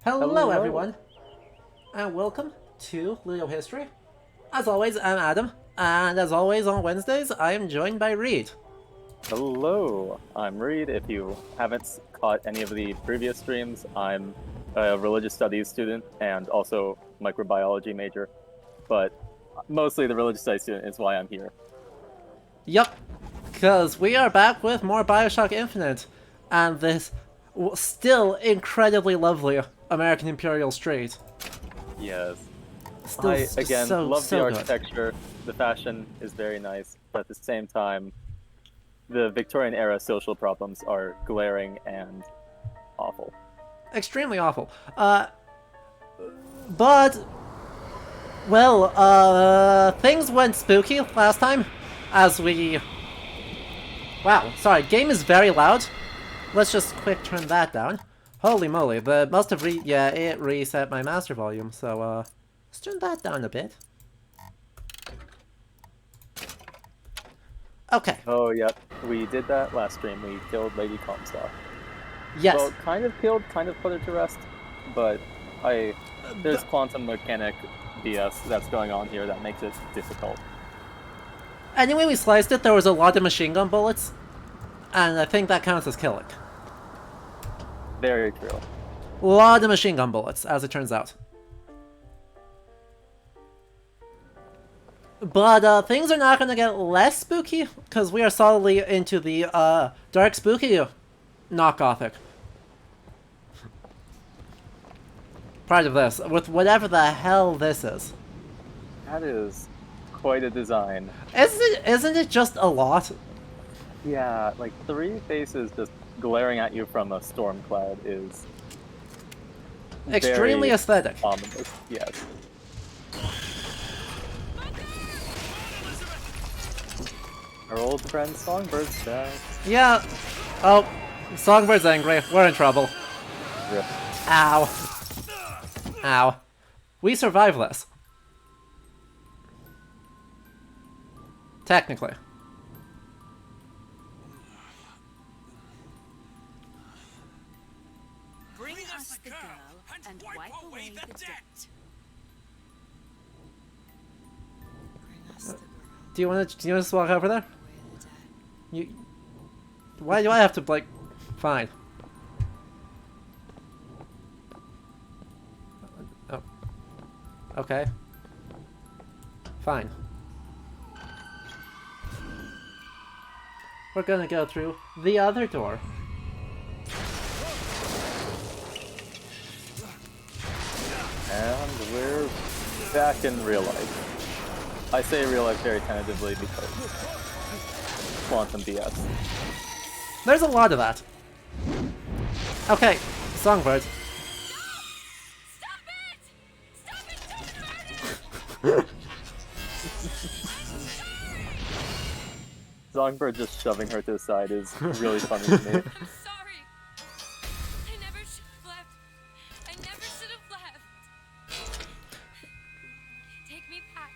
Hello, Hello. everyone, and welcome to Lunar History. As always, I'm Adam, and as always on Wednesdays, I am joined by Reed. Hello, I'm Reed. If you haven't caught any of the previous streams, I'm a religious studies student and also microbiology major, but mostly the religious studies student is why I'm here. Yup, because we are back with more Bioshock Infinite, and this still incredibly lovely American Imperial Street. Yes. Still I, again, love the so good. architecture. The fashion is very nice, but at the same time, the Victorian era social problems are glaring and awful. Extremely awful. But well, things went spooky last time, as we... Wow, sorry, game is very loud. Let's just quick turn that down. Holy moly, but must have yeah, it reset my master volume, so, let's turn that down a bit. Okay. Oh, yep. We did that last stream. We killed Lady Comstock. Yes. Well, kind of killed, kind of put her to rest, but there's quantum mechanic BS that's going on here that makes it difficult. Anyway, we sliced it, there was a lot of machine gun bullets, and I think that counts as killing. Very true. A lot of machine gun bullets, as it turns out. But things are not going to get less spooky, because we are solidly into the dark spooky not gothic part of this, with whatever the hell this is. That is quite a design. Isn't it just a lot? Yeah, like 3 faces just glaring at you from a storm cloud is Extremely very aesthetic. ominous. Yes. Our old friend Songbird's back. Yeah. Oh, Songbird's angry. We're in trouble. Rip. Ow. Ow. We survived this. Technically. Bring us the girl and wipe away the debt. Bring us the girl. Do you want to just walk over there? You. Why do I have to, like... Fine. Oh. Okay. Fine. We're gonna go through the other door. And we're back in real life. I say real life very tentatively because quantum BS. There's a lot of that. Okay, Songbird. Stop it! Stop it! Don't hurt it! Songbird just shoving her to the side is really funny to me. I'm sorry. I never should have left. I never should have left. Take me back.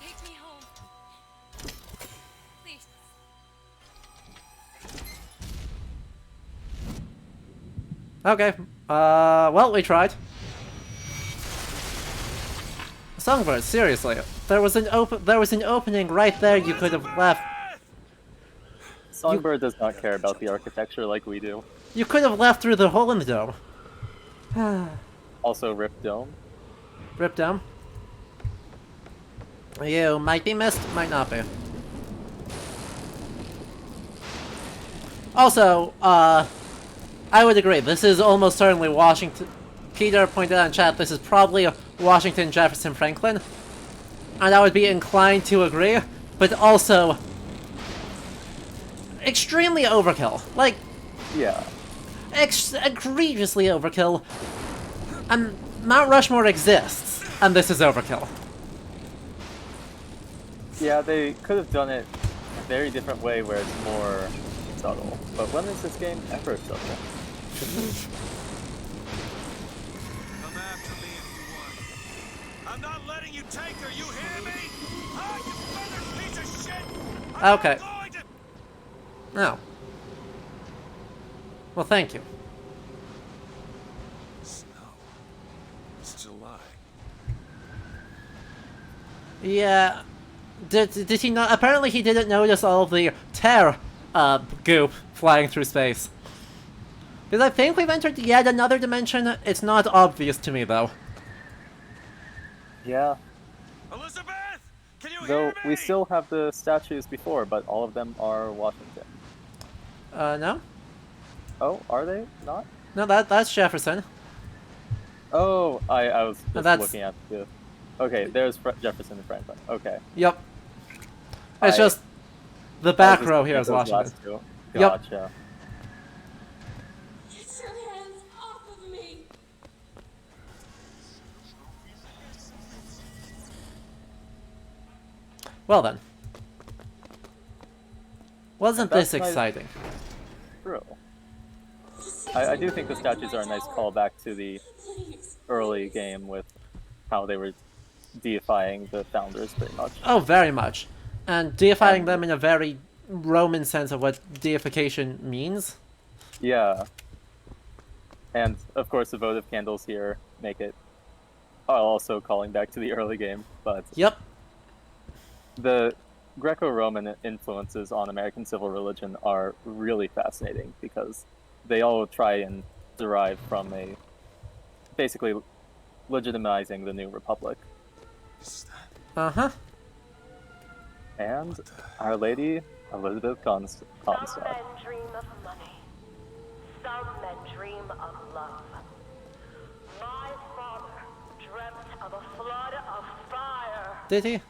Take me home. Please. Okay. Well, we tried. Songbird, seriously. There was an opening right there you could have left. Songbird does not care about the architecture like we do. You could have left through the hole in the dome. Also, Rip Dome. Rip down. You might be missed, might not be. Also, I would agree, this is almost certainly Washington. Peter pointed out in chat, this is probably Washington, Jefferson, Franklin. And I would be inclined to agree, but also extremely overkill. Like, Yeah. egregiously overkill. And Mount Rushmore exists, and this is overkill. Yeah, they could have done it a very different way where it's more subtle. But when is this game ever subtle? Come after me if you want. I'm not letting you take her, you hear me? Ah, you feathered piece of shit! I'm Okay. not going to... No. Well, thank you. Yeah. Did he not? Apparently he didn't notice all of the tear goop flying through space. Because I think we've entered yet another dimension. It's not obvious to me, though. Yeah. Elizabeth, can you Though hear me? we still have the statues before, but all of them are Washington. No? Oh, are they not? No, that's Jefferson. Oh, I was just that's- looking at the. Okay, there's Jefferson and Franklin. Okay. Yep. It's I- just the I was back just row looking here at is those Washington. last two. Yep. Gotcha. Get your hands off of me! Well then. Wasn't That's this nice. exciting? True. I do think the statues are a nice callback to the Please. early game with how they were deifying the founders, pretty much. Oh, very much. And deifying And- them in a very Roman sense of what deification means. Yeah. And of course, the votive candles here make it also calling back to the early game, but Yep. the Greco-Roman influences on American civil religion are really fascinating because they all try and derive from a basically legitimizing the new republic. Is that Uh-huh. And Our Lady Elizabeth Some Comstock. men dream of money. Some men dream of love. My father dreamt of a flood of fire. Did he?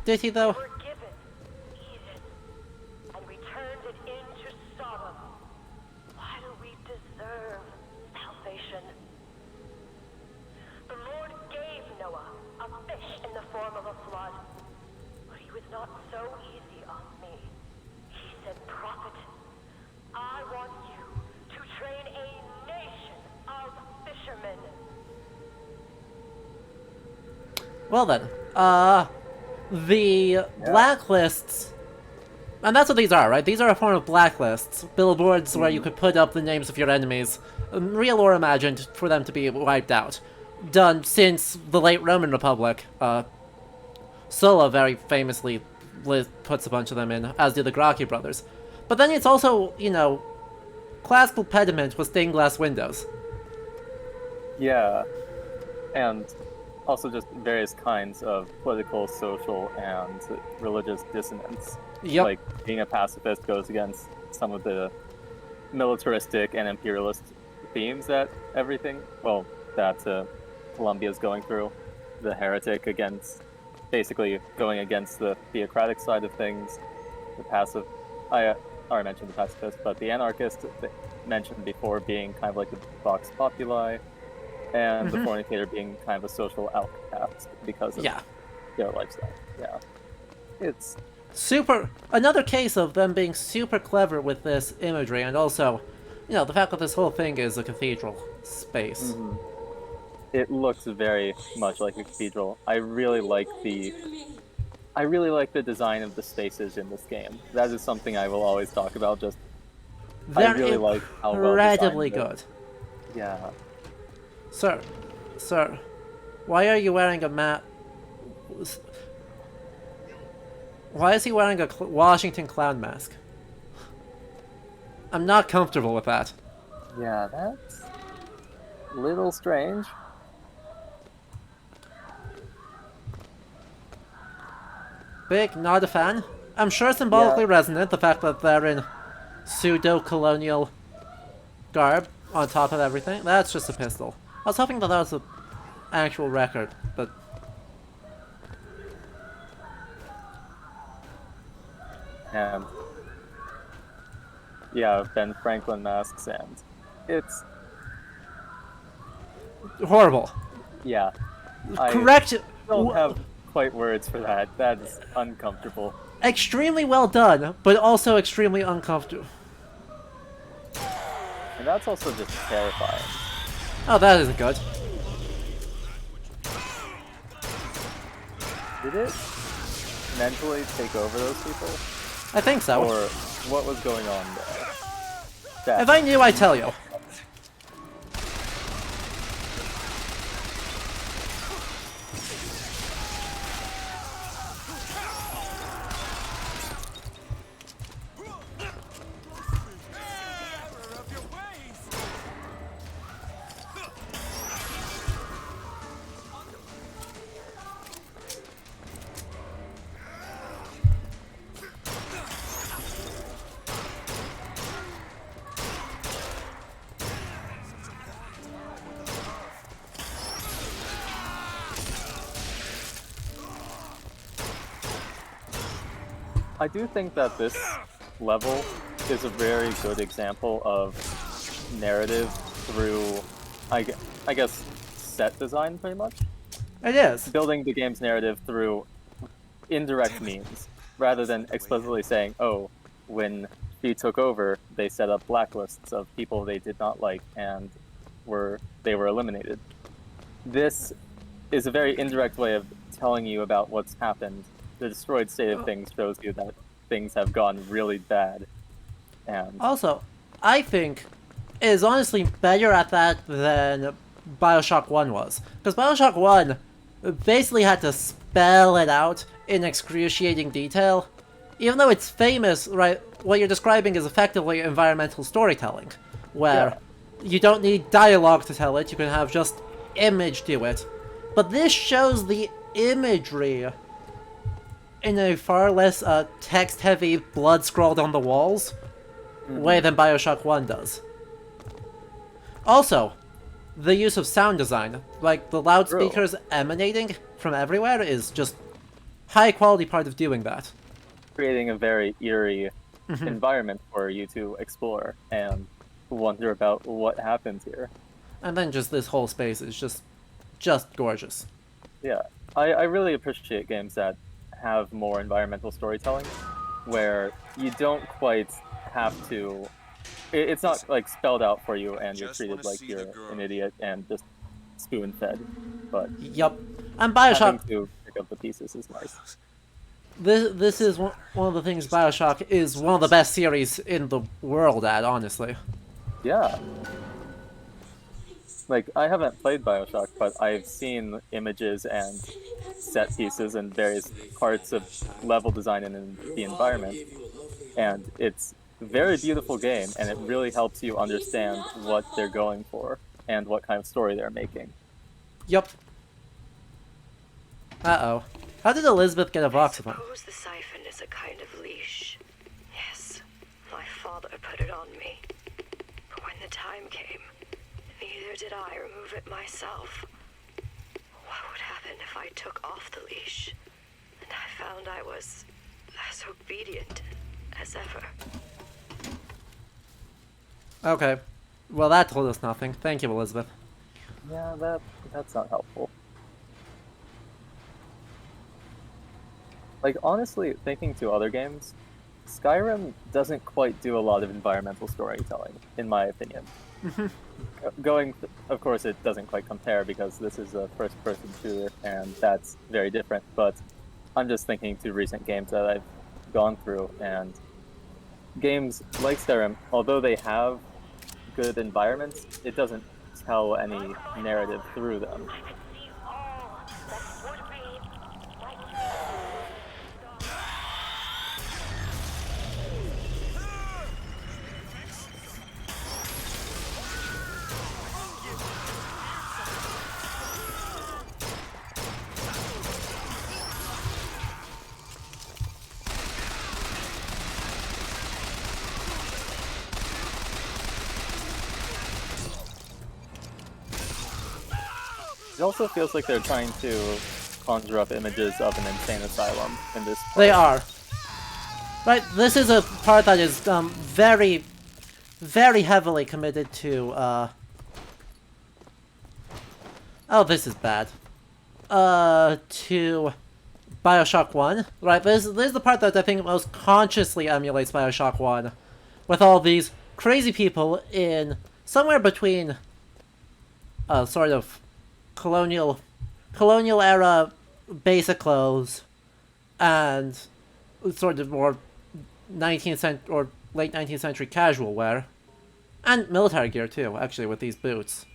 Did he, though? We were given Eden, and we turned it into Sodom. Why do we deserve salvation? The Lord gave Noah a fish in the form of a flood, but he was not so easy on me. He said, "Prophet, I want you to train a nation of fishermen." Well then. The blacklists... And that's what these are, right? These are a form of blacklists. Billboards where you could put up the names of your enemies, real or imagined, for them to be wiped out. Done since the late Roman Republic. Sulla very famously puts a bunch of them in, as do the Gracchi brothers. But then it's also, you know, classical pediment with stained glass windows. Yeah. And also just various kinds of political, social, and religious dissonance. Yep. Like, being a pacifist goes against some of the militaristic and imperialist themes that Columbia's going through. The heretic against, basically going against the theocratic side of things. The passive, I already mentioned the pacifist, but the anarchist mentioned before being kind of like the vox populi, and the fornicator being kind of a social outcast because of Yeah. their lifestyle. Yeah. It's Another case of them being super clever with this imagery, and also, you know, the fact that this whole thing is a cathedral space. it looks very much like a cathedral. I really like the design of the spaces in this game. That is something I will always talk about. Just They're I really like how well incredibly designed good. Yeah. Sir, why are you wearing a Why is he wearing a Washington clown mask? I'm not comfortable with that. Yeah, that's a little strange. Big, not a fan. I'm sure symbolically resonant, the fact that they're in pseudo-colonial garb on top of everything. That's just a pistol. I was hoping that was an actual record, but... And yeah, Ben Franklin masks, and it's horrible. yeah. I Correct. don't have quite words for that. That is uncomfortable. Extremely well done, but also extremely uncomfortable. And that's also just terrifying. Oh, that isn't good. Did it mentally take over those people? I think so. Or what was going on there? If I knew, I'd tell you. I do think that this level is a very good example of narrative through, I guess, set design, pretty much. It is. Building the game's narrative through indirect means, rather than explicitly saying, oh, when she took over, they set up blacklists of people they did not like and they were eliminated. This is a very indirect way of telling you about what's happened. The destroyed state of things shows you that things have gone really bad. And Also, I think it is honestly better at that than Bioshock 1 was. Because Bioshock 1 basically had to spell it out in excruciating detail. Even though it's famous, right, what you're describing is effectively environmental storytelling, where you don't need dialogue to tell it, you can have just image do it. But this shows the imagery in a far less text-heavy, blood-scrawled on the walls way than Bioshock 1 does. Also, the use of sound design, like the loudspeakers emanating from everywhere, is just high-quality part of doing that. Creating a very eerie environment for you to explore and wonder about what happens here. And then just this whole space is just gorgeous. Yeah, I really appreciate games that have more environmental storytelling, where you don't quite have to. It's not like spelled out for you, and you're Just treated wanna like see you're the girl. an idiot and just spoon-fed. But Yup. And having Bioshock, to pick up the pieces is nice. this is one of the things Bioshock is one of the best series in the world at, honestly. Yeah. Like, I haven't played Bioshock, but I've seen images and set pieces and various parts of level design in the environment. And it's a very beautiful game, and it really helps you understand what they're going for and what kind of story they're making. Yup. Uh-oh. How did Elizabeth get a voxophone? Suppose the siphon is a kind of leash. Yes, my father put it on me. But when the time came, neither did I remove it myself. What would happen if I took off the leash? And I found I was as obedient as ever. Okay. Well, that told us nothing. Thank you, Elizabeth. Yeah, that's not helpful. Like, honestly, thinking to other games, Skyrim doesn't quite do a lot of environmental storytelling, in my opinion. Of course, it doesn't quite compare because this is a first-person shooter, and that's very different, but I'm just thinking to recent games that I've gone through, and games like Skyrim, although they have good environments, it doesn't tell any narrative through them. I could see all that would be like It also feels like they're trying to conjure up images of an insane asylum in this part. They are. Right, this is a part that is very, very heavily committed to, oh, this is bad. To Bioshock 1. Right, this is the part that I think most consciously emulates Bioshock 1. With all these crazy people in somewhere between, sort of colonial era basic clothes and sort of more 19th century or late 19th century casual wear, and military gear too, actually, with these boots.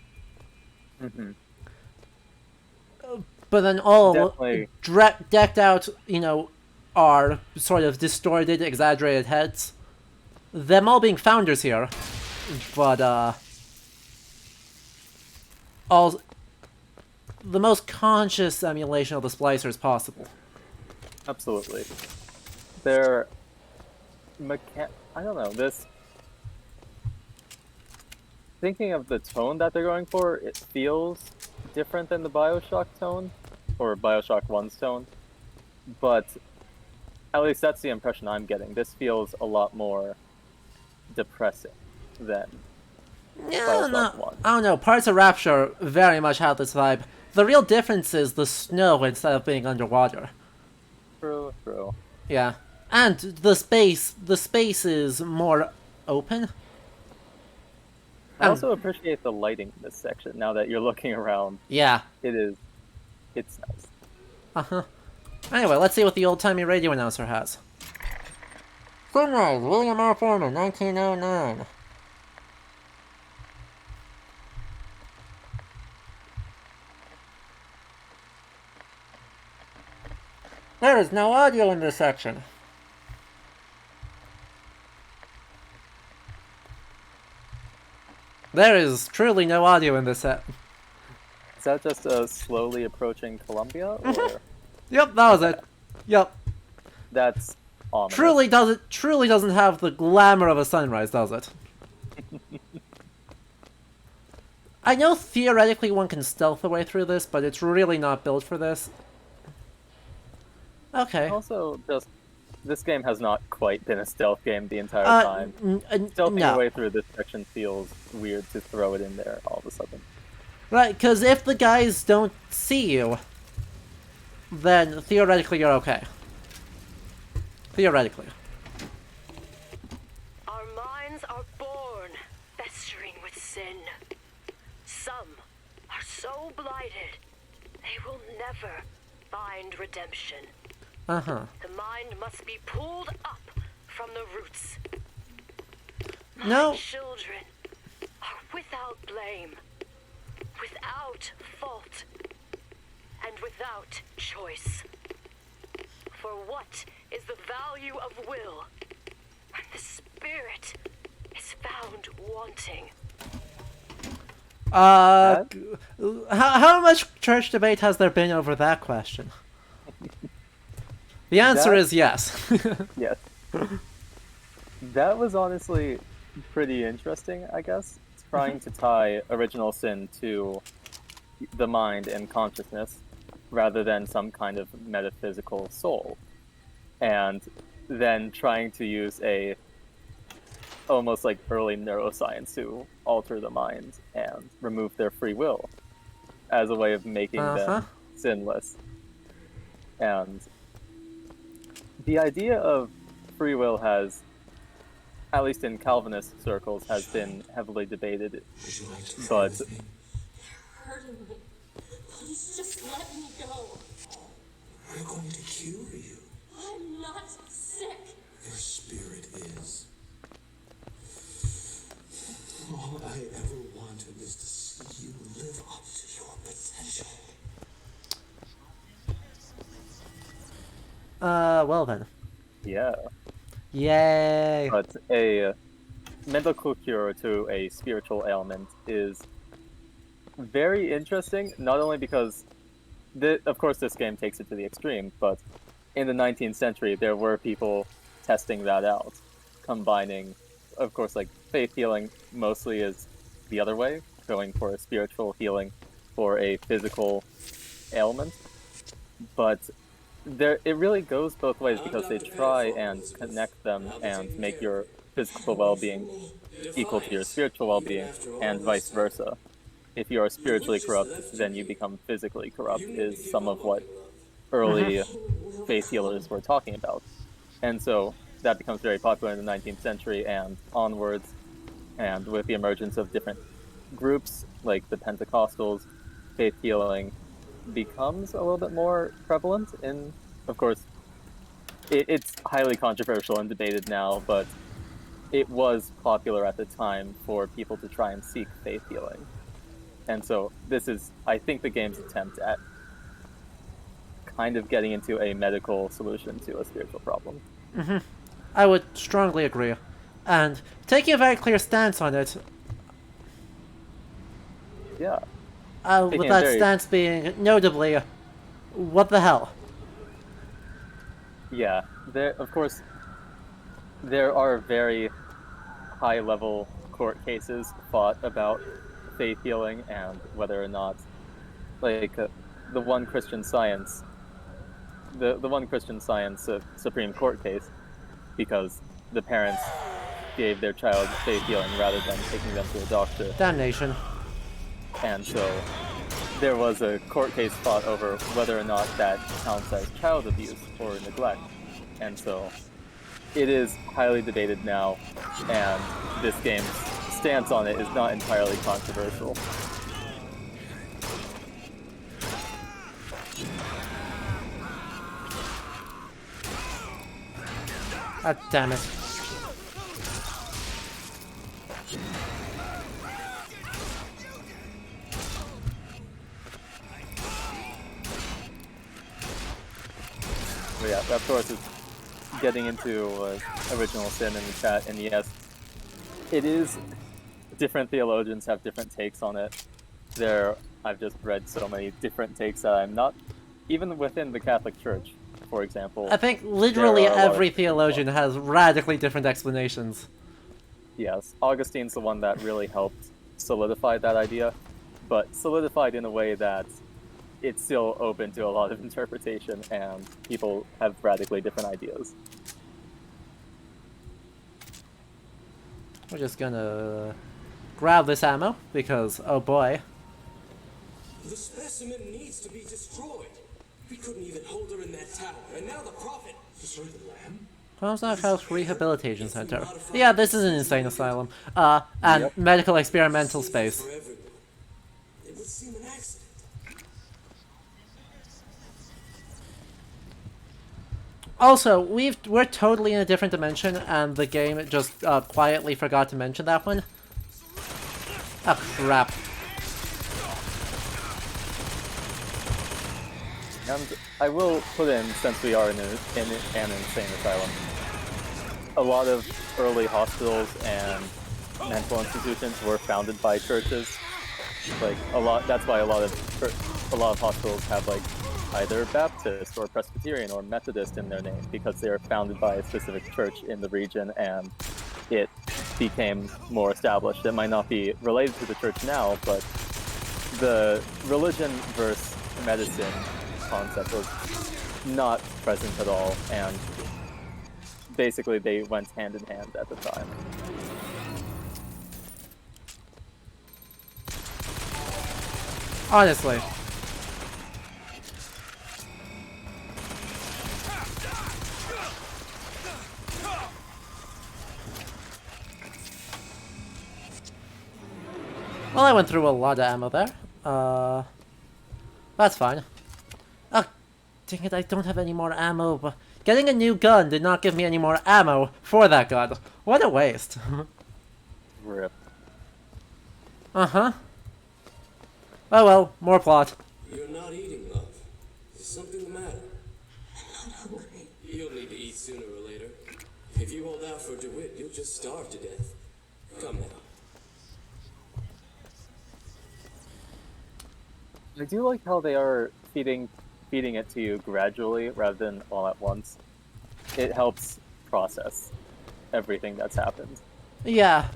But then all Definitely. decked out, are sort of distorted, exaggerated heads. Them all being founders here, but all the most conscious emulation of the splicers possible. Absolutely. They're I don't know, this thinking of the tone that they're going for, it feels different than the Bioshock tone, or Bioshock 1's tone, but at least that's the impression I'm getting. This feels a lot more depressing than Yeah, no, Bioshock 1. I don't know. Parts of Rapture very much have this vibe. The real difference is the snow instead of being underwater. True, true. Yeah, and the space is more open. I also appreciate the lighting in this section. Now that you're looking around, Yeah. it's nice. Uh-huh. Anyway, let's see what the old-timey radio announcer has. Sunrise, William R. Foreman, 1909. There is no audio in this section. There is truly no audio in this set. Is that just a slowly approaching Columbia, or Yep, that was it. Yep. that's ominous? Truly doesn't have the glamour of a sunrise, does it? I know theoretically one can stealth a way through this, but it's really not built for this. Okay. Also, just this game has not quite been a stealth game the entire time. Stealthing no. your way through this section feels weird to throw it in there all of a sudden. Right, because if the guys don't see you, then theoretically you're okay. Theoretically. Our minds are born festering with sin. Some are so blighted, they will never find redemption. Uh-huh. The mind must be pulled up from the roots. No. My children are without blame, without fault, and without choice. For what is the value of will when the spirit is found wanting? How much church debate has there been over that question? The answer is yes. Yes. That was honestly pretty interesting, I guess. Trying to tie original sin to the mind and consciousness rather than some kind of metaphysical soul. And then trying to use a almost like early neuroscience to alter the mind and remove their free will as a way of making them sinless. And the idea of free will has, at least in Calvinist circles, has been heavily debated. But Hurting me. Please just let me go. We're going to cure you. I'm not sick. Your spirit is. All I ever wanted was to see you live up to your potential. Well then. yeah. Yay. But a medical cure to a spiritual ailment is very interesting, not only because, of course, this game takes it to the extreme, but in the 19th century, there were people testing that out, combining, of course, like faith healing mostly is the other way, going for a spiritual healing for a physical ailment, but it really goes both ways because they try and connect them and make your physical well-being equal to your spiritual well-being, and vice versa. If you are spiritually corrupt, then you become physically corrupt, is some of what early faith healers were talking about. And so that becomes very popular in the 19th century and onwards, and with the emergence of different groups like the Pentecostals, faith healing becomes a little bit more prevalent in, of course, it's highly controversial and debated now, but it was popular at the time for people to try and seek faith healing. And so this is, I think, the game's attempt at kind of getting into a medical solution to a spiritual problem. I would strongly agree. And taking a very clear stance on it, Yeah. with that stance being notably, what the hell? Yeah. Of course, there are very high-level court cases fought about faith healing and whether or not, like, the one Christian Science the one Christian Science Supreme Court case, because the parents gave their child faith healing rather than taking them to a doctor. Damnation. And so there was a court case fought over whether or not that counts as child abuse or neglect. And so it is highly debated now, and this game's stance on it is not entirely controversial. God damn it. But yeah, of course, it's getting into original sin in the chat, and yes, it is. Different theologians have different takes on it. I've just read so many different takes that I'm not, even within the Catholic Church, for example. I think literally there are a lot every of- theologian has radically different explanations. Yes, Augustine's the one that really helped solidify that idea, but solidified in a way that it's still open to a lot of interpretation, and people have radically different ideas. We're just gonna grab this ammo, because, oh boy. The specimen needs to be destroyed. We couldn't even hold her in that tower, and now the prophet. Destroy the lamb? Comstock House Rehabilitation Center. Yeah, this is an insane asylum. And Yep. medical experimental space. For everyone. It would seem an accident. Also, we're totally in a different dimension, and the game just quietly forgot to mention that one. Oh crap. And I will put in, since we are in an insane asylum, a lot of early hospitals and mental institutions were founded by churches. Like that's why a lot of hospitals have like either Baptist or Presbyterian or Methodist in their name, because they are founded by a specific church in the region, and it became more established. It might not be related to the church now, but the religion versus medicine concept was not present at all, and basically they went hand in hand at the time. Honestly. Well, I went through a lot of ammo there. That's fine. Oh, dang it, I don't have any more ammo, but getting a new gun did not give me any more ammo for that gun. What a waste. Rip. Uh-huh. Oh well, more plot. You're not eating, love. Is something the matter? I'm not hungry. You'll need to eat sooner or later. If you hold out for DeWitt, you'll just starve to death. Come now. I do like how they are feeding it to you gradually rather than all at once. It helps process everything that's happened. Yeah,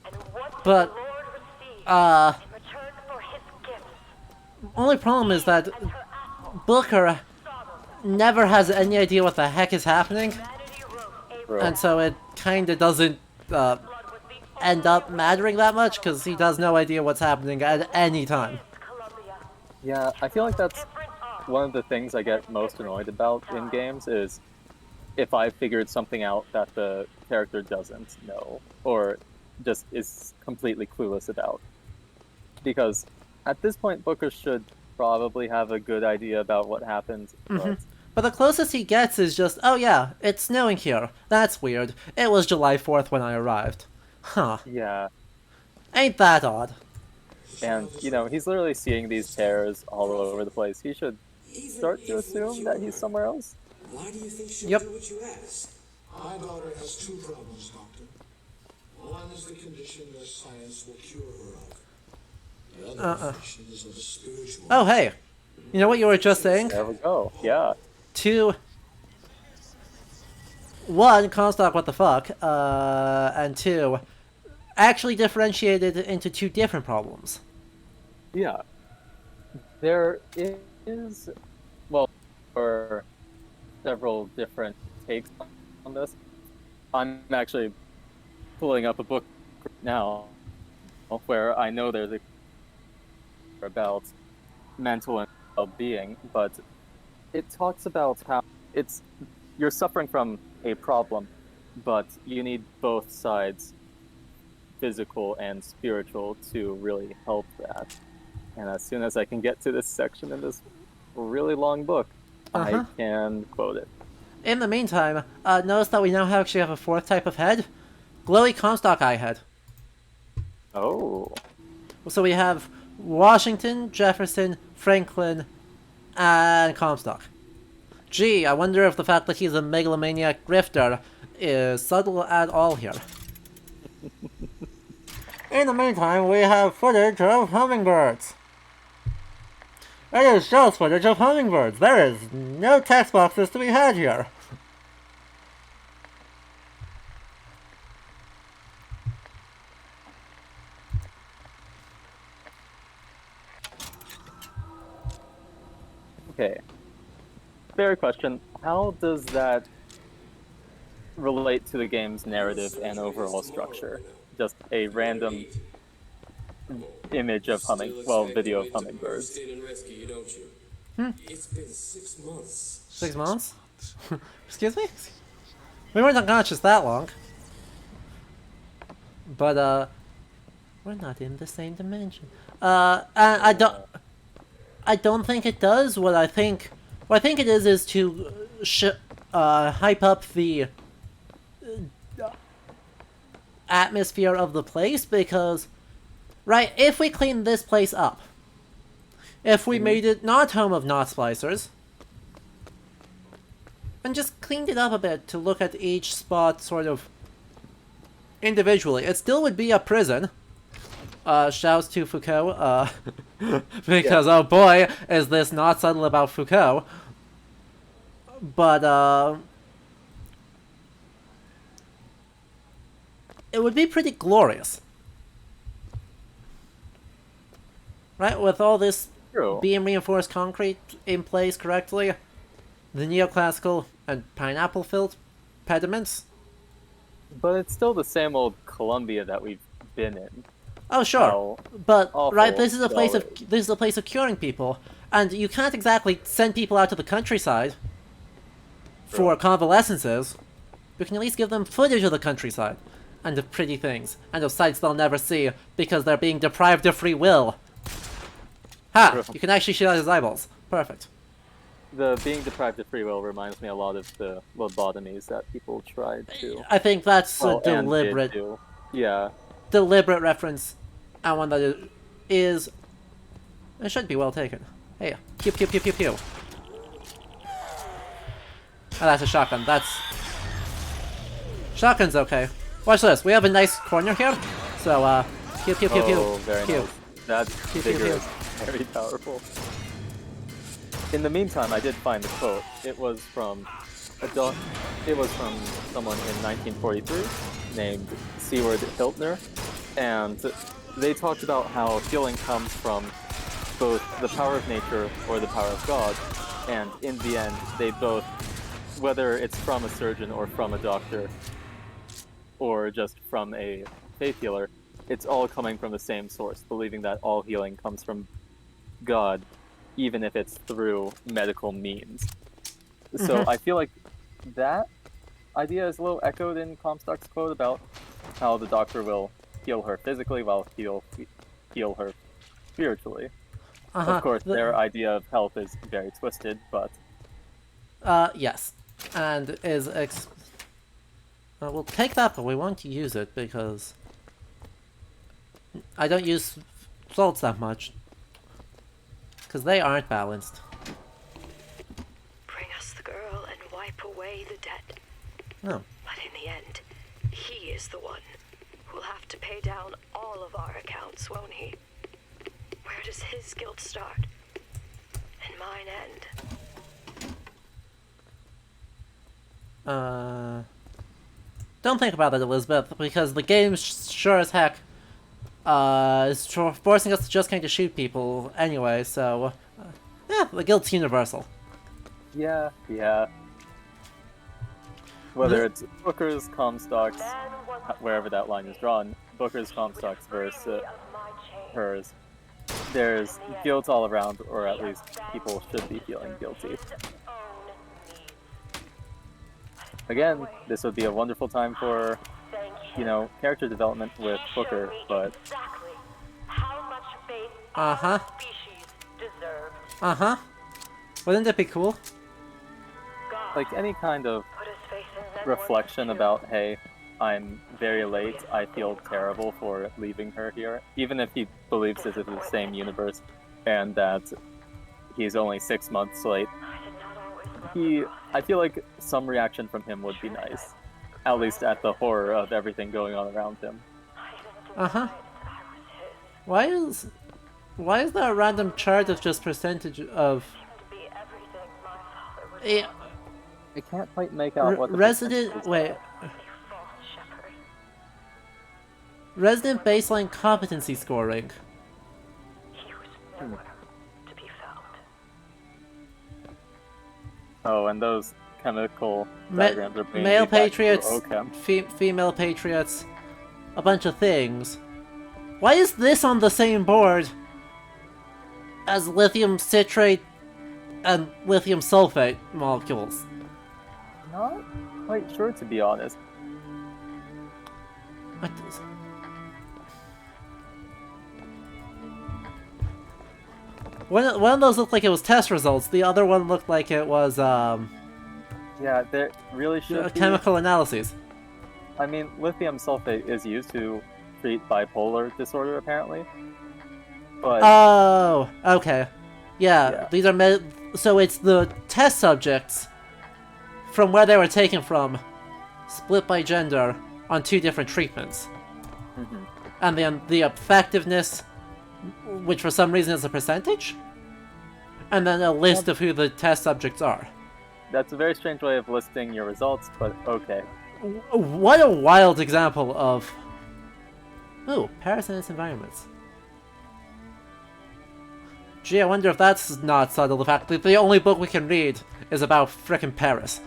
And what but, did the Lord receive uh, in return for his gifts? only problem is that Booker never has any idea what the heck is happening, Humanity wrote a Bro. and so it kinda doesn't, blood was the end up mattering that much, because he has no idea what's happening at any time. Columbia. Yeah, I feel like that's Different art. one of the things I get most annoyed about in games is if I figured something out that the character doesn't know, or just is completely clueless about. Because at this point, Booker should probably have a good idea about what happened, but But the closest he gets is just, oh yeah, it's snowing here. That's weird. It was July 4th when I arrived. Huh. yeah. Ain't that odd? And, you know, he's literally seeing these tears all over the place. He should Even start to if assume that he's somewhere else. Why do you think she'll Yep. do what you ask? My daughter has two problems, Doctor. One is the condition that science will cure her of. The other affliction is of a spiritual. Oh hey, you know what you were just saying? There we go. Yeah. One, Comstock, what the fuck? And two, actually differentiated into two different problems. Yeah. There is, well, for several different takes on this. I'm actually pulling up a book now where I know there's a about mental and well-being, but it talks about how you're suffering from a problem, but you need both sides, physical and spiritual, to really help that. And as soon as I can get to this section in this really long book, I can quote it. In the meantime, notice that we now actually have a fourth type of head. Glowy Comstock eye head. Oh. So we have Washington, Jefferson, Franklin, and Comstock. Gee, I wonder if the fact that he's a megalomaniac grifter is subtle at all here. In the meantime, we have footage of hummingbirds. It is just footage of hummingbirds. There is no text boxes to be had here. Okay. Fair question. How does that relate to the game's narrative and overall structure? Just a random image of video of hummingbirds. It's been 6 months. 6 months? Excuse me? We weren't unconscious that long. But, we're not in the same dimension. And I don't think it does. What I think it is to hype up the atmosphere of the place, because, right, if we clean this place up, if we made it not home of not splicers, and just cleaned it up a bit to look at each spot sort of individually, it still would be a prison. Shouts to Foucault, because oh boy, is this not subtle about Foucault. But, it would be pretty glorious. Right, with all this beam reinforced concrete in place correctly, the neoclassical and pineapple filled pediments. But it's still the same old Columbia that we've been in. Oh sure, but right, this is a place of curing people, and you can't exactly send people out to the countryside for convalescences. You can at least give them footage of the countryside, and of pretty things, and of sights they'll never see because they're being deprived of free will. Ha! You can actually shoot out his eyeballs. Perfect. The being deprived of free will reminds me a lot of the lobotomies that people tried to. I think that's a deliberate, deliberate reference, and one that is. It should be well taken. Hey, pew pew pew pew pew. Oh, that's a shotgun. Shotgun's okay. Watch this. We have a nice corner here, so pew pew pew pew. Oh, very nice. That's pew, pew, vigorous. Very powerful. In the meantime, I did find the quote. It was from someone in 1943 named Seward Hiltner, and they talked about how healing comes from both the power of nature or the power of God, and in the end, they both, whether it's from a surgeon or from a doctor, or just from a faith healer, it's all coming from the same source, believing that all healing comes from God, even if it's through medical means. So I feel like that idea is a little echoed in Comstock's quote about how the doctor will heal her physically while heal her spiritually. Of course, their idea of health is very twisted, but... yes. And is we'll take that, but we won't use it because I don't use salts that much. Because they aren't balanced. Bring us the girl and wipe away the debt. No. But in the end, he is the one who'll have to pay down all of our accounts, won't he? Where does his guilt start? And mine end? Don't think about it, Elizabeth, because the game sure as heck is forcing us to just kind of shoot people anyway, so... yeah, the guilt's universal. Yeah. whether it's Booker's, Comstock's, wherever that line is drawn, Booker's, Comstock's versus hers, there's guilt all around, or at least people should be feeling guilty. Again, this would be a wonderful time for, you know, character development with Booker, but... Uh-huh. Uh-huh. Wouldn't that be cool? Like, any kind of reflection about, hey, I'm very late, I feel terrible for leaving her here, even if he believes this is the same universe, and that he's only 6 months late. I feel like some reaction from him would be nice. At least at the horror of everything going on around him. Uh-huh. Why is that a random chart of just percentage of... Yeah. I can't quite make out what the resident... Wait. Resident baseline competency scoring. Oh, and those chemical diagrams are being male feedback to patriots, OChem. female patriots, a bunch of things. Why is this on the same board as lithium citrate and lithium sulfate molecules? Not quite sure, to be honest. What is... One of those looked like it was test results. The other one looked like it was Yeah, there really should be... chemical analyses. I mean, lithium sulfate is used to treat bipolar disorder, apparently. But... Oh, okay. Yeah. These are... So it's the test subjects from where they were taken from, split by gender, on 2 different treatments. Mm-hmm. And then the effectiveness, which for some reason is a percentage? And then a list of who the test subjects are. That's a very strange way of listing your results, but okay. What a wild example of... Ooh, Paris and its environments. Gee, I wonder if that's not subtle, the fact that the only book we can read is about frickin' Paris.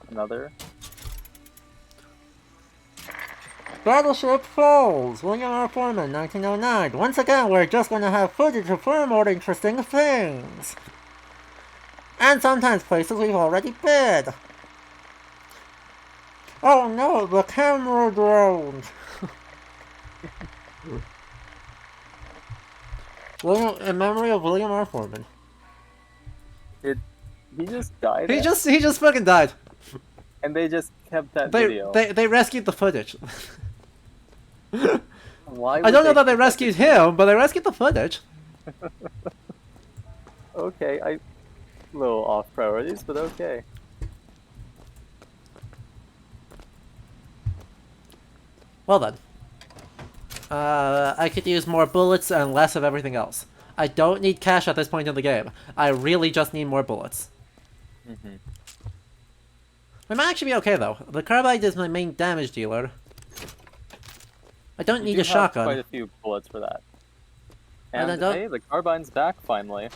Another? Battleship Falls, William R. Foreman, 1909. Once again, we're just gonna have footage of far more interesting things. And sometimes places we've already been. Oh no, the camera drowned. In memory of William R. Foreman. He just died? He just fucking died. And they just kept that video. They rescued the footage. Why I don't know that they rescued him, but they rescued the footage. Okay, a little off priorities, but okay. Well then. I could use more bullets and less of everything else. I don't need cash at this point in the game. I really just need more bullets. Mm-hmm. I might actually be okay though. The carbide is my main damage dealer. I don't need a shotgun. Quite a few bullets for that. And I don't... hey, the carbine's back finally.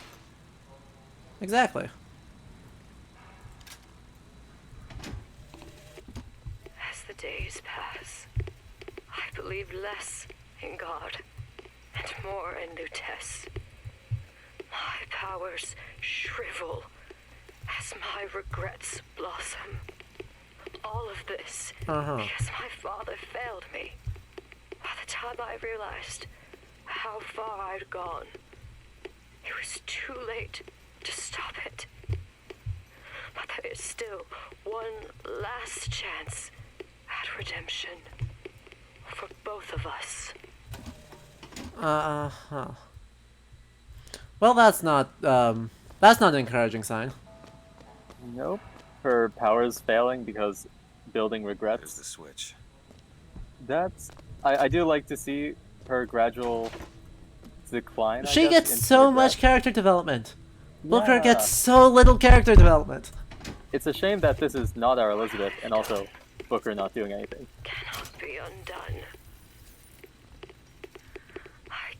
Exactly. As the days pass, I believe less in God and more in Lutece. My powers shrivel as my regrets blossom. All of this because my father failed me. By the time I realized how far I'd gone, it was too late to stop it. But there is still one last chance at redemption for both of us. Well, that's not an encouraging sign. Nope. Her powers failing because building regrets. There's the switch. That's... I do like to see her gradual decline. She gets so much character development. Booker Yeah. gets so little character development. It's a shame that this is not our Elizabeth, and also Booker not doing anything. Cannot be undone. I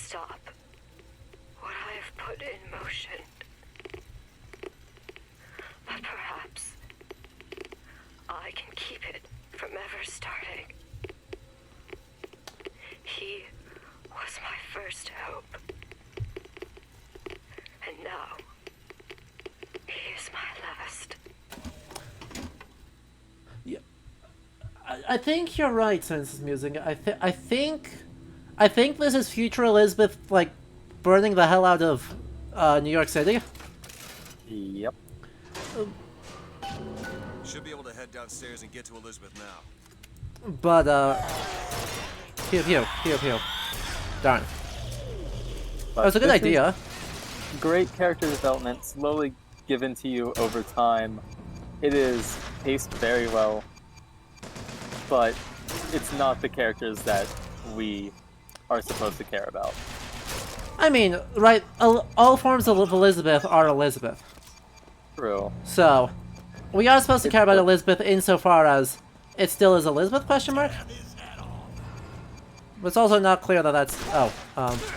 stop what I have put in motion. But perhaps I can keep it from ever starting. He was my first hope. And now, he is my last. Yeah, I think you're right, Senses Musing. I think this is future Elizabeth, like, burning the hell out of New York City. Yep. Should be able to head downstairs and get to Elizabeth now. But, pew pew, pew pew. Darn. That was a good this idea. is great character development, slowly given to you over time. It is paced very well, but it's not the characters that we are supposed to care about. I mean, right, all forms of Elizabeth are Elizabeth. True. So, we are supposed to care about Elizabeth insofar as it still is Elizabeth, question mark? But it's also not clear that that's... Oh,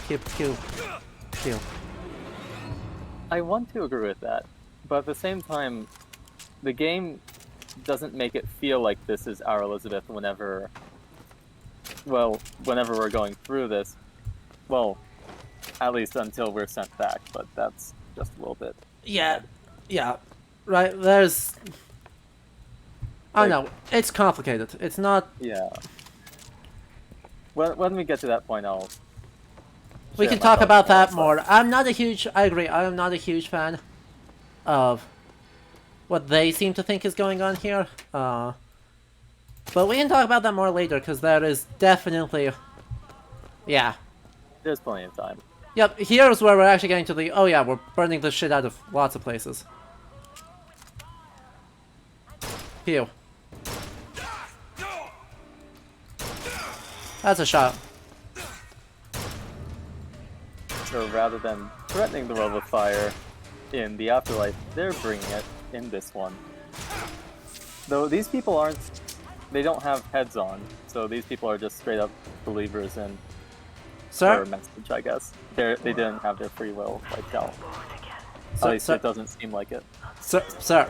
Q. I want to agree with that, but at the same time, the game doesn't make it feel like this is our Elizabeth whenever we're going through this. Well, at least until we're sent back, but that's just a little bit. Yeah, right, there's... I don't know, it's complicated. It's not... Yeah. When we get to that point, I'll... We can talk about that more. I agree, I'm not a huge fan of what they seem to think is going on here. But we can talk about that more later, because that is definitely... Yeah. There's plenty of time. Yep, here's where we're actually getting to the... Oh yeah, we're burning the shit out of lots of places. Pew. That's a shot. So rather than threatening the world with fire in the afterlife, they're bringing it in this one. Though these people aren't... They don't have heads on, so these people are just straight up believers in their message, I guess. They didn't have their free will wiped out. At least it doesn't seem like it. Sir.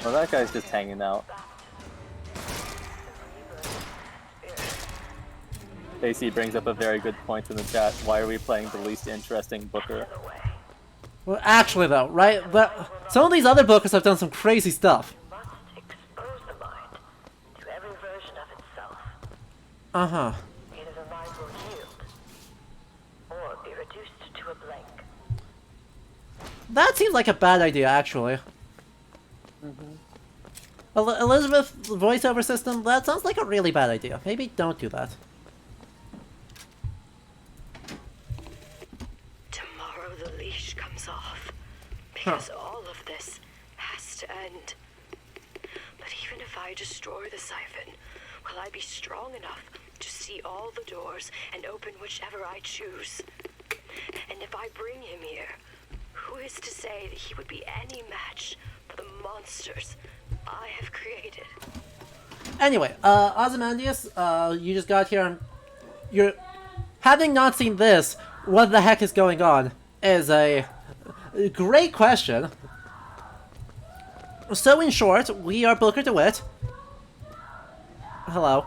Well, that guy's just hanging out. AC brings up a very good point in the chat. Why are we playing the least interesting Booker? Well, actually though, right? Some of these other bookers have done some crazy stuff. Must expose the mind to every version of itself. Uh-huh. Either the mind will yield, or be reduced to a blank. That seems like a bad idea, actually. Elizabeth voiceover system, that sounds like a really bad idea. Maybe don't do that. Tomorrow the leash comes off, because all of this has to end. But even if I destroy the siphon, will I be strong enough to see all the doors and open whichever I choose? And if I bring him here, who is to say that he would be any match for the monsters I have created? Anyway, Ozymandias, you just got here and you're... Having not seen this, what the heck is going on is a great question. So in short, we are Booker DeWitt. Hello.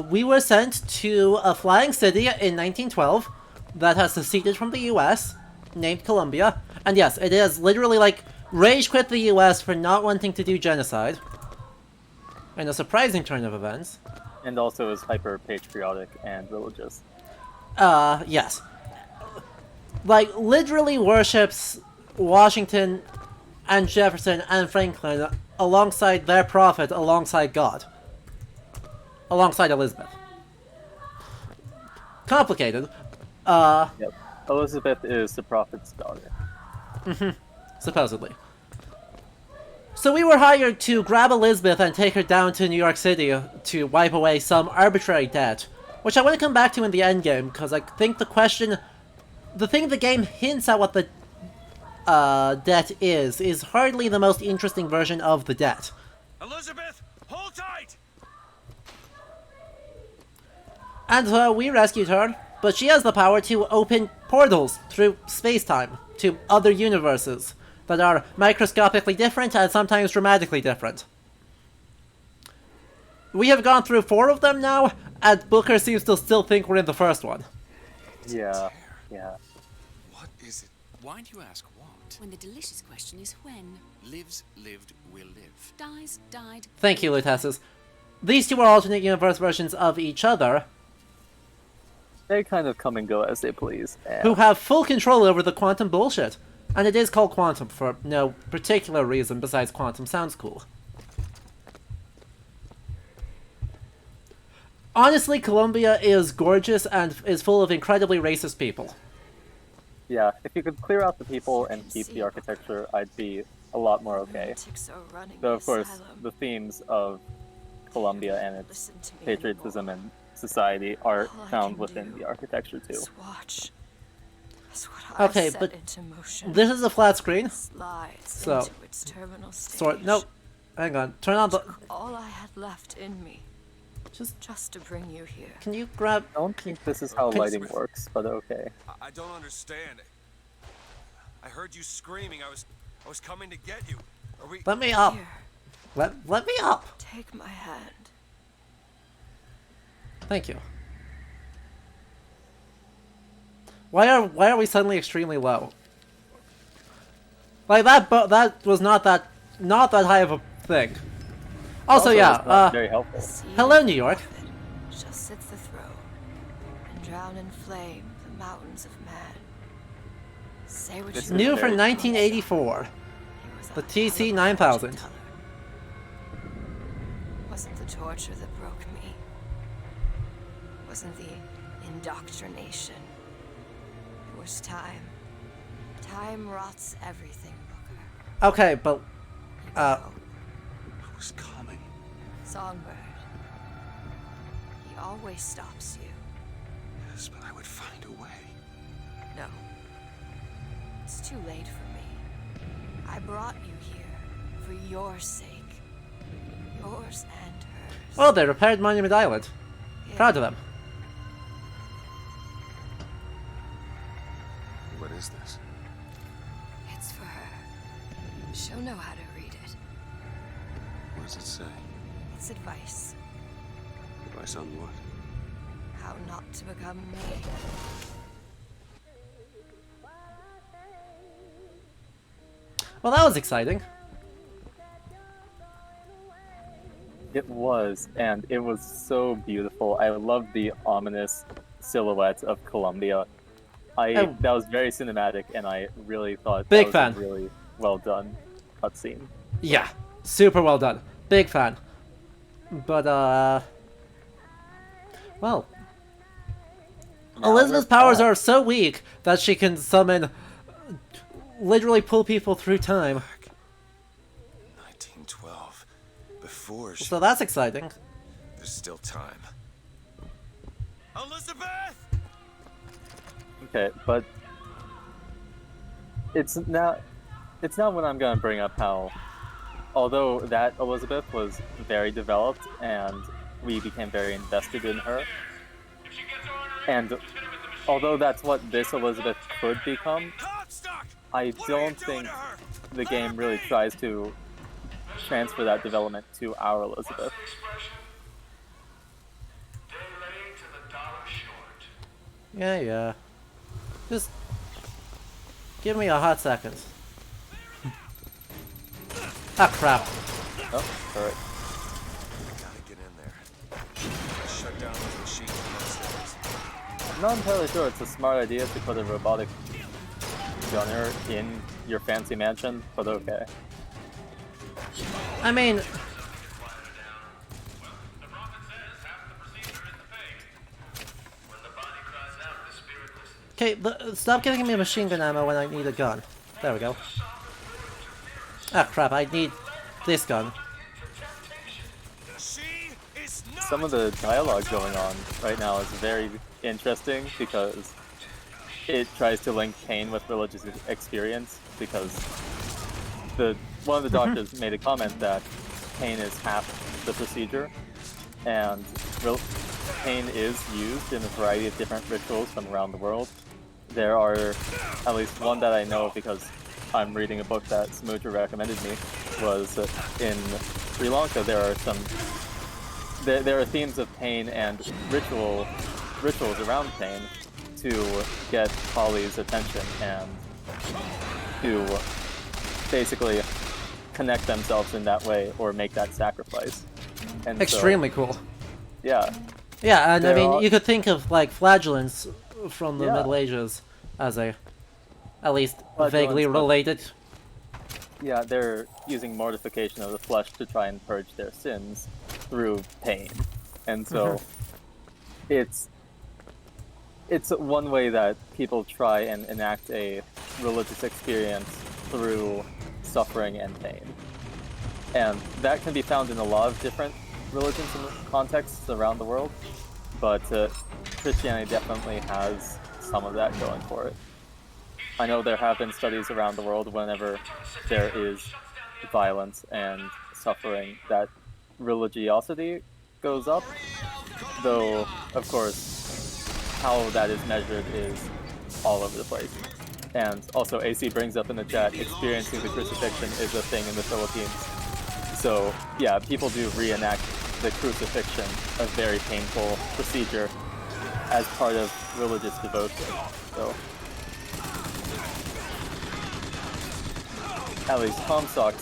We were sent to a flying city in 1912 that has seceded from the US, named Columbia. And yes, it is literally like rage quit the US for not wanting to do genocide. In a surprising turn of events. And also is hyper-patriotic and religious. Yes. Like, literally worships Washington and Jefferson and Franklin alongside their prophet, alongside God. Alongside Elizabeth. Complicated. Yep. Elizabeth is the prophet's daughter. Supposedly. So we were hired to grab Elizabeth and take her down to New York City to wipe away some arbitrary debt. Which I want to come back to in the endgame, because I think the question... The thing the game hints at what the debt is hardly the most interesting version of the debt. Elizabeth, hold tight! And we rescued her, but she has the power to open portals through space-time to other universes that are microscopically different and sometimes dramatically different. We have gone through 4 of them now, and Booker seems to still think we're in the first one. Yeah. What is it? Why do you ask what? When the delicious question is when. Lives, lived, will live. Dies, died. Thank you, Lutesses. These 2 are alternate universe versions of each other, They kind of come and go as they please. And who have full control over the quantum bullshit. And it is called quantum for no particular reason besides quantum sounds cool. Honestly, Columbia is gorgeous and is full of incredibly racist people. yeah, if you could clear out the people and keep the architecture, I'd be a lot more okay. Lunatics are running Though, the of course, asylum. the themes of Columbia and its Listen to me patriotism anymore. and society are All I found can within do the architecture, too. is watch. That's what I Okay, set but into motion. this is a flat screen. Slides So- into its terminal stage. Sort. Nope. Hang on. Turn on the. All I had left in me, Just. to bring you here. Can you grab? I don't think this is how Okay. lighting works, but okay. I don't understand. I heard you screaming. I was coming to get you. Are we? Let me up. Here, Let me up. take my hand. Thank you. Why are we suddenly extremely low? Like that was not that high of a thing. Also, it's yeah. not very helpful. See Hello, New York. prophet shall sit the throne and drown in flame the mountains of man. Say what This you is New will. for very 1984. He was a the hell TC of a 9000. fortune teller. Wasn't the torture that broke me. Wasn't the indoctrination. It was time. Time rots everything, Booker. Okay, but You Uh, know, I was coming. Songbird. He always stops you. Yes, but I would find a way. No. It's too late for me. I brought you here for your sake. Yours and hers. well, they repaired Monument Island. Yeah. Proud of them. What is this? It's for her. She'll know how to read it. What does it say? It's advice. Advice on what? How not to become me. Well, that was exciting. It was, and it was so beautiful. I loved the ominous silhouette of Columbia. Oh. That was very cinematic, and I really thought Big that was fan. a really well done cutscene. Yeah, super well done. Big fan. But well, Now Elizabeth's we're powers back. are so weak that she can summon, literally pull people through time. 1912. Before she... So that's exciting. There's still time. Elizabeth! Okay, but it's not when I'm gonna bring up how, although that Elizabeth was very developed and we became very invested in her, and although that's what this Elizabeth could become, Comstock! I What are you don't doing think to her? the Let game her really be! tries to transfer that development to our Elizabeth. Yeah. Just give me a hot second. Ah, crap. Oh, alright. Gotta get in there. Shut down those machines upstairs. I'm not entirely sure it's a smart idea to put a robotic gunner in your fancy mansion, but okay. I mean, okay, stop giving me machine gun ammo when I need a gun. There we go. Ah, crap, I need this gun. She is not Some of the dialogue going on right now is very interesting because it tries to link pain with religious experience, because one of the doctors made a comment that pain is half the procedure, and pain is used in a variety of different rituals from around the world. There are at least one that I know because I'm reading a book that Smoocher recommended me, was in Sri Lanka there are there are themes of pain and rituals around pain to get Kali's attention and to basically connect themselves in that way or make that sacrifice. And Extremely so, cool. yeah. Yeah, and I There mean, are- you could think of like flagellants from the Yeah. Middle Ages as a, at least Flagellants, vaguely but- related. Yeah, they're using mortification of the flesh to try and purge their sins through pain. And so it's one way that people try and enact a religious experience through suffering and pain. And that can be found in a lot of different religions and contexts around the world, but Christianity definitely has some of that going for it. I know there have been studies around the world whenever there is violence and suffering that religiosity goes up, though, of course, how that is measured is all over the place. And also, AC brings up in the chat, experiencing the crucifixion is a thing in the Philippines. So, yeah, people do reenact the crucifixion, a very painful procedure, as part of religious devotion. So, at least Comstock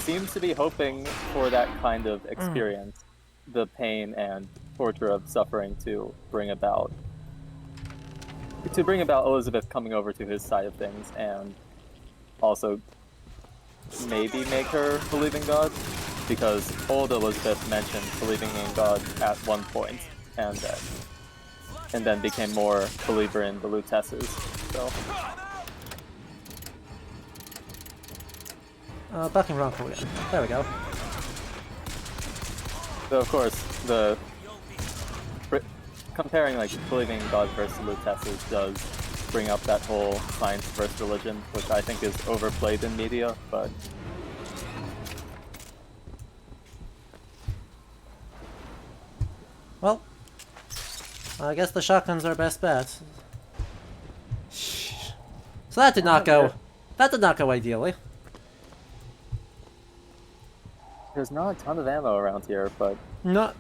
seems to be hoping for that kind of experience, the pain and torture of suffering to bring about Elizabeth coming over to his side of things, and also maybe make her believe in God, because old Elizabeth mentioned believing in God at one point, and then became more believer in the Lutesses. So Bucking wrong for again. There we go. So of course, comparing like believing in God versus Lutesses does bring up that whole science versus religion, which I think is overplayed in media, but Well, I guess the shotgun's our best bet. So that did not go. That did not go ideally. there's not a ton of ammo around here, but No,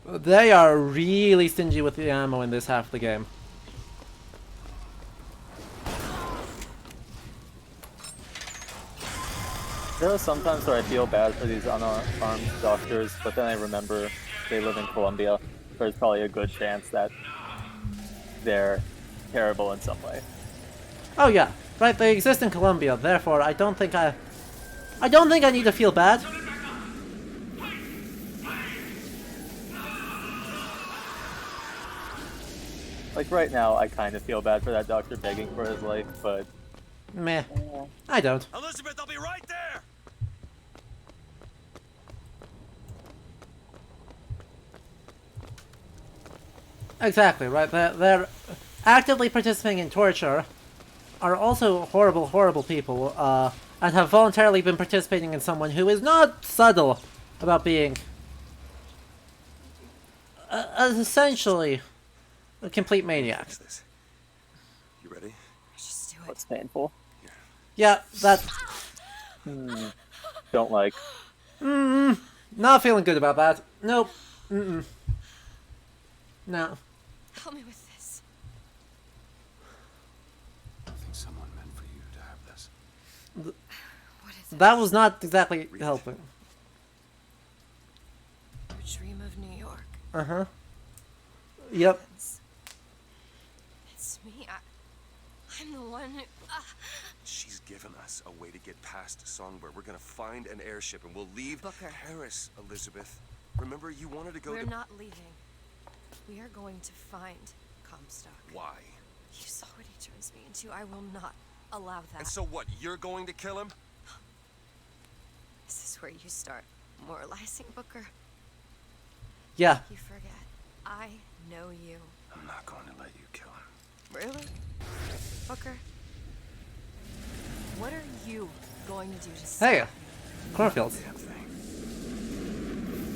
they are really stingy with the ammo in this half of the game. there are some times where I feel bad for these unarmed doctors, but then I remember they live in Colombia. There's probably a good chance that they're terrible in some way. Oh yeah, right. They exist in Colombia. Therefore, I don't think I need to feel bad. Like right now, I kind of feel bad for that doctor begging for his life, but Meh. I don't. Elizabeth, I'll be right there! Exactly, right. They're actively participating in torture, are also horrible, horrible people, and have voluntarily been participating in someone who is not subtle about being essentially a complete maniac. Fix this. You ready? Just do it. what's painful? Yeah, that... Don't like. Not feeling good about that. Nope. Mm-mm. No. Help me with this. I think someone meant for you to have this. What is it? That was not exactly helping. Your dream of New York. Uh-huh. Yep. It's me. I'm the one who... She's given us a way to get past Songbird. We're gonna find an airship and we'll leave Booker. Paris, Elizabeth. Remember, you wanted to go We're to... not leaving. We are going to find Comstock. Why? You saw what he turns me into. I will not allow that. And so what, you're going to kill him? This is where you start moralizing, Booker. Yeah. You forget. I know you. I'm not going to let you kill him. Really? Booker? What are you going to do to stop Hey, me? cornfields. Damn thing.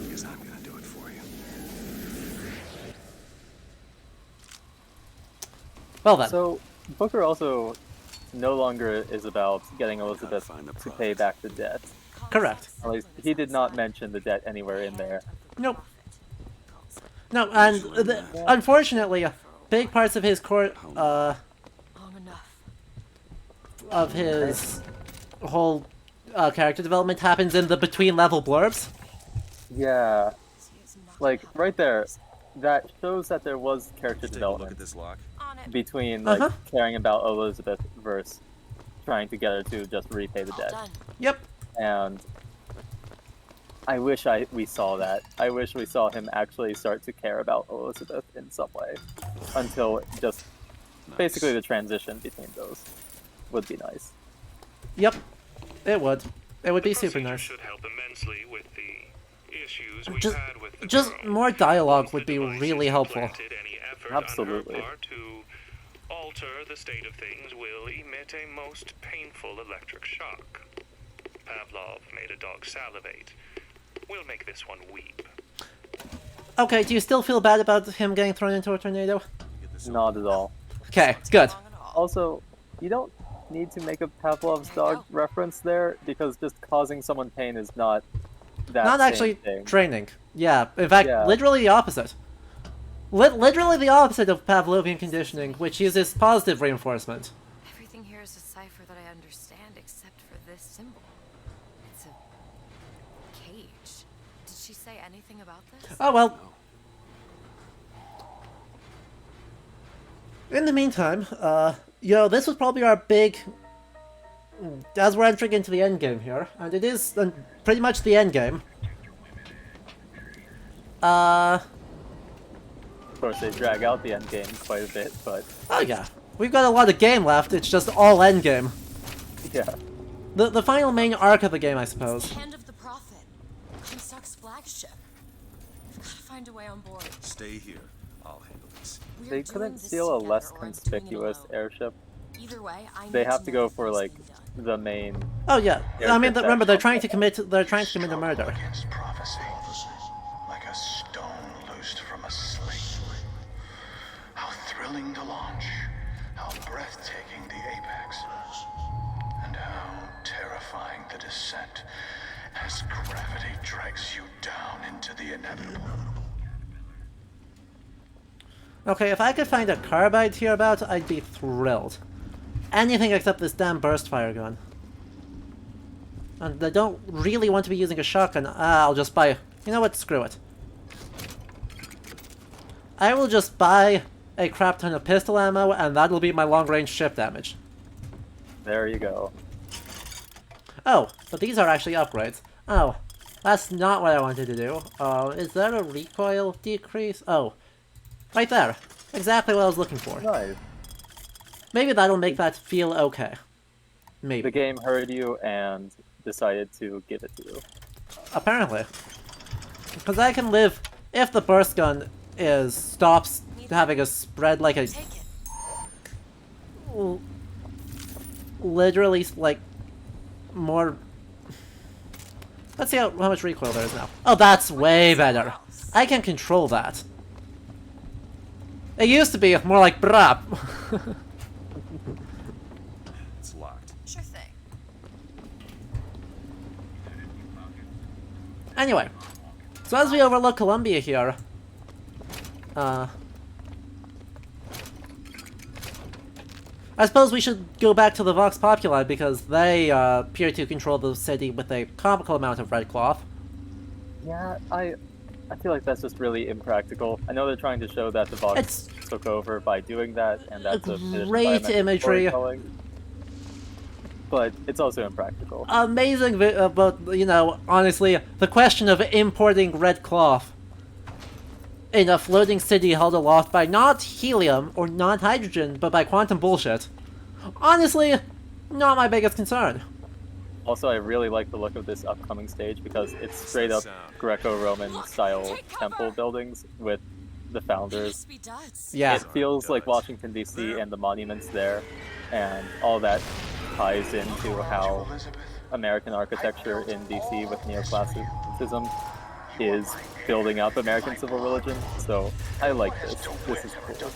Because I'm gonna do it for you. Well then. So Booker also no longer is about getting Elizabeth find the to pay back the debt. Correct. At least he did not mention the debt anywhere in there. Nope. No, and unfortunately, big parts of his Long enough. of his whole character development happens in the between level blurbs. Yeah, He is not like right there, that shows that there was character Take a look development at this lock. on it. between like Uh-huh. caring about Elizabeth versus trying to get her to just repay the All debt. done. Yep. And I wish we saw that. I wish we saw him actually start to care about Elizabeth in some way. Until just basically the transition between those would be nice. Yep. It would. It would be super Procedure nice. should help immensely with the issues we Just- had with the Just girl. more dialogue Once would the be device really is helpful. implanted, any effort Absolutely. on her part to alter the state of things will emit a most painful electric shock. Pavlov made a dog salivate. We'll make this one weep. Okay, do you still feel bad about him getting thrown into a tornado? Not at all. Okay, good. Long at all. Also, you don't need to make a Pavlov's dog reference there because just causing someone pain is not that Not same actually thing. training. Yeah, in fact, Yeah. literally the opposite. Literally the opposite of Pavlovian conditioning, which uses positive reinforcement. Everything here is a cipher that I understand except for this symbol. It's a cage. Did she say anything about this? Oh well. In the meantime, this was probably our big... As we're entering into the end game here, and it is pretty much the end game. Of course, they drag out the end game quite a bit, but Oh yeah. We've got a lot of game left, it's just all end game. yeah. The final main arc of the game, I suppose. Hand of the Prophet. Comstock's flagship. I've got to find a way on board. Stay here. I'll handle this. We're They doing couldn't this steal a together less or I'm doing it conspicuous alone. airship. Either way, I They need have to know go that for this like can be done. the main. Oh yeah. Yeah, I mean, good remember, that. they're trying to commit a murder. Against prophecy, like a stone loosed from a sling. How thrilling the launch, how breathtaking the apex, and how terrifying the descent as gravity drags you down into the inevitable. Okay, if I could find a carbide hereabouts, I'd be thrilled. Anything except this damn burst fire gun. And I don't really want to be using a shotgun. I'll just buy... You know what? Screw it. I will just buy a crap ton of pistol ammo, and that'll be my long-range ship damage. There you go. Oh, but these are actually upgrades. Oh, that's not what I wanted to do. Is there a recoil decrease? Oh, right there. Exactly what I was looking for. Nice. Maybe that'll make that feel okay. The Maybe. game heard you and decided to give it to you. Apparently. Because I can live if the burst gun stops having a spread like a... Take it. Literally, like, more... Let's see how much recoil there is now. Oh, that's way better. I can control that. It used to be more like brap. It's locked. Sure thing. Anyway, so as we overlook Columbia here, I suppose we should go back to the Vox Populi because they appear to control the city with a comical amount of red cloth. Yeah, I feel like that's just really impractical. I know they're trying to show that the Vox It's took over by doing that, and that's a bit of great environmental imagery. storytelling, but it's also impractical. Amazing, but, you know, honestly, the question of importing red cloth in a floating city held aloft by not helium or not hydrogen, but by quantum bullshit. Honestly, not my biggest concern. Also, I really like the look of this upcoming stage because it's straight up Greco-Roman style temple buildings with the founders. Crispy Duds. Yeah. It feels like Washington, D.C. and the monuments there, and all that ties into how American architecture in D.C. with neoclassicism is building up American civil religion. So I like this. This is cool.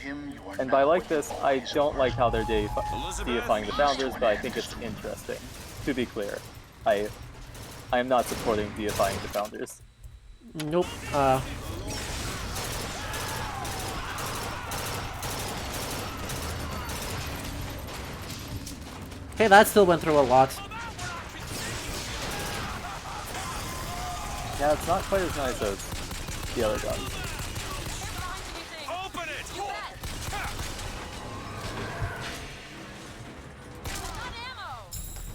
him you are And by now like this, I always don't like how they're Elizabeth? deifying the founders, but I think it's interesting. To be clear, I am not supporting deifying the founders. Nope. Okay, that still went through a lot. Yeah, it's not quite as nice as the other guns. Open it!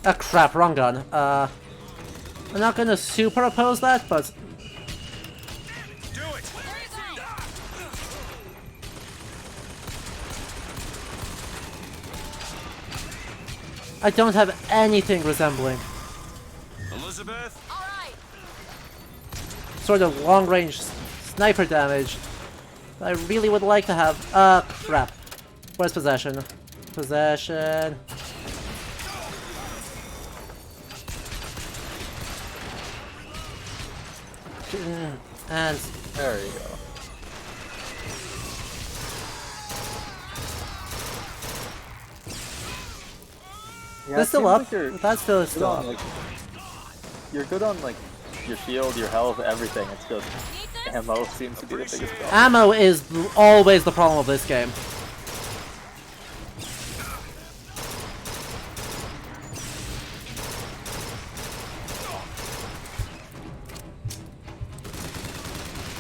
Ah, crap, wrong gun. I'm not gonna superimpose that, but Do it! I don't have anything resembling Elizabeth? sort of long-range sniper damage that I really would like to have. Crap. Where's possession? Possession. And There you go. Yeah, that's it still seems up. like you're That still is good still on, up. like, you're good on like your shield, your health, everything. It's just ammo seems to be the biggest problem. Ammo is always the problem of this game.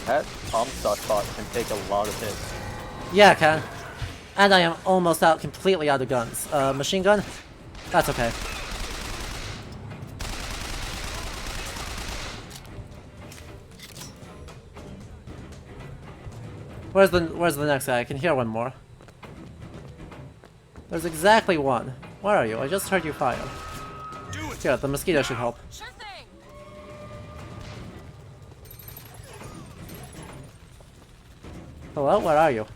That Comstock bot can take a lot of hits. Yeah, it can. And I am almost completely out of guns. Machine gun? That's okay. Where's the next guy? I can hear one more. There's exactly one. Where are you? I just heard you fire. Here, the mosquito should help. Sure thing. Hello? Where are you?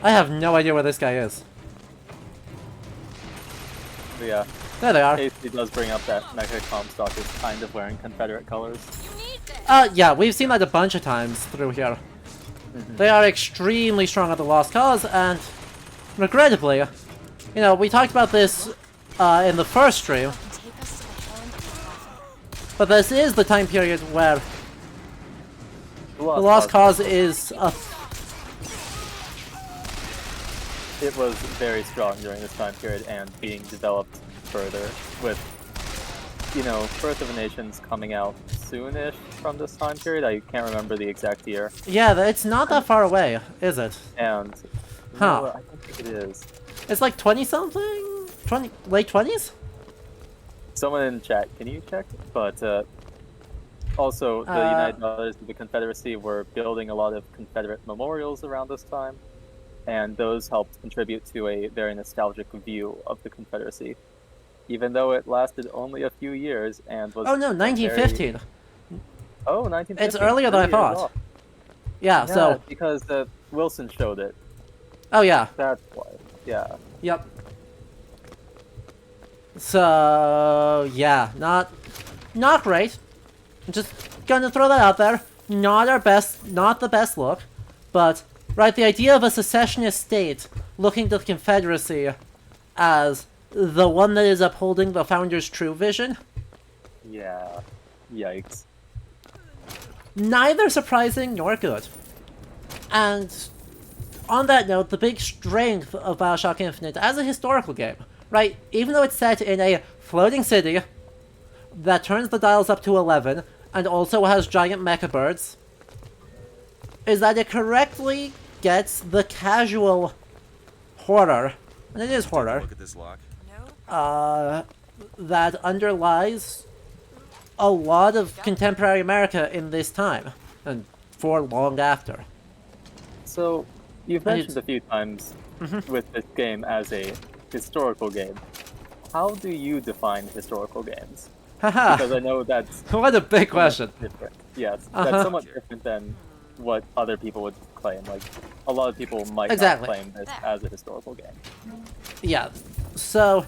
I have no idea where this guy is. But yeah, There they are. Casey does bring up that Mecha Comstock is kind of wearing Confederate colors. Yeah, we've seen that a bunch of times through here. They are extremely strong at the Lost Cause, and regrettably, you know, we talked about this in the first stream, but this is the time period where The the Lost Cause is a... It was very strong during this time period and being developed further with, you know, Birth of a Nations coming out soonish from this time period. I can't remember the exact year. Yeah, it's not that far away, is it? And Huh. no, I don't think it is. It's like 20-something? Late 20s? Someone in chat, can you check? But also, the United Brothers of the Confederacy were building a lot of Confederate memorials around this time, and those helped contribute to a very nostalgic view of the Confederacy, even though it lasted only a few years and was... Oh no, 1915. Oh, 1915. It's earlier than I 3 years thought. off. Yeah, so... because Wilson showed it. Oh yeah. That's why. Yeah. Yep. So yeah, not great. Just gonna throw that out there. Not the best look, but right, the idea of a secessionist state looking to the Confederacy as the one that is upholding the founders' true vision. Yeah. Yikes. Neither surprising nor good. And on that note, the big strength of Bioshock Infinite as a historical game, right, even though it's set in a floating city that turns the dials up to 11 and also has giant mecha birds, is that it correctly gets the casual horror, and it is horror, Look at this lock. that underlies a lot of contemporary America in this time, and for long after. So, you've And mentioned a few times with this game as a historical game. How do you define historical games? Haha, Because I know that's what a big question. different. Yes, Uh-huh. that's somewhat different than what other people would claim. Like, a lot of people might Exactly. not claim this as a historical game. Yeah, so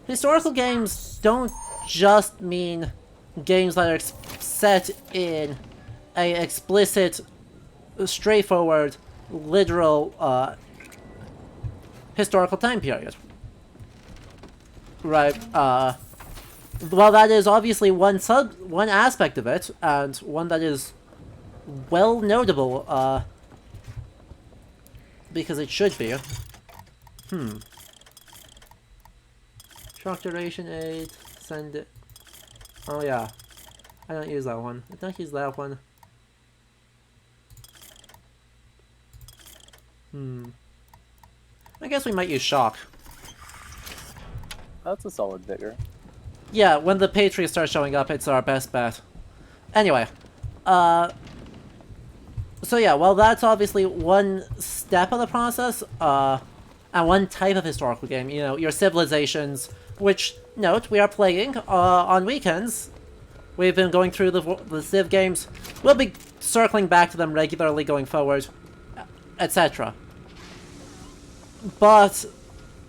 historical games don't just mean games that are set in a explicit, straightforward, literal, historical time period. Right, well, that is obviously one aspect of it, and one that is well notable, because it should be. Shock duration 8, send it. Oh yeah, I don't use that one. I don't use that one. I guess we might use shock. That's a solid vigor. Yeah, when the Patriots start showing up, it's our best bet. Anyway, so yeah, well, that's obviously one step of the process, and one type of historical game. You know, your civilizations, which, note, we are playing on weekends. We've been going through the Civ games. We'll be circling back to them regularly going forward, etc. But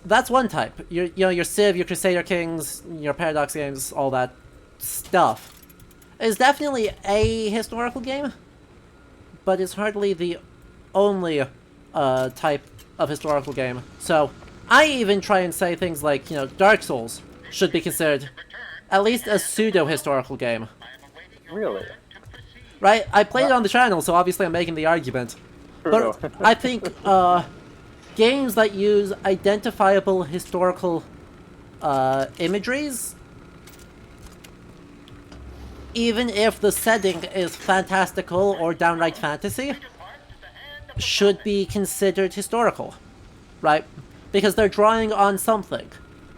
that's one type. You know, your Civ, your Crusader Kings, your Paradox games, all that stuff is definitely a historical game, but it's hardly the only type of historical game. So I even try and say things like, you know, Dark Souls should be considered at least a pseudo-historical game. Really? Right? I played it on the channel, so obviously I'm making the argument. But I think games that use identifiable historical imageries, even if the setting is fantastical or downright fantasy, should be considered historical, right? Because they're drawing on something.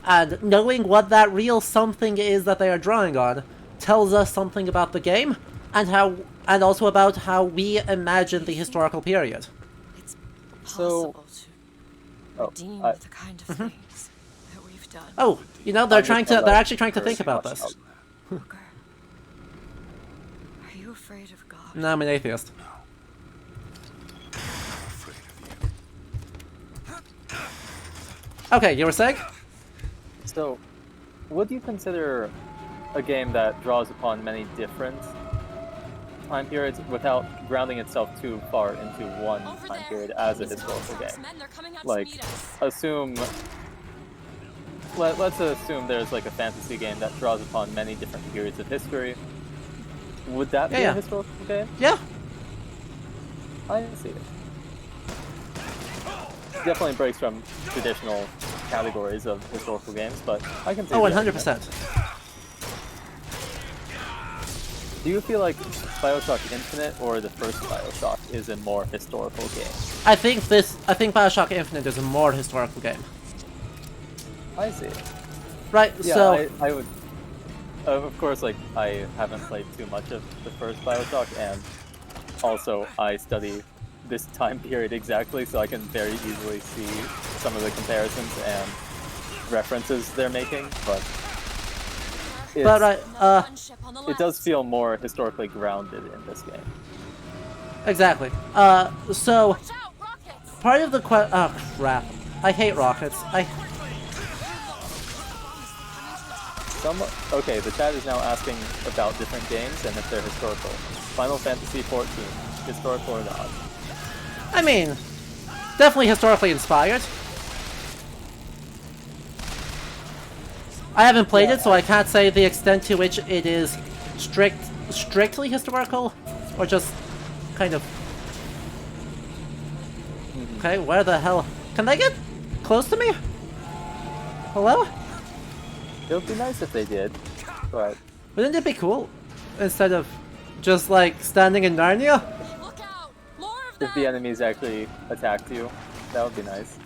And knowing what that real something is that they are drawing on tells us something about the game, and also about how we imagine the historical period. It's So- possible to redeem the kind of things that we've done. Oh, you know, they're actually trying to think about this. Booker, are you afraid of God? No, I'm an atheist. Okay, you were saying? So, would you consider a game that draws upon many different time periods without grounding itself too far into one time period as a historical game? Like, assume... Let's assume there's like a fantasy game that draws upon many different periods of history. Would that be a historical game? Yeah. I see it. Definitely breaks from traditional categories of historical games, but I can see. Oh, 100%. Do you feel like Bioshock Infinite or the first Bioshock is a more historical game? I think Bioshock Infinite is a more historical game. I see. Right, Yeah, so... I would... of course, like, I haven't played too much of the first Bioshock, and also I study this time period exactly, so I can very easily see some of the comparisons and references they're making, but... it does feel more historically grounded in this game. Exactly. So... part of the oh, crap. I hate rockets. Okay, the chat is now asking about different games and if they're historical. Final Fantasy XIV, historical or not? I mean, definitely historically inspired. I haven't played it, so I can't say the extent to which it is strictly historical, or just kind of... Okay, where the hell... Can they get close to me? Hello? It would be nice if they did, but... Wouldn't it be cool? Instead of just, like, standing in Narnia? If the enemies actually attacked you, that would be nice.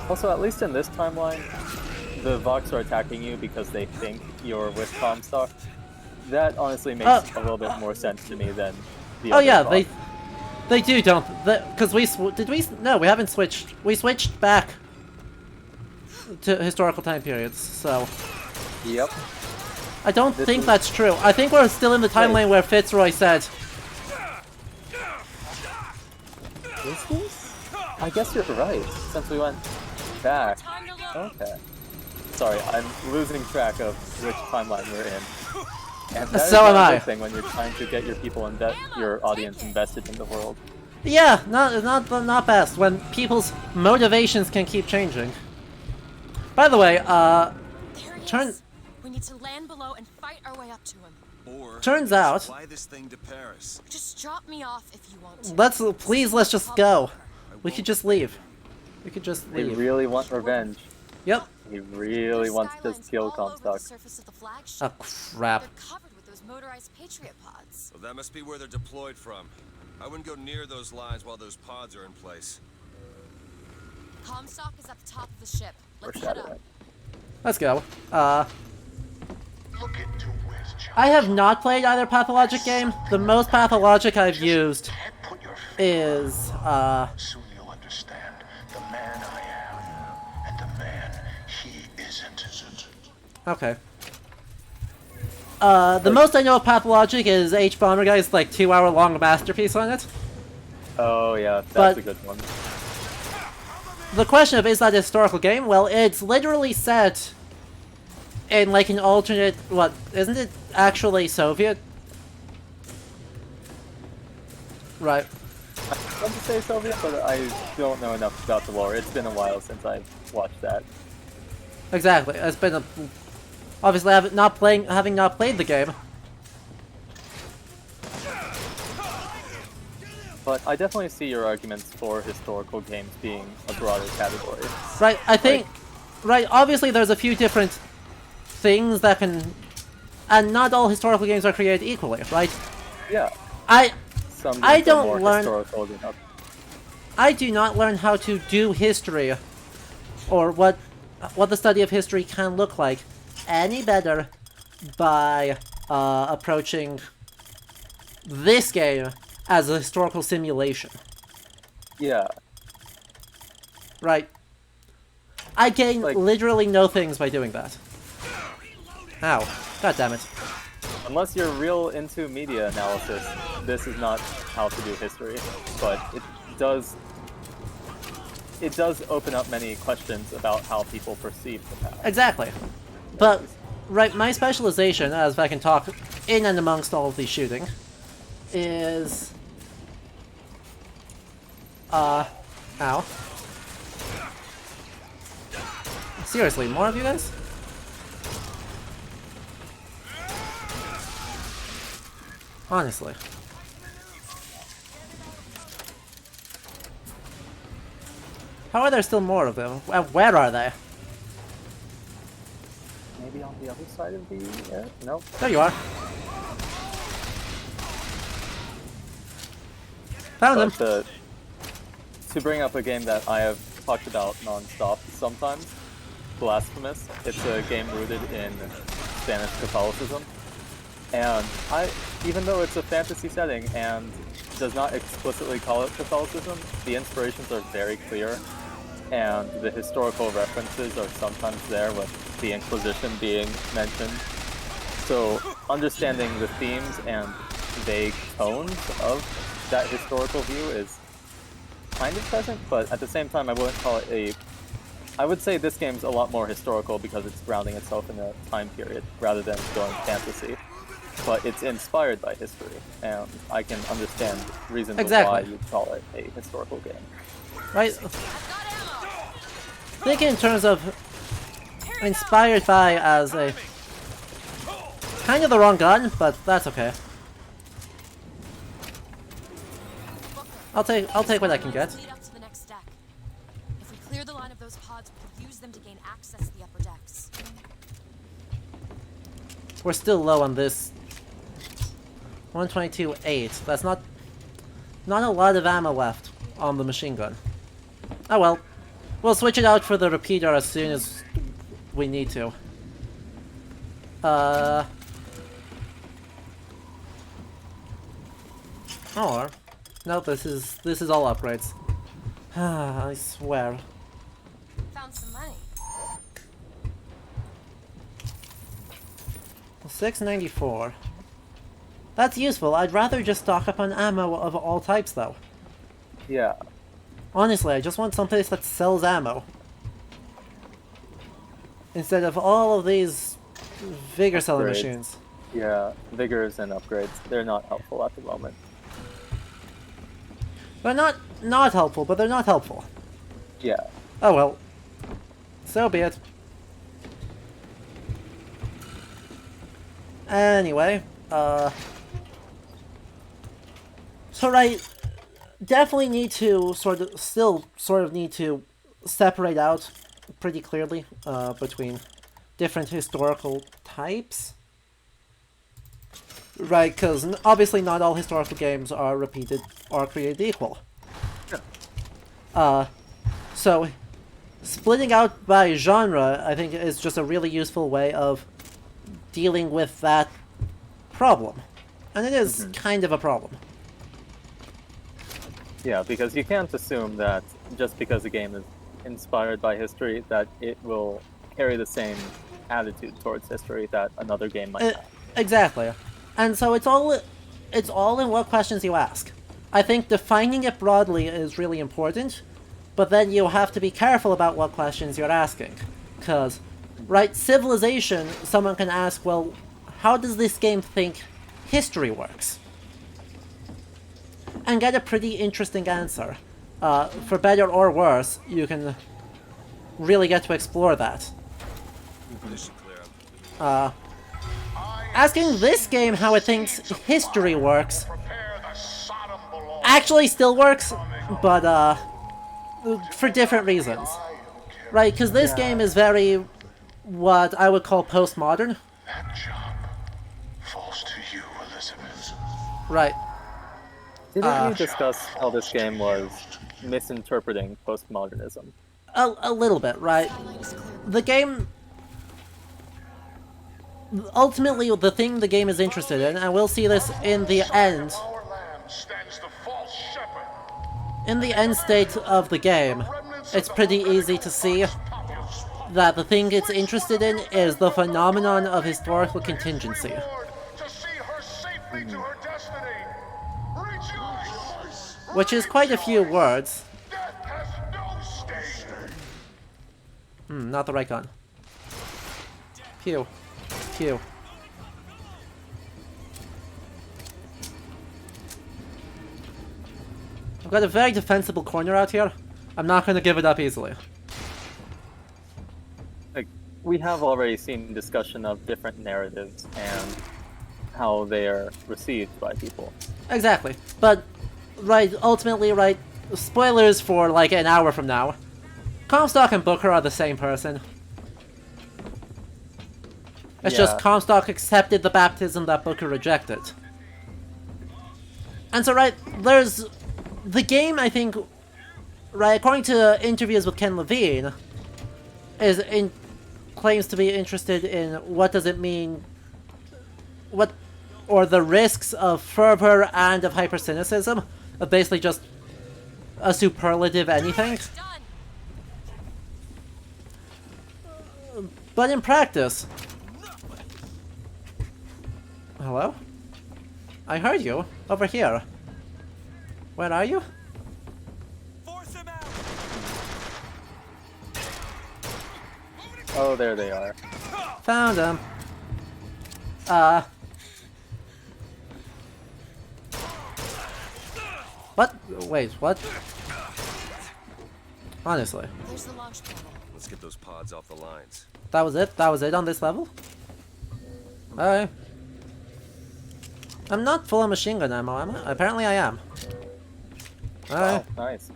Also, at least in this timeline, the Vox are attacking you because they think you're with Comstock. That honestly makes a little bit more sense to me than the other Vox. They do, don't they? Because no, we haven't switched. We switched back to historical time periods, so... Yep. I don't think that's true. I think we're still in the timeline where Fitzroy said... Is this? I guess you're right, since we went back. Okay. Sorry, I'm losing track of which timeline we're in. And that is So am not a I. good thing when you're trying to get your your audience invested in the world. Yeah, not best when people's motivations can keep changing. By the way, There he turn is. We need to land below and fight our way up to him. Or Turns we out- just fly this thing to Paris. Just drop me off if you want to. let's just go. We could just leave. We could just They leave. really want revenge. Yep. He really wants to kill Comstock. Oh crap. They're covered with those motorized Patriot pods. Well, that must be where they're deployed from. I wouldn't go near those lines while those pods are in place. Comstock is at the top of the ship. Let's head up. Let's go. Look into West China. I have not played either pathologic game. The most pathologic I've used Can't put your is Soon you'll understand the man I am and the man he isn't. okay. The most I know of pathologic is H Bomber Guy's like 2-hour long masterpiece on it. Oh yeah, that's But- a good one. The question of is that a historical game? Well, it's literally set in like an alternate. What isn't it actually Soviet? Right. I want to say Soviet, but I don't know enough about the lore. It's been a while since I've watched that. Exactly. It's been a obviously having not played the game. But I definitely see your arguments for historical games being a broader category. Right. I think. Right. Obviously, there's a few different things that can, and not all historical games are created equally. Right. Yeah. Some I games are don't more learn- historical than others. I do not learn how to do history, or what the study of history can look like, any better by approaching this game as a historical simulation. Yeah. Right. I gain Like- literally no things by doing that. Ow. God damn it. Unless you're real into media analysis, this is not how to do history. But it does open up many questions about how people perceive the past. Exactly. But, right, my specialization, as I can talk in and amongst all of the shooting, is... Ow. Seriously, more of you guys? Honestly. How are there still more of them? Where are they? Maybe on the other side of the air? No. There you are. Found them. But to bring up a game that I have talked about non-stop sometimes, Blasphemous. It's a game rooted in Spanish Catholicism. And even though it's a fantasy setting and does not explicitly call it Catholicism, the inspirations are very clear, and the historical references are sometimes there with the Inquisition being mentioned. So understanding the themes and vague tones of that historical view is kind of present, but at the same time I wouldn't call it I would say this game's a lot more historical because it's grounding itself in a time period rather than going fantasy. But it's inspired by history, and I can understand reasons why you call it a historical game. Right? Thinking in terms of inspired by as a kind of the wrong gun, but that's okay. I'll take what I can get. Lead up to the next deck. If we clear the line of those pods, we can use them to gain access to the upper decks. We're still low on this. 122.8. That's not a lot of ammo left on the machine gun. Oh well. We'll switch it out for the repeater as soon as we need to. Or no, this is all upgrades. I swear. Found some money. 694. That's useful. I'd rather just stock up on ammo of all types, though. Yeah. Honestly, I just want someplace that sells ammo. instead of all of these vigor selling Upgrades. machines. Yeah, vigors and upgrades, they're not helpful at the moment. They're not helpful, but they're not helpful. Yeah. Oh well. So be it. Anyway, so right, definitely need to still need to separate out pretty clearly between different historical types. Right, because obviously not all historical games are repeated or created equal. So splitting out by genre, I think, is just a really useful way of dealing with that problem. And it is kind of a problem. Yeah, because you can't assume that just because a game is inspired by history that it will carry the same attitude towards history that another game might have. Exactly. And so it's all in what questions you ask. I think defining it broadly is really important, but then you have to be careful about what questions you're asking. Because, right, Civilization, someone can ask, well, how does this game think history works? And get a pretty interesting answer. For better or worse, you can really get to explore that. This should clear up. Asking this game how it thinks history works actually still works, but for different reasons. Right, because this game is very what I would call postmodern. That job falls to you, Elizabeth. Right. Didn't you discuss how this game was misinterpreting postmodernism? A little bit, right? The game... Ultimately, the thing the game is interested in, and we'll see this in the end... In the end state of the game, it's pretty easy to see that the thing it's interested in is the phenomenon of historical contingency. Which is quite a few words. Not the right gun. Pew. Pew. I've got a very defensible corner out here. I'm not going to give it up easily. Like, we have already seen discussion of different narratives and how they are received by people. Exactly. But, right, ultimately, right, spoilers for like an hour from now. Comstock and Booker are the same person. It's just Comstock accepted the baptism that Booker rejected. And so, right, there's... The game, I think, right, according to interviews with Ken Levine, claims to be interested in what does it mean, or the risks of fervor and of hypercynicism, of basically just a superlative anything. But in practice... Hello? I heard you. Over here. Where are you? Force him out. Oh, there they are. Found him. What? Wait, what? Honestly. There's the launch panel. Let's get those pods off the lines. That was it? That was it on this level? Alright. I'm not full of machine gun ammo, am I? Apparently I am. Alright. Wow, nice.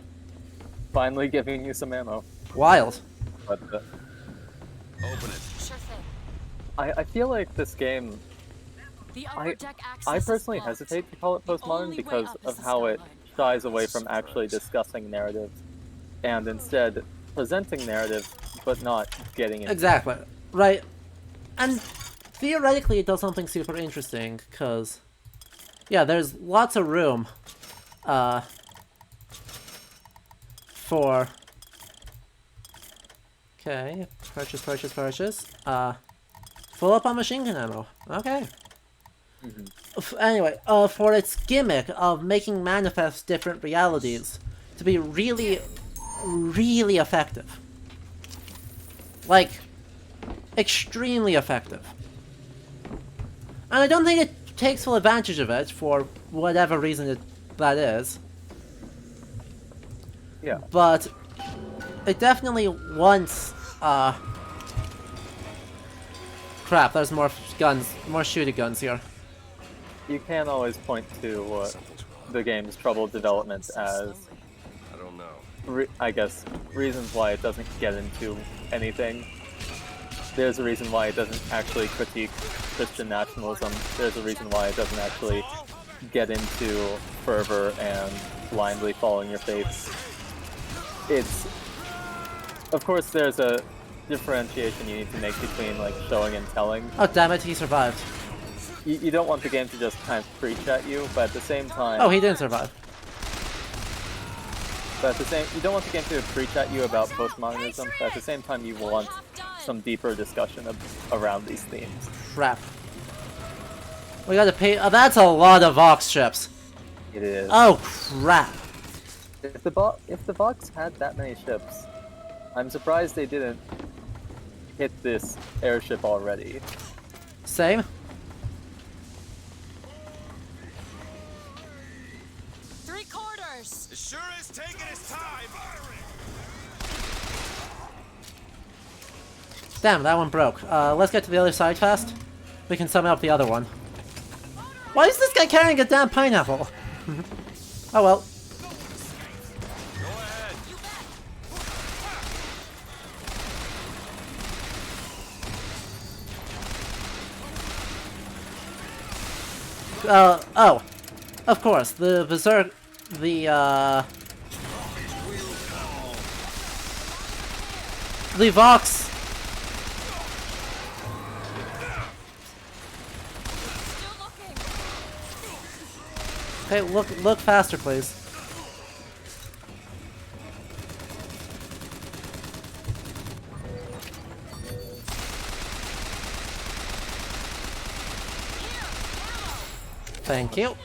Finally giving you some ammo. Wild. But Open it. Sure thing. I feel like this game... The upper deck access I is personally blocked. hesitate to call it The postmodern only way because up is of the how it skyline. shies away from actually discussing narratives and instead presenting narratives but not getting into Exactly. Right. And theoretically it does something super interesting, because... Yeah, there's lots of room for... Okay, purchase. Full up on machine gun ammo. Okay. Anyway, for its gimmick of making manifest different realities to be really, really effective. Like, extremely effective. And I don't think it takes full advantage of it for whatever reason that is. Yeah. But it definitely wants, crap, there's more guns, more shooting guns here. You can always point to the game's troubled development as, I don't know. I guess, reasons why it doesn't get into anything. There's a reason why it doesn't actually critique Christian nationalism. There's a reason why it doesn't actually get into fervor and blindly following your faith. It's, of course, there's a differentiation you need to make between like showing and telling. Oh damn it, he survived. You don't want the game to just kind of preach at you, but at the same time... Oh, he didn't survive. But at the same, you don't want the game to preach at you about postmodernism, but at the same time you want some deeper discussion around these themes. Crap. We gotta pay. Oh, that's a lot of Vox ships. It is. Oh crap. If the Vox had that many ships, I'm surprised they didn't hit this airship already. Same. It sure is taking its time. Damn, that one broke. Let's get to the other side fast. We can summon up the other one. Why is this guy carrying a damn pineapple? Oh well. Oh. Of course, the Berserk... The Vox... Hey, look faster, please. Thank you.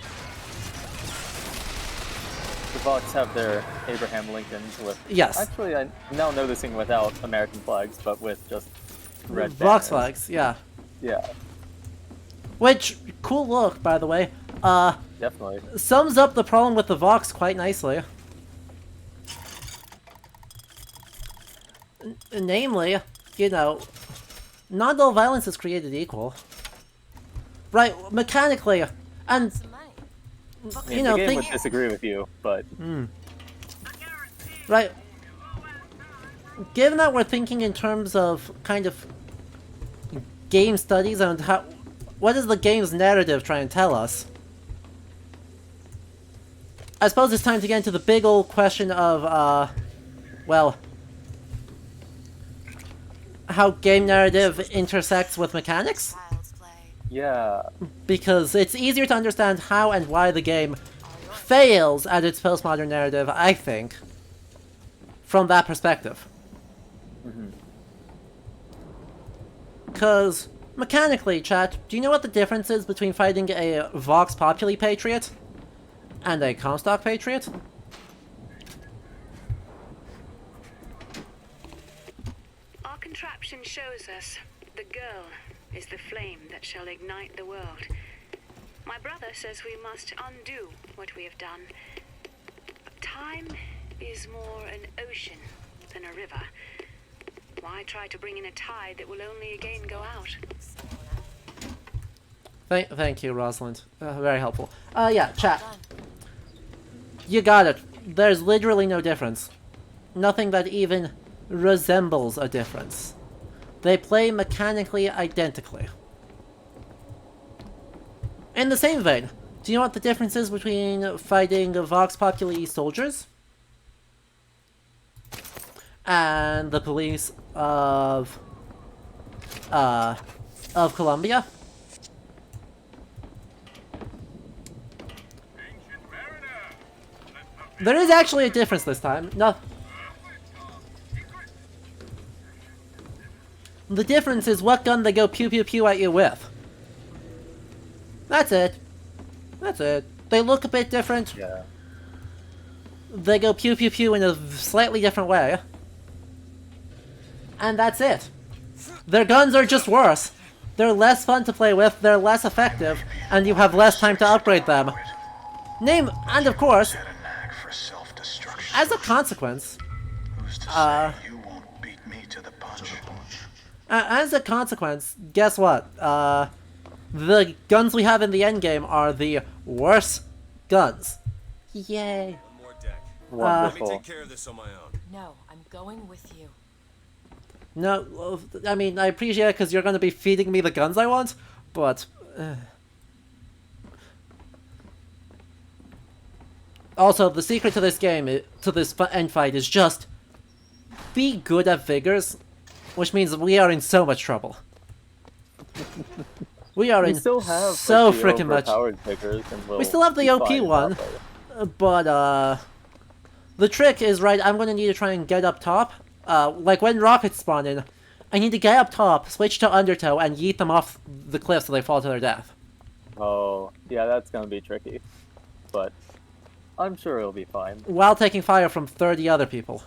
The Vox have their Abraham Lincolns with... Yes. Actually, I'm now noticing without American flags, but with just red Vox banners. flags, yeah. Yeah. Which, cool look, by the way. Definitely. Sums up the problem with the Vox quite nicely. Namely, you know, not all violence is created equal. Right, mechanically, and... I mean, you know, the game would disagree with you, but... Right. Given that we're thinking in terms of kind of game studies and how... What does the game's narrative try and tell us? I suppose it's time to get into the big old question of, well... how game narrative intersects with mechanics? Yeah. Because it's easier to understand how and why the game fails at its postmodern narrative, I think, from that perspective. Because, mechanically, chat, do you know what the difference is between fighting a Vox Populi Patriot and a Comstock Patriot? Our contraption shows us the girl is the flame that shall ignite the world. My brother says we must undo what we have done. Time is more an ocean than a river. Why try to bring in a tide that will only again go out? Thank you, Rosalind. Very helpful. Yeah, chat. You got it. There's literally no difference. Nothing that even resembles a difference. They play mechanically identically. In the same vein, do you know what the difference is between fighting Vox Populi soldiers and the police of Colombia? There is actually a difference this time. No. The difference is what gun they go pew pew pew at you with. That's it. That's it. They look a bit different. Yeah. They go pew pew pew in a slightly different way. And that's it. Their guns are just worse. They're less fun to play with, they're less effective, and you have less time to upgrade them. And of course, Had a knack for self-destruction. as a consequence, Who's to say you won't beat me to the punch? guess what? The guns we have in the endgame are the worst guns. Yay. One more deck. Let me Wonderful. take care of this on my own. No, I'm going with you. No, I mean, I appreciate it because you're going to be feeding me the guns I want, but... Also, the secret to this game, to this end fight, is just be good at figures, which means we are in so much trouble. We are in still have so like, the freaking much. overpowered figures, and We still have the be OP fine one, that way. but the trick is, right, I'm going to need to try and get up top. Like when rockets spawn in, I need to get up top, switch to Undertow, and yeet them off the cliff so they fall to their death. Oh, yeah, that's gonna be tricky, but I'm sure it'll be fine. While taking fire from 30 other people.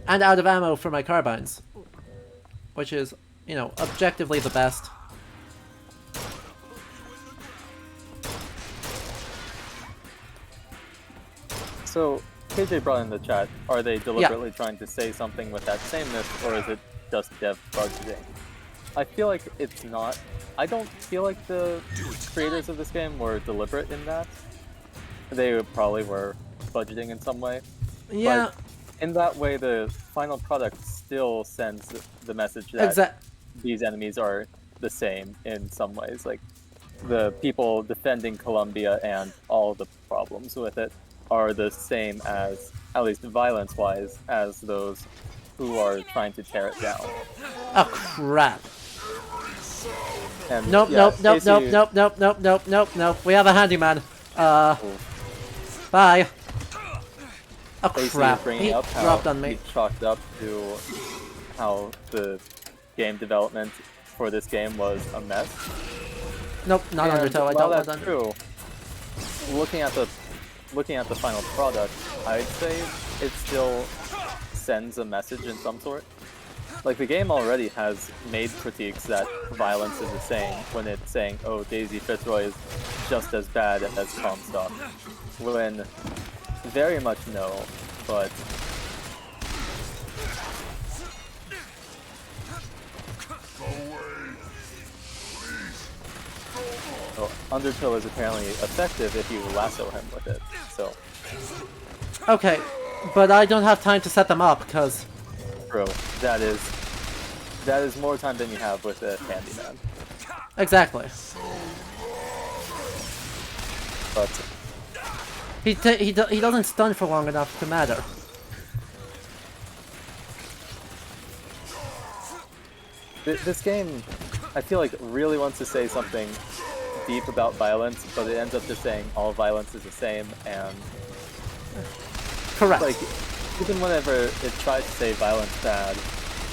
And out of ammo for my carbines. Which is, you know, objectively the best. So, KJ brought in the chat, are they deliberately trying to say something with that sameness, or is it just dev budgeting? I feel like it's not. I don't feel like the creators of this game were deliberate in that. They probably were budgeting in some way. Yeah. But in that way, the final product still sends the message that these enemies are the same in some ways. Like, the people defending Columbia and all the problems with it are the same as, at least violence-wise, as those who are trying to tear it down. Oh, crap. And, Nope, yeah, nope, Stacey- nope. We have a handyman. Bye. Oh, Stacey crap. was bringing He up how dropped on me. he chalked up to how the game development for this game was a mess. Nope, not And Undertow. I while don't want that's Undertow. true, looking at the final product, I'd say it still sends a message in some sort. Like, the game already has made critiques that violence is the same when it's saying, oh, Daisy Fitzroy is just as bad as Comstock. When very much no, but well, Undertow is apparently effective if you lasso him with it, so Okay, but I don't have time to set them up, because... bro, that is more time than you have with a handyman. Exactly. But He doesn't stun for long enough to matter. this game, I feel like, really wants to say something deep about violence, but it ends up just saying all violence is the same, and Correct. like, even whenever it tries to say violence bad,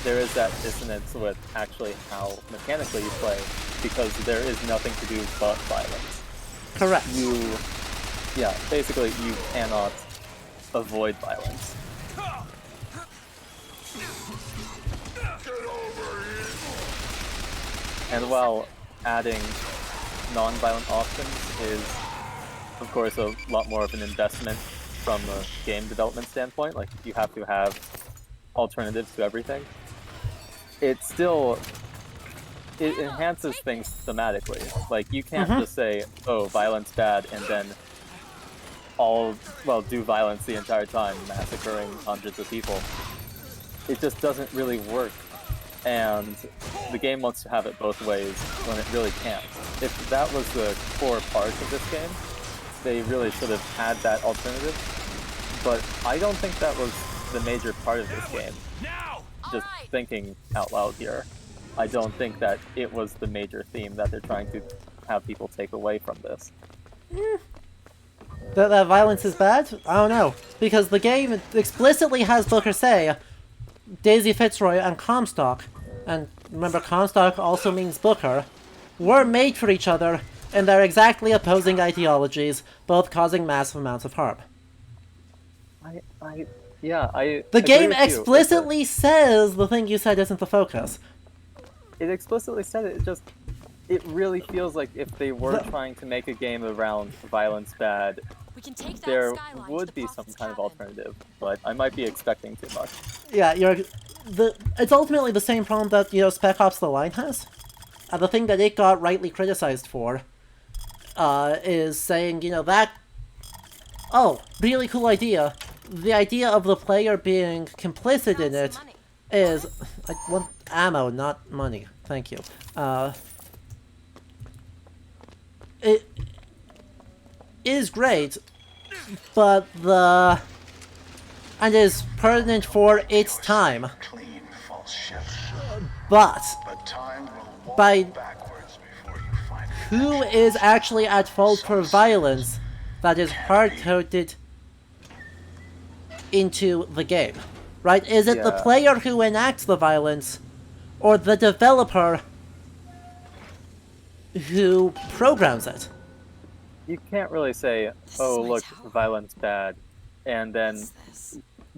there is that dissonance with actually how mechanically you play, because there is nothing to do but violence. Correct. Yeah, basically you cannot avoid violence. And while adding non-violent options is, of course, a lot more of an investment from a game development standpoint, like you have to have alternatives to everything, it enhances things thematically. Like, you can't just say, oh, violence bad, and then do violence the entire time, massacring hundreds of people. It just doesn't really work. And the game wants to have it both ways when it really can't. If that was the core part of this game, they really should have had that alternative. But I don't think that was the major part of this game. Just thinking out loud here, I don't think that it was the major theme that they're trying to have people take away from this. That violence is bad? I don't know. Because the game explicitly has Booker say Daisy Fitzroy and Comstock, and remember Comstock also means Booker, were made for each other, and they're exactly opposing ideologies, both causing massive amounts of harm. Yeah, I. The agree game with you. explicitly says the thing you said isn't the focus. It explicitly said it. It really feels like if they were The- trying to make a game around violence bad, We can take that there skyline to would the be some Prophet's kind of cabin. alternative. But I might be expecting too much. Yeah, it's ultimately the same problem that, Spec Ops The Line has. And the thing that it got rightly criticized for is saying, that... Oh, really cool idea. The idea of the player being complicit in it is... I want ammo, not money. Thank you. It is great, but the... And is pertinent for its time. Clean, false ship. But... But time will walk By... backwards before you find Who is actually at fault for violence that is hard-coded into the game? Right? Is it the Yeah. player who enacts the violence, or the developer who programs it? You can't really say, "Oh, look, violence bad," and then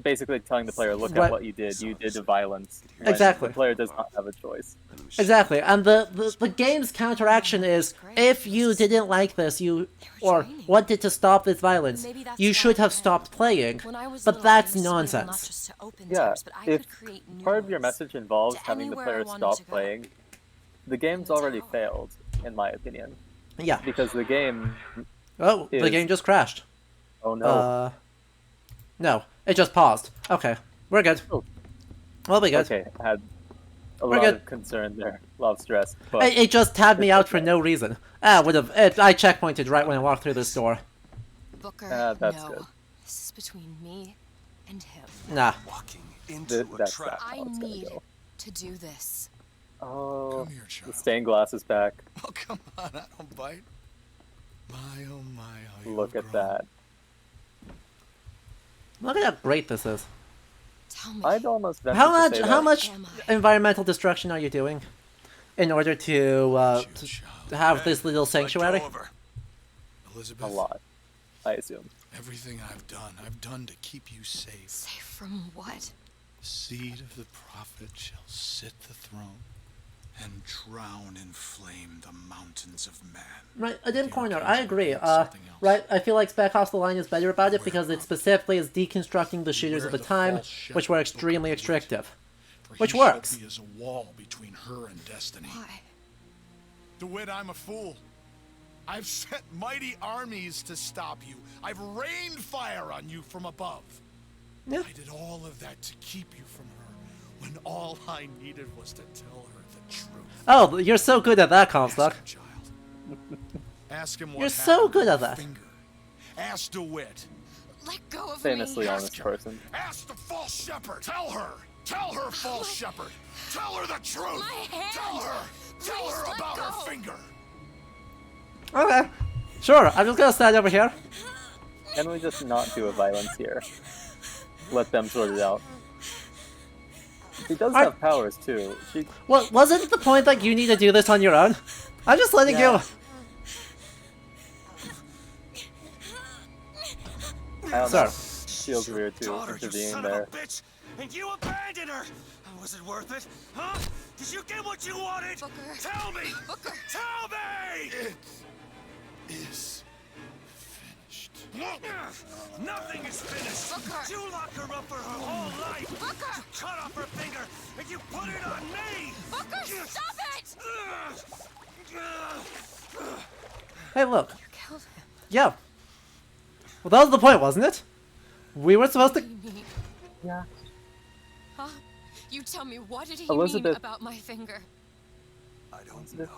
basically telling the player, "Look Right. at what you did. You did the violence." when Exactly. The player does not have a choice. Exactly, and the game's counteraction is, if you didn't like this, or wanted to stop this violence, you should have stopped playing, but that's nonsense. Yeah, if part of your message involves having the player stop playing, the game's already failed, in my opinion. Yeah. Because the game... Oh, the game just crashed. Oh no. No, it just paused. Okay, we're good. Oh. We'll be good. Okay, I had a We're lot good. of concern there, a lot of stress. But It just tabbed me out for no reason. I checkpointed right when I walked through this door. Booker, that's no. good. This is between me and him. Nah. Walking into a That's trap. I how it's gonna need go. to do this. Oh, Come here, the child. stained glass is back. Oh, come on, I don't bite. My, oh my, how Look you've at grown. that. Look at how great this is. Tell me. I'd almost venture How to much say how that much Am environmental destruction are you doing in order to have this little sanctuary? Right over. Elizabeth, a lot, I assume. everything I've done to keep you safe. Safe from what? The seed of the prophet shall sit the throne and drown in flame the mountains of man. Right, a dim The corner. I archangel agree. wants something else. Right, I feel like Spec Ops The Line is better about it because it Beware. specifically is deconstructing the shooters of Beware the time, false shepherd, which were Booker extremely Lead. restrictive. For Which he shall works. be as a wall between her and destiny. Why? DeWitt, I'm a fool. I've sent mighty armies to stop you. I've rained fire on you from above. Yeah. I did all of that to keep you from her, when all I needed was to tell her the truth. Oh, you're so good at that, Ask Comstock. him, child. Ask him what You're so happened good with at the that. Finger. Ask DeWitt. Let go of Famously me. honest person. Ask the false shepherd. Tell her. Tell her, false shepherd. Tell her the truth. My hand. Tell her. Tell Please her let about go. her finger. Okay. Sure, I'm just gonna stand over here. Can we just not do a violence here? Let them sort it out. She does I- have powers too. She Well, wasn't the point that you need to do this on your own? I'm just letting Yeah. you... I don't Sir. know. Feels weird to Daughter, you intervene son there. of a bitch! And you abandoned her! Was it worth it? Huh? Did you get what you wanted? Booker. Tell me! Booker. Tell me! It is finished. Nothing is finished! Booker. You locked her up for her whole life! Booker. You cut off her finger and you put it on me! Booker, stop it! Hey, look. Killed him. Yeah. Well, that was the point, wasn't it? We were supposed to... What do you mean? Yeah. Huh? You tell me, what did he Elizabeth- mean about my finger? I don't know.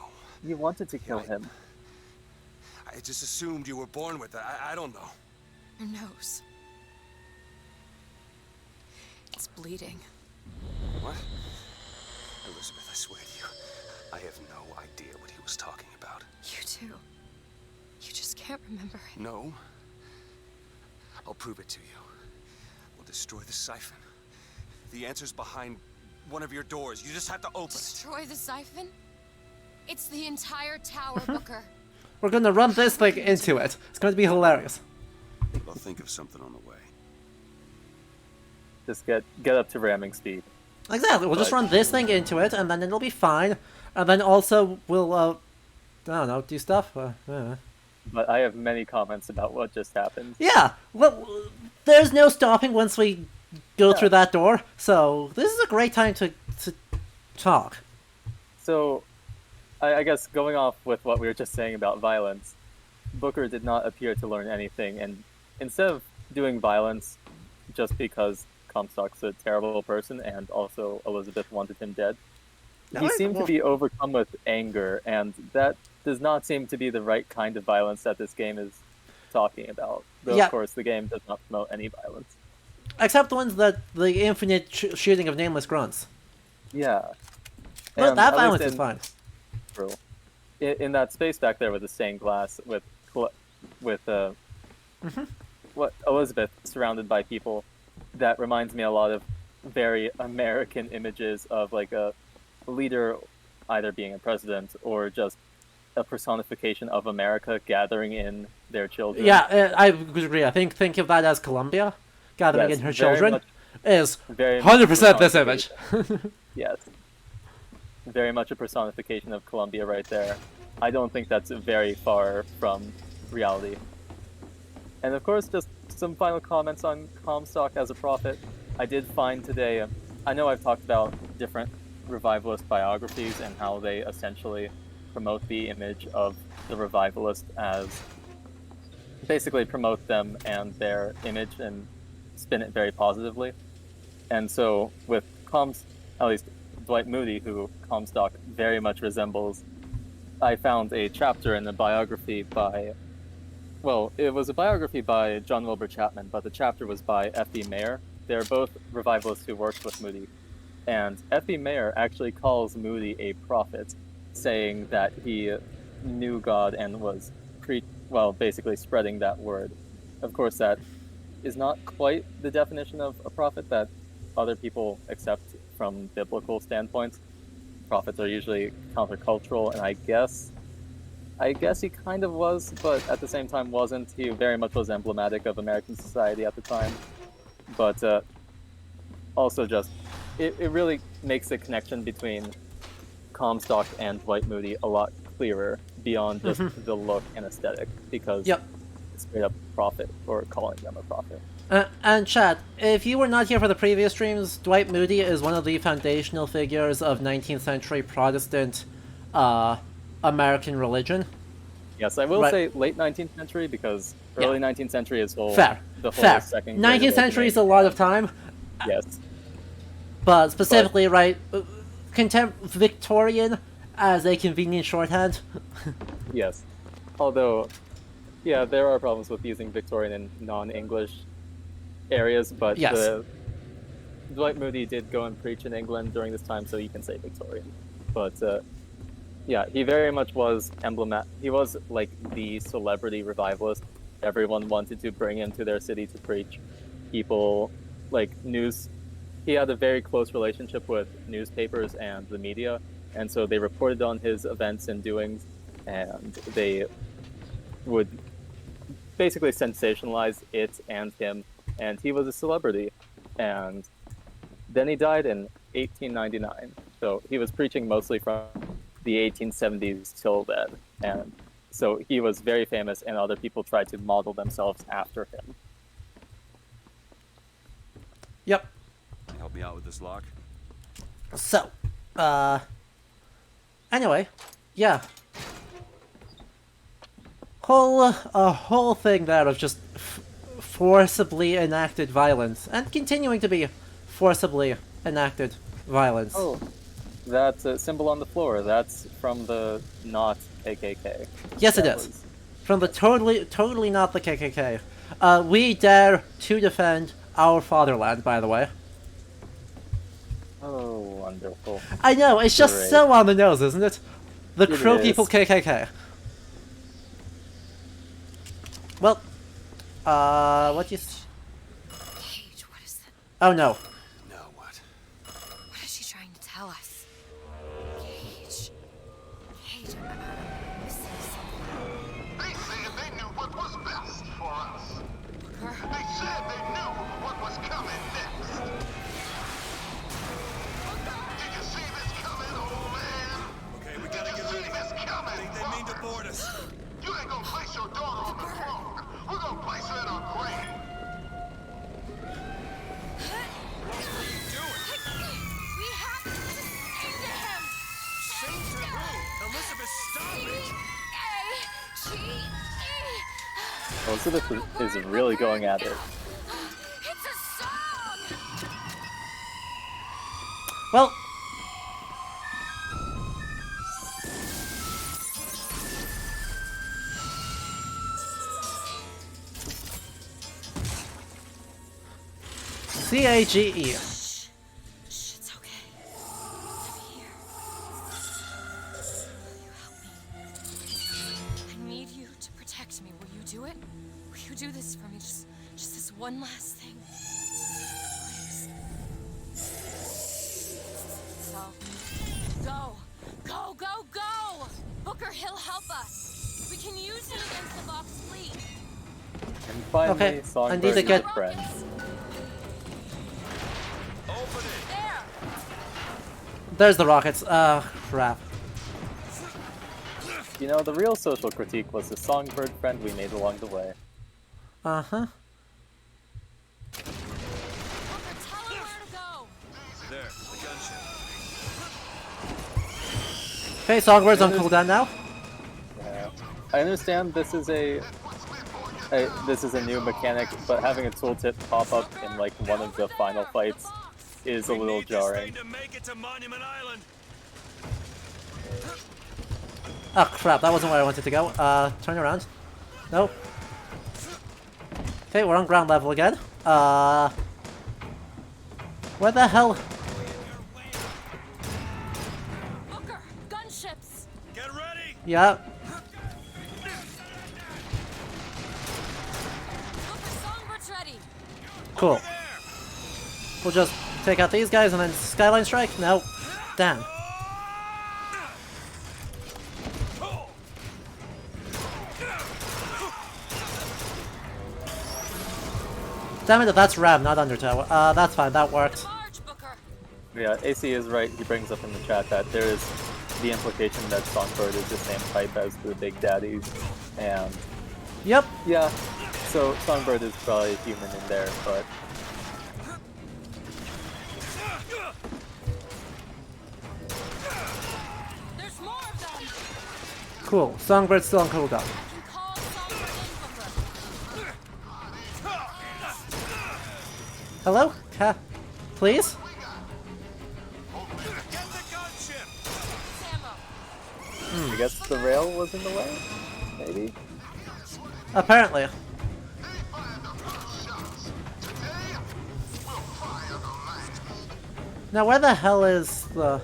You wanted to kill him. I just assumed you were born with it. I don't know. Your nose. It's bleeding. What? Elizabeth, I swear to you, I have no idea what he was talking about. You too. You just can't remember it. No. I'll prove it to you. We'll destroy the siphon. The answer's behind one of your doors. You just have to open it. Destroy the siphon? It's the entire tower, Booker. We're gonna run this thing into it. It's gonna be hilarious. I'll think of something on the way. Just get up to ramming speed. Exactly. We'll just But- run this thing into it, and then it'll be fine. And then also we'll, I don't know, do stuff. But I have many comments about what just happened. Yeah. Well, there's no stopping once we go through that door. So this is a great time to talk. So, I guess going off with what we were just saying about violence, Booker did not appear to learn anything, and instead of doing violence just because Comstock's a terrible person and also Elizabeth wanted him dead, he seemed to be overcome with anger, and that does not seem to be the right kind of violence that this game is talking about. Though, of course, the game does not promote any violence. Except the ones that the infinite shooting of nameless grunts. Yeah. But And that at violence least is fine. True. In that space back there with the stained glass, with what Elizabeth surrounded by people, that reminds me a lot of very American images of like a leader either being a president or just a personification of America gathering in their children. Yeah, I would agree. I think of that as Columbia gathering in her children. Is 100% this image. Yes. Very much a personification of Columbia right there. I don't think that's very far from reality. And of course, just some final comments on Comstock as a prophet. I did find today, I know I've talked about different revivalist biographies and how they essentially promote the image of the revivalist as basically promote them and their image and spin it very positively. And so with at least Dwight Moody, who Comstock very much resembles, I found a chapter in a biography by, well, it was a biography by John Wilbur Chapman, but the chapter was by F.B. Mayer. They're both revivalists who worked with Moody. And F.B. Mayer actually calls Moody a prophet, saying that he knew God and was basically spreading that word. Of course, that is not quite the definition of a prophet that other people accept from biblical standpoints. Prophets are usually countercultural, and I guess he kind of was, but at the same time wasn't. He very much was emblematic of American society at the time. But also just, it really makes the connection between Comstock and Dwight Moody a lot clearer beyond just the look and aesthetic, because it's straight up prophet, or calling them a prophet. And Chad, if you were not here for the previous streams, Dwight Moody is one of the foundational figures of 19th century Protestant American religion. Yes, I will say late 19th century, because early 19th century is the whole second 19th century is a lot of time. Yes. But specifically, Victorian as a convenient shorthand. Yes. Although, yeah, there are problems with using Victorian in non-English areas, but Dwight Moody did go and preach in England during this time, so you can say Victorian. But yeah, he very much was emblematic. He was like the celebrity revivalist. Everyone wanted to bring him to their city to preach. People, like he had a very close relationship with newspapers and the media, and so they reported on his events and doings, and they would basically sensationalize it and him, and he was a celebrity. And then he died in 1899, so he was preaching mostly from the 1870s till then, and so he was very famous, and other people tried to model themselves after him. Yep. Help me out with this lock. So, anyway, yeah. A whole thing there of just forcibly enacted violence, and continuing to be forcibly enacted violence. Oh, that's a symbol on the floor. That's from the not KKK. Yes, it is. From the totally not the KKK. We dare to defend our fatherland, by the way. Oh, wonderful. I know, it's just so on the nose, isn't it? The Crow People KKK. Well, what do you... Cage, what is that? Oh, no. No, what? What is she trying to tell us? Cage. Cage, I'm missing something. They said they knew what was best for us. They said they knew what was coming next. Elizabeth is really going at it. It's a song! Well, CAGE. Shh, it's okay. I'm here. Will you help me? I need you to protect me. Will you do it? Will you do this for me? Just this one last thing. Please. So, go! Booker, he'll help us. We can use him against the Vox fleet. And finally, Okay, I need Songbird to is get- a friend. Open it. There. There's the rockets. Crap. You know, the real social critique was the Songbird friend we made along the way. Uh-huh. Booker, tell him where to go. There, the gunship. Okay, Songbird's on cooldown now. Yeah. I understand this is a new mechanic, but having a tooltip pop up in like one of the final fights is a We little need this jarring. thing to make it to Monument Island. Oh crap, that wasn't where I wanted to go. Turn around. Nope. Okay, we're on ground level again. Where the hell? Booker, gunships. Get ready. Yeah. Booker, Songbird's ready. Cool. There. We'll just take out these guys and then Skyline Strike? No. Damn. Damn it, that's Ram, not Undertow. That's fine, that worked. March, Booker. Yeah, AC is right. He brings up in the chat that there is the implication that Songbird is the same type as the Big Daddies, and Yep. yeah, so Songbird is probably human in there, but There's more of them. Cool. Songbird's still on cooldown. I can call Songbird in, Booker. Hello? Please? Get the gunship. Ammo. I guess the rail was in the way? Maybe? Apparently. Now where the hell is the...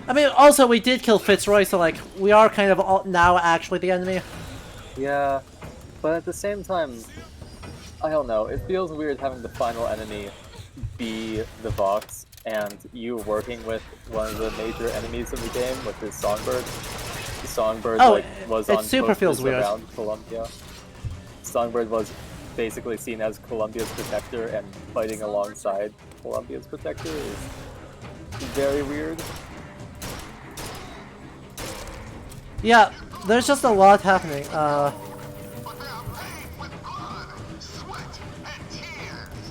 I mean, also we did kill Fitzroy, so like, we are kind of all now actually the enemy. Yeah, but at the same time, I don't know, it feels weird having the final enemy be the Vox, and you working with one of the major enemies of the game, which is Songbird. Songbird Oh, like, was it on super feels posters weird. around Columbia. Songbird was basically seen as Columbia's protector, and fighting alongside Columbia's protector is very weird. Yeah, there's just a lot happening.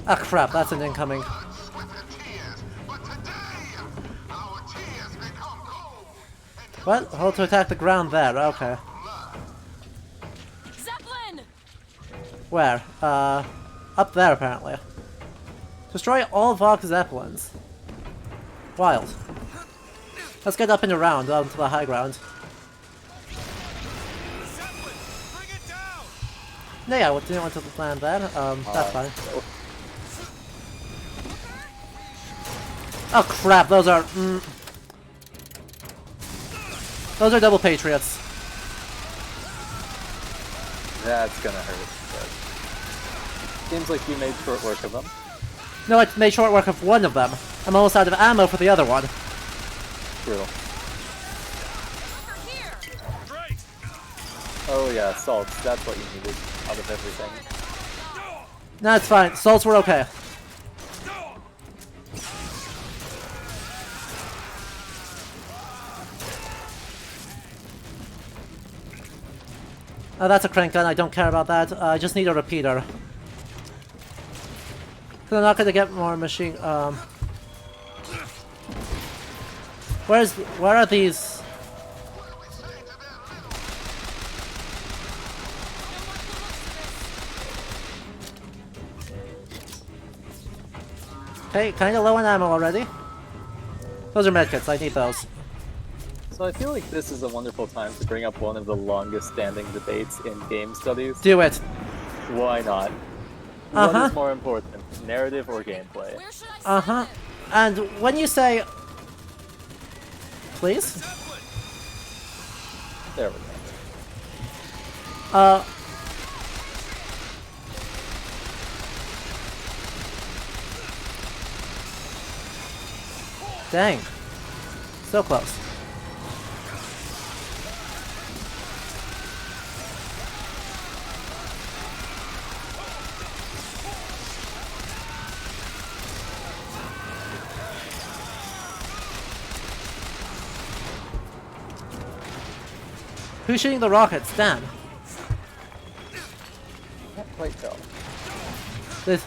Ah crap, that's an incoming. What? Hold to attack the ground there, okay. Zeppelin. Where? Up there apparently. Destroy all Vox Zeppelins. Wild. Let's get up and around, onto the high ground. Zeppelin, bring it down. No, yeah, we didn't want to land there. That's fine. Oh crap, those are... Those are double Patriots. That's gonna hurt, but... Seems like you made short work of them. No, I made short work of one of them. I'm almost out of ammo for the other one. Brutal. Booker, here. Great. Oh yeah, salts, that's what you needed out of everything. No, it's fine. Salts were okay. Oh, that's a crank gun. I don't care about that. I just need a repeater. So I'm not gonna get more machine. Where are these? Okay, kinda low on ammo already. Those are medkits, I need those. So I feel like this is a wonderful time to bring up one of the longest standing debates in game studies. Do it. Why not? What is more important, narrative or gameplay? Uh-huh. And when you say... Please? There we go. Dang. So close. Who's shooting the rockets? Dan. Can't quite tell. This.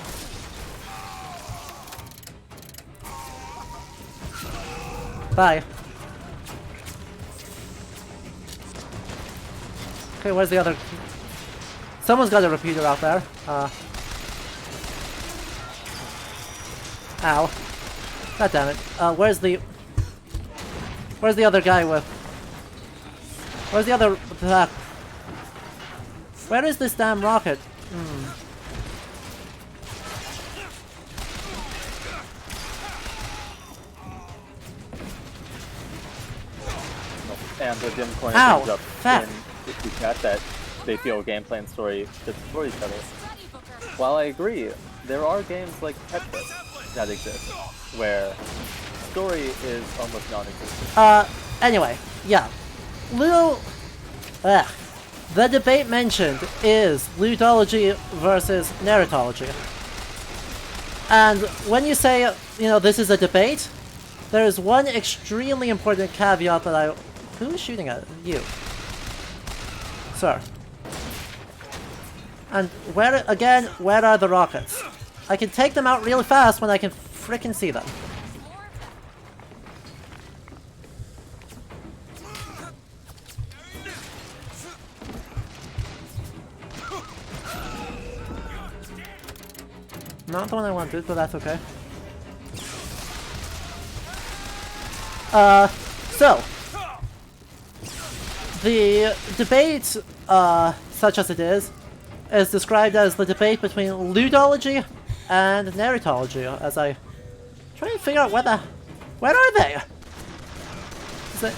Bye. Okay, where's the other? Someone's got a repeater out there. Ow. God damn it. Where's the other guy with? Where's the other? Where is this damn rocket? And the Dim Corner Ow, brings up fuck. in the chat that they feel gameplay and story should support each other. While I agree, there are games like Tetris that exist, where story is almost non-existent. Anyway, yeah. The debate mentioned is ludology versus narratology. And when you say, you know, this is a debate, there is one extremely important caveat that I... Who's shooting at you? Sir. And where are the rockets? I can take them out really fast when I can frickin' see them. Not the one I wanted, but that's okay. So the debate, such as it is described as the debate between ludology and narratology, as I try and figure out where are they? Is it...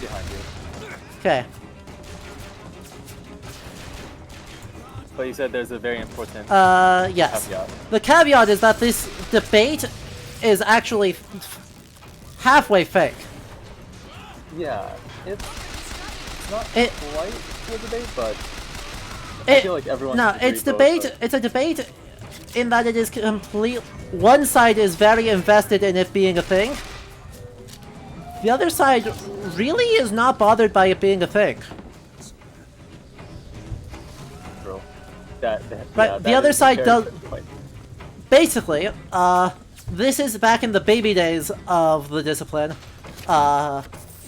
Behind you. Okay. But you said there's a very important yes. caveat. The caveat is that this debate is actually halfway fake. Yeah, it's not quite a debate, but I feel like everyone. No, it's debate. It's a debate in that it is complete. One side is very invested in it being a thing. The other side really is not bothered by it being a thing. Right, the other side does. Basically, this is back in the baby days of the discipline,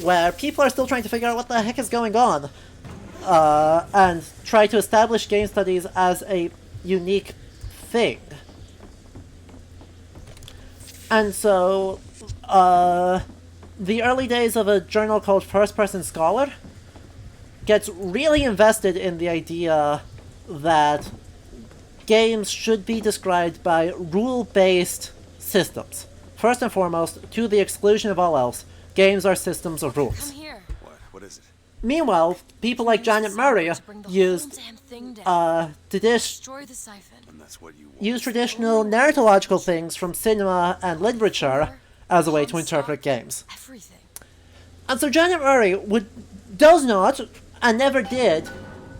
where people are still trying to figure out what the heck is going on, and try to establish game studies as a unique thing. And so, the early days of a journal called First Person Scholar gets really invested in the idea that games should be described by rule-based systems. First and foremost, to the exclusion of all else, games are systems of rules. Come here. What is it? Meanwhile, people like Janet Murray used Destroy the siphon. And that's what you want. use traditional narratological things from cinema and literature as a way to interpret games. Everything. And so Janet Murray does not, and never did,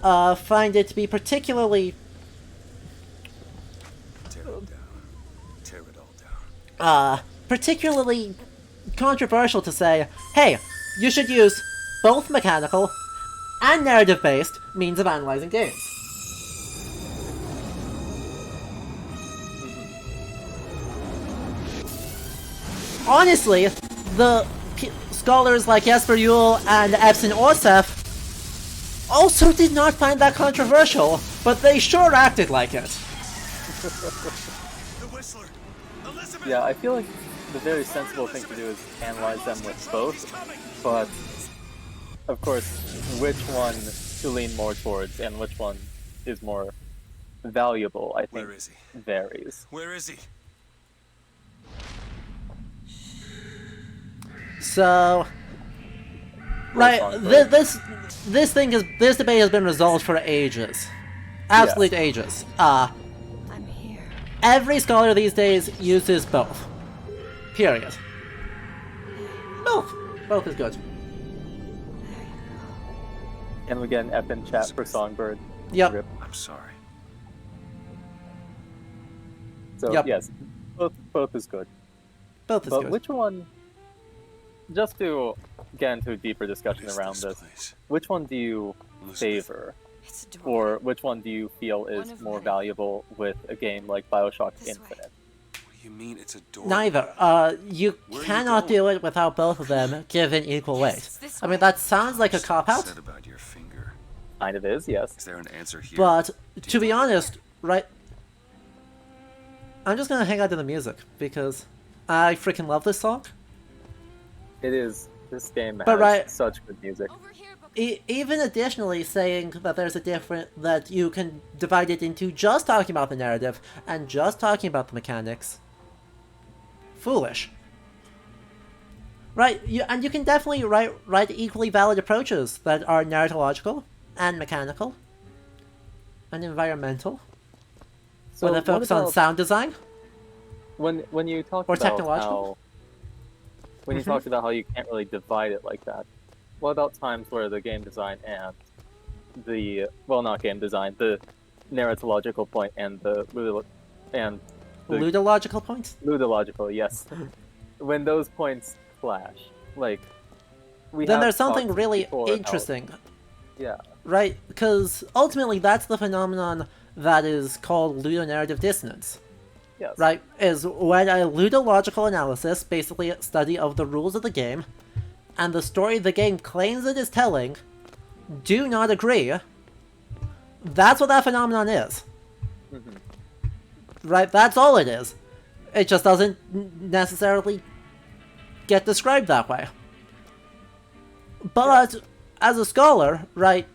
find it to be particularly Tear it all down. particularly controversial to say, hey, you should use both mechanical and narrative-based means of analyzing games. Honestly, the scholars like Jesper Juhl and Epson Osef also did not find that controversial, but they sure acted like it. The Whistler. Elizabeth! Yeah, I feel like the very sensible thing to do is analyze them with both, but of course, which one to lean more towards and which one is more valuable, I think, Where is he? varies. Where is he? So, right, Songbird. this debate has been resolved for ages, absolute ages. I'm here. Every scholar these days uses both. Period. Both is good. And we get an F in chat for Songbird. Yep. Rip. I'm sorry. So Yep. yes, both is good. Both is But good. which one? Just to get into a deeper discussion What is around this this, place? which one do you Elizabeth. favor, It's a door. or which one do you feel One is of more many. valuable with a game like Bioshock This way. Infinite? What do you mean it's a door? Neither. You Where are you cannot going? do it without both of them given equal weight. it's this I mean, way. that sounds like a cop-out, Said about your finger. Kind of is, yes. Is there an answer here? but to be honest, right... I'm just gonna hang out to the music, because I freaking love this song. It is. This game But has right- such good music. Over here, book. Even additionally saying that there's a that you can divide it into just talking about the narrative and just talking about the mechanics. Foolish. Right, and you can definitely write equally valid approaches that are narratological and mechanical and environmental. So Or that focus on about sound design. when you talked Or about technological? how when you Mhm. talked about how you can't really divide it like that, what about times where the game design and the not game design, the narratological point and the Ludological points? ludological, yes, when those points clash, like we Then have there's something talked really before about- interesting. yeah, Right, because ultimately that's the phenomenon that is called ludonarrative dissonance. yes, Right, is when a ludological analysis, basically a study of the rules of the game, and the story the game claims it is telling, do not agree. That's what that phenomenon is. Mhm. Right, that's all it is. It just doesn't necessarily get described that way. But, as a scholar, right,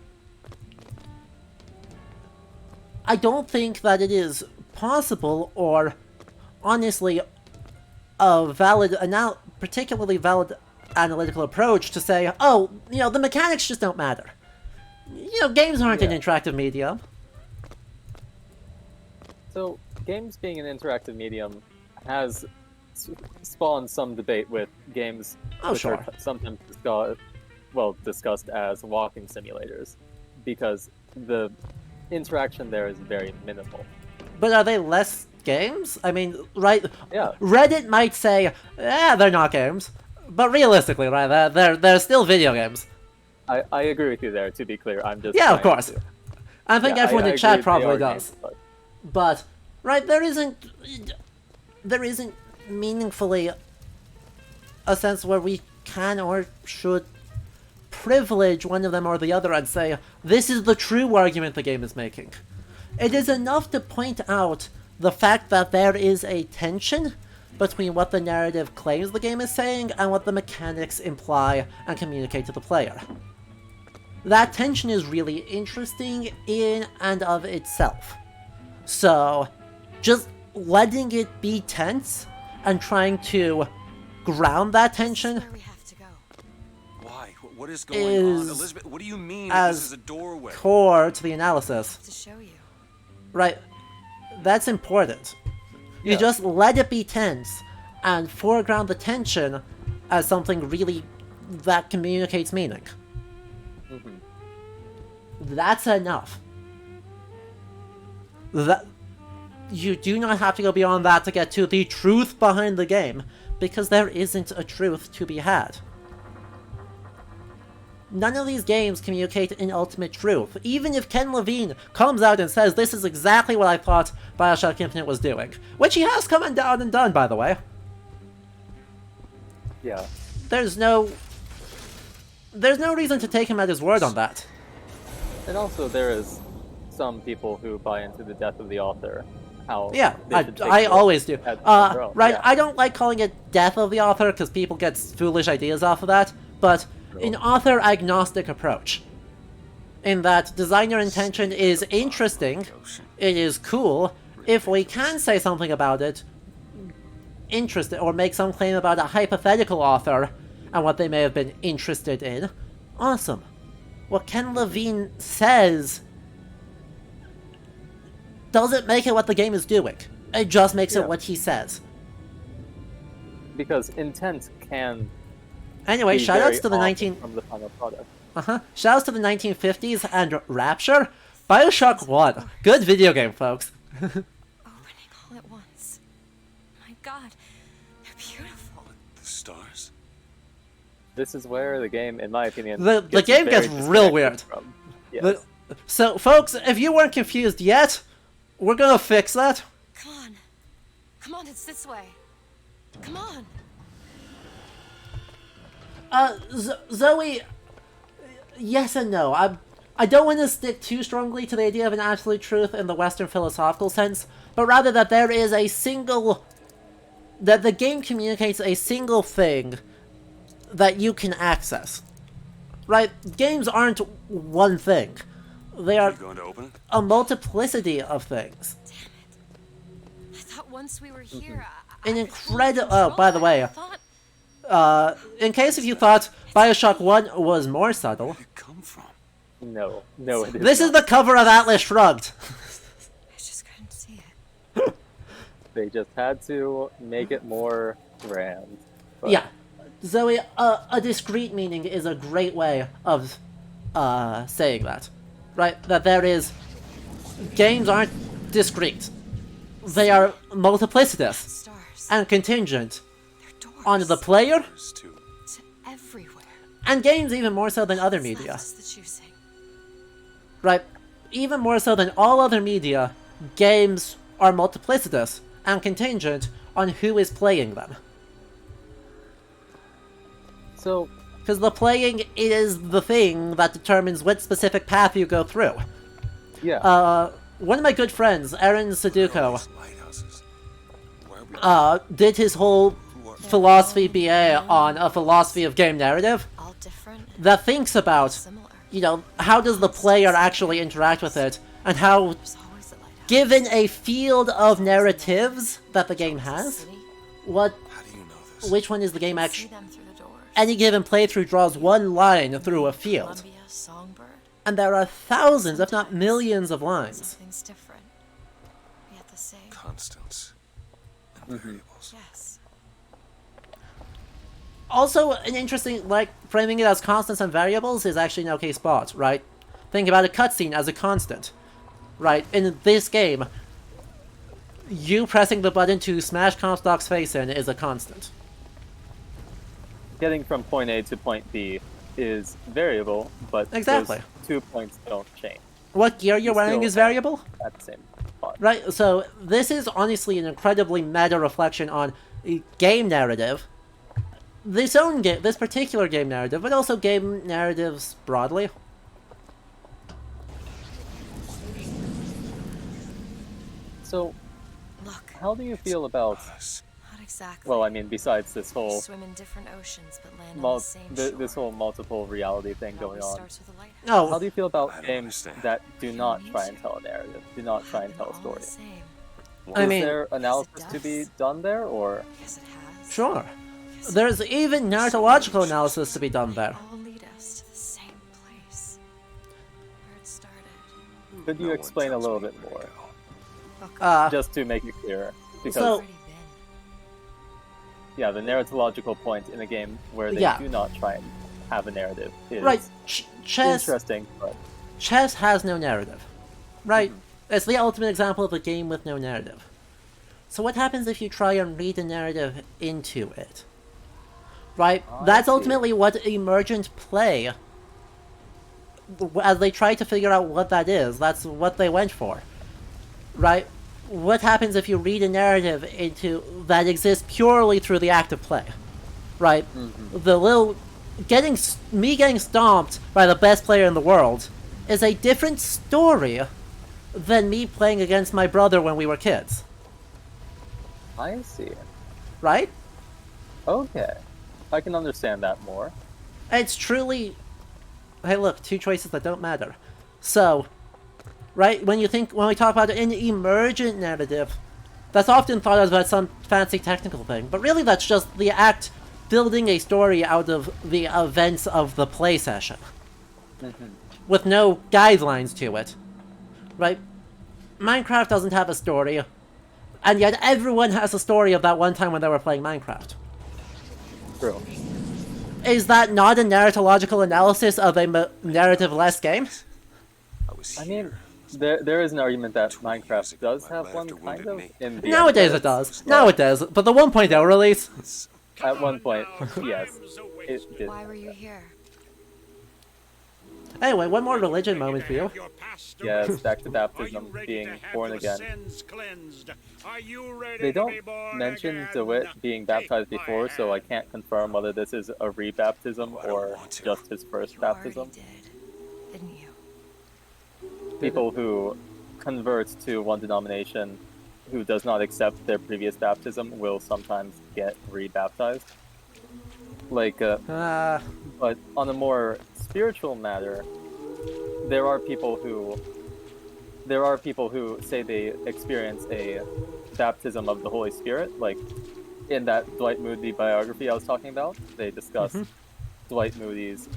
I don't think that it is possible or honestly a particularly valid analytical approach to say, oh, the mechanics just don't matter. Games aren't an Yeah. interactive medium. So, games being an interactive medium has spawned some debate with games Oh, which sure. are sometimes discussed as walking simulators, because the interaction there is very minimal. But are they less games? I mean, right? Yeah. Reddit might say, they're not games. But realistically, right, they're still video games. I agree with you there, to be clear. I'm just Yeah, of trying course. to- I think Yeah, everyone I in chat agree they probably are does. games, but- But, right, there isn't meaningfully a sense where we can or should privilege one of them or the other and say, this is the true argument the game is making. It is enough to point out the fact that there is a tension between what the narrative claims the game is saying and what the mechanics imply and communicate to the player. That tension is really interesting in and of itself. So, just letting it be tense and trying to ground that tension Where we have to go. Why? What is going on? is Elizabeth, what do you mean as this is a doorway? core to the analysis. To show you. Right, that's important. You Yeah. just let it be tense and foreground the tension as something really that communicates meaning. Mhm. That's enough. That you do not have to go beyond that to get to the truth behind the game, because there isn't a truth to be had. None of these games communicate an ultimate truth. Even if Ken Levine comes out and says this is exactly what I thought Bioshock Infinite was doing, which he has come down and done, by the way. Yeah. There's no reason to take him at his word on that. And also, there is some people who buy into the death of the author how Yeah, they should take I it always do. as their own. Right, Yeah. I don't like calling it death of the author because people get foolish ideas off of that, but an author-agnostic approach. In that designer intention is interesting, it is cool, if we can say something about it, interested, or make some claim about a hypothetical author and what they may have been interested in, awesome. What Ken Levine says doesn't make it what the game is doing. It just makes it what he says. Because intent can Anyway, be shoutouts very to the off from the final product. Shoutouts to the 1950s and Rapture. Bioshock 1. Good video game, folks. Opening all at once. My God, they're beautiful. The stars. This is where the game, in my opinion, The game very gets real disconnected weird. from. Yes. So, folks, if you weren't confused yet, we're gonna fix that. Come on. Come on, it's this way. Come on. Zoe, yes and no. I don't want to stick too strongly to the idea of an absolute truth in the Western philosophical sense, but rather that there is a single... that the game communicates a single thing that you can access. Right? Games aren't one thing. They are going to open it? a multiplicity of things. I thought once we were here, An incredible... Oh, by the way, in case if you thought Bioshock 1 was more subtle... Where did it come from? No, it is This is the cover of Atlas Shrugged. I just couldn't see it. They just had to make it more grand. But Yeah. Zoe, a discrete meaning is a great way of saying that. Right? That there is... Games aren't discrete. They are multiplicitous Stars. and contingent They're doors. on the player, There's two. To everywhere. and games even more so than other What's media. left is the choosing. Right? Even more so than all other media, games are multiplicitous and contingent on who is playing them. So, Because the playing is the thing that determines which specific path you go through. yeah. One of my good friends, Aaron Sudoku, These lighthouses. Why are we did his whole philosophy BA on a philosophy of game narrative All different. that thinks about, Similar. you know, how does the player actually interact with it, and how, There's always a lighthouse. given a field of narratives that the game has, City. what, How do you know this? which one is the game See actually... them through the doors. Any given playthrough draws one line through a field, Columbia, Songbird. and there are thousands, if not millions of lines. Something's different. Yet the same. Constants and variables. Yes. Also, an interesting, like, framing it as constants and variables is actually an okay spot, right? Think about a cutscene as a constant, right? In this game, you pressing the button to smash Comstock's face in is a constant. Getting from point A to point B is variable, but Exactly. those 2 points don't change What gear you're You wearing still is variable? at the same spot. Right, so this is honestly an incredibly meta reflection on game narrative. This particular game narrative, but also game narratives broadly. So, Look. how do you feel about, Us. Not exactly. well, I mean, besides this We whole swim in different oceans, but land on the same shore. this whole multiple reality thing It going always on? starts with a lighthouse. Oh, How do you feel about I don't games understand. that do not need try and to. tell a narrative, do not try and They're tell a all story? the same. I Is mean, there analysis to does. be done there, or Because it has. sure. Because it There's even narratological analysis to be done there. all lead us to the same place. Where it started. could you No one explain a tells little me bit where more, to go. Look, just to make it clearer? Because So- already been. yeah, the narratological point in a game where they Yeah. do not try and have a narrative is Right, chess interesting, but chess has no narrative. Right? It's the ultimate example of a game with no narrative. So what happens if you try and read a narrative into it? Right? That's see. ultimately what emergent play, as they try to figure out what that is, that's what they went for. Right? What happens if you read a narrative into that exists purely through the act of play? Right? The little me getting stomped by the best player in the world is a different story than me playing against my brother when we were kids. I see. Right? Okay. I can understand that more. It's truly... Hey, look, two choices that don't matter. So, right, when we talk about an emergent narrative, that's often thought of as some fancy technical thing, but really that's just the act building a story out of the events of the play session. With no guidelines to it. Right? Minecraft doesn't have a story, and yet everyone has a story of that one time when they were playing Minecraft. True. Is that not a narratological analysis of a narrative-less game? I mean, there is an argument that Minecraft does have one kind of in the Nowadays it does. Nowadays, but the 1.0 release... At one point, yes. It did. Why were you here? Anyway, one more religion moment for you. Yes, back to baptism, being born again. They don't mention DeWitt being baptized before, so I can't confirm whether this is a rebaptism or just his first baptism. Didn't you? People who convert to one denomination who does not accept their previous baptism will sometimes get rebaptized. But on a more spiritual matter, there are people who say they experience a baptism of the Holy Spirit, like in that Dwight Moody biography I was talking about. They discuss Dwight Moody's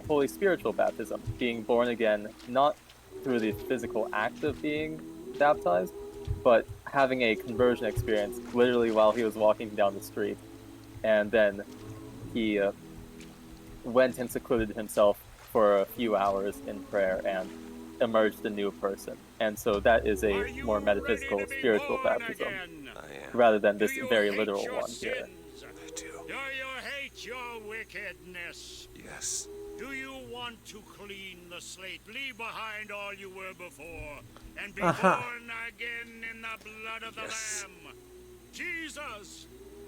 holy spiritual baptism, being born again not through the physical act of being baptized, but having a conversion experience literally while he was walking down the street, and then he went and secluded himself for a few hours in prayer and emerged a new person. And so that is a more metaphysical, spiritual baptism, rather than this very literal one here. Do you hate your wickedness? Yes. Do you want to clean the slate, leave behind all you were before, and be born again in the blood of the Lamb? Jesus,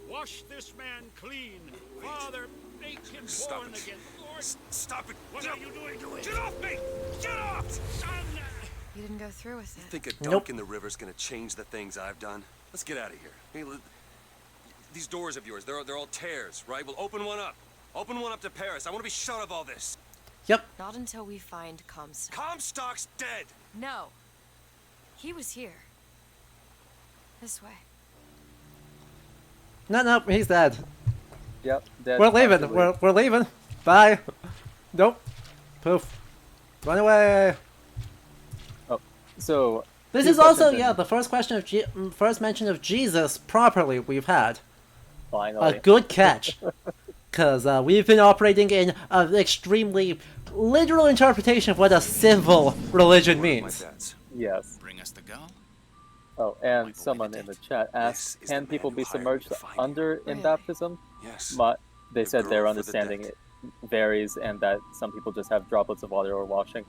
wash this man clean. Father, make him born again. Lord, stop it. What are you doing? Get off me! Get off! Son! You didn't go through with it. Think a dunk in the river's gonna change the things I've done? Let's get out of here. Hey, these doors of yours, they're all tears, right? We'll open one up. Open one up to Paris. I want to be shut of all this. Yep. Not until we find Comstock. Comstock's dead! No. He was here. This way. No, he's dead. Yep, dead. We're leaving. We're leaving. Bye. Nope. Poof. Run away. Oh, so this is also the first question of first mention of Jesus properly we've had. Finally. A good catch. Because we've been operating in an extremely literal interpretation of what a civil religion means. Yes. Bring us the gun. Oh, and someone in the chat asked, can people be submerged under in baptism? Yes. But they said their understanding it varies, and that some people just have droplets of water or washing.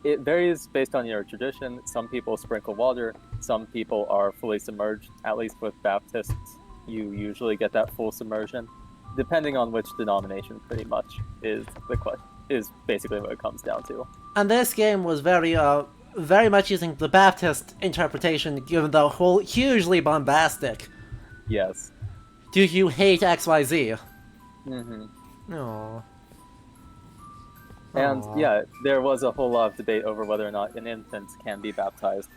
It varies based on your tradition. Some people sprinkle water. Some people are fully submerged. At least with Baptists, you usually get that full submersion. Depending on which denomination, pretty much is the question. Is basically what it comes down to. And this game was very much using the Baptist interpretation, given the whole hugely bombastic. Yes. Do you hate XYZ? Aww. And yeah, there was a whole lot of debate over whether or not an infant can be baptized.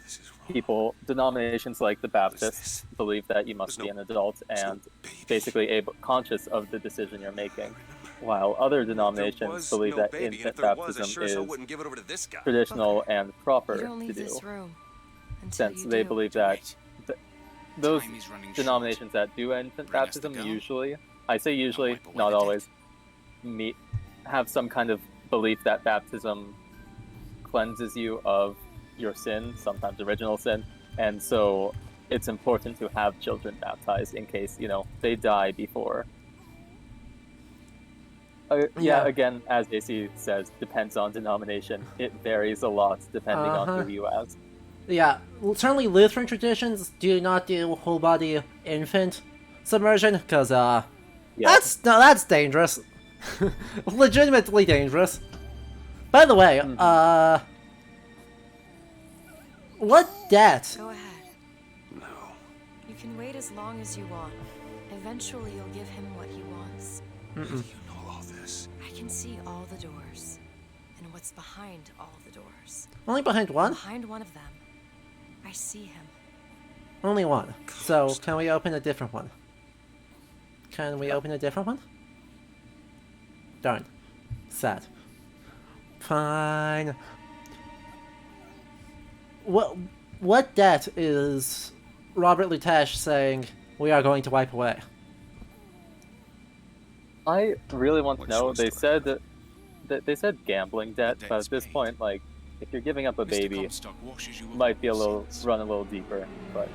Denominations like the Baptists believe that you must be an adult and basically conscious of the decision you're making, while other denominations believe that infant baptism is traditional and proper to do, since they believe that those denominations that do infant baptism usually, I say usually, not always, have some kind of belief that baptism cleanses you of your sin, sometimes original sin, and so it's important to have children baptized in case, they die before. Again, as AC says, depends on denomination. It varies a lot depending on who you ask. Yeah, certainly Lutheran traditions do not do whole body infant submersion, because that's dangerous. Legitimately dangerous. By the way, What debt? Go ahead. No. You can wait as long as you want. Eventually, you'll give him what he wants. How do you know all this? I can see all the doors. And what's behind all the doors. Only behind one? Behind one of them, I see him. Only one. So, can we open a different one? Can we open a different one? Darn. Sad. Fine. What debt is Robert Lutesh saying we are going to wipe away? I really want to What know. short They story? said that they said gambling debt, but at this point, like, if you're giving up a baby, Comstock washes you of might be a all little sins. run a little deeper. But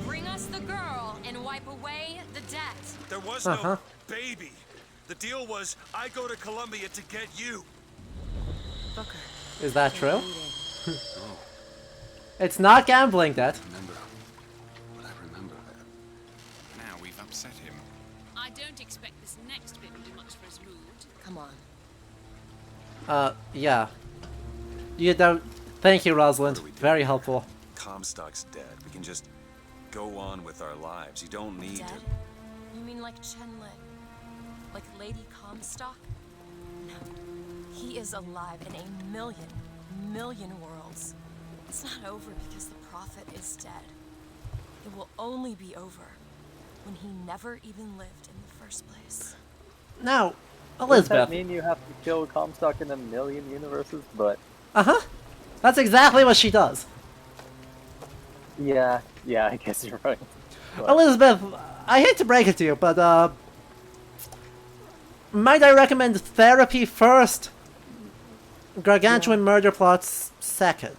Bring us the girl and wipe away the debt. There was Uh-huh. no baby. The deal was I go to Columbia to get you. Booker. Is that true? Leading. It's not gambling debt. Remember. But I remember that. Now we've upset him. I don't expect this next bit will do much for his mood. Come on. Yeah. You don't... Thank you, Rosalind. What do we do Very here? helpful. Comstock's dead. We can just go on with our lives. You don't need Dead? to. You mean like Chen Lin? Like Lady Comstock? No. He is alive in a million worlds. It's not over because the Prophet is dead. It will only be over when he never even lived in the first place. Now, does that Elizabeth. mean you have to kill Comstock in a million universes? But Uh-huh. That's exactly what she does. yeah, I guess you're right. But Elizabeth, I hate to break it to you, but, might I recommend therapy first? Gargantuan murder plots second.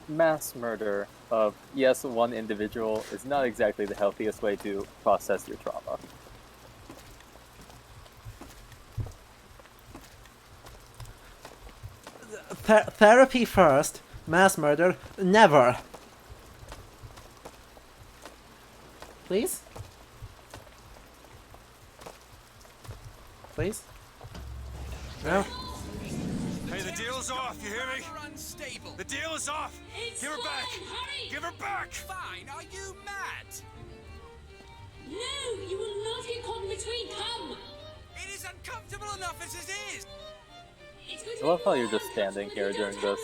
mass murder of, yes, one individual is not exactly the healthiest way to process your trauma. Therapy first, mass murder never. Please? Please? No? Hey, the deal's off. You hear me? You're unstable. The deal is off. Give her back. Give her back. Fine, are you mad? No, you will not get caught in between. Come. It is uncomfortable enough as it is. It's going I love how you're just standing here during this.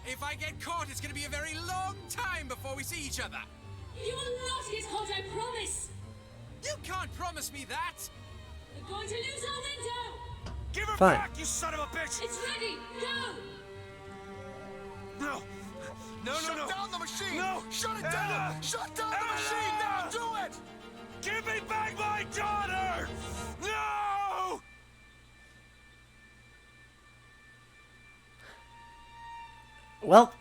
If I get caught, it's going to be a very long time before we see each other. You will not get caught, I promise. You can't promise me that. We're going to lose our window. Give her Fine. back, you son of a bitch. It's ready. Go. No. No, no, no. Shut down the machine. No. Shut it Anna. down. Shut down the Anna. machine. Now do it. Give me back my daughter. No. Well,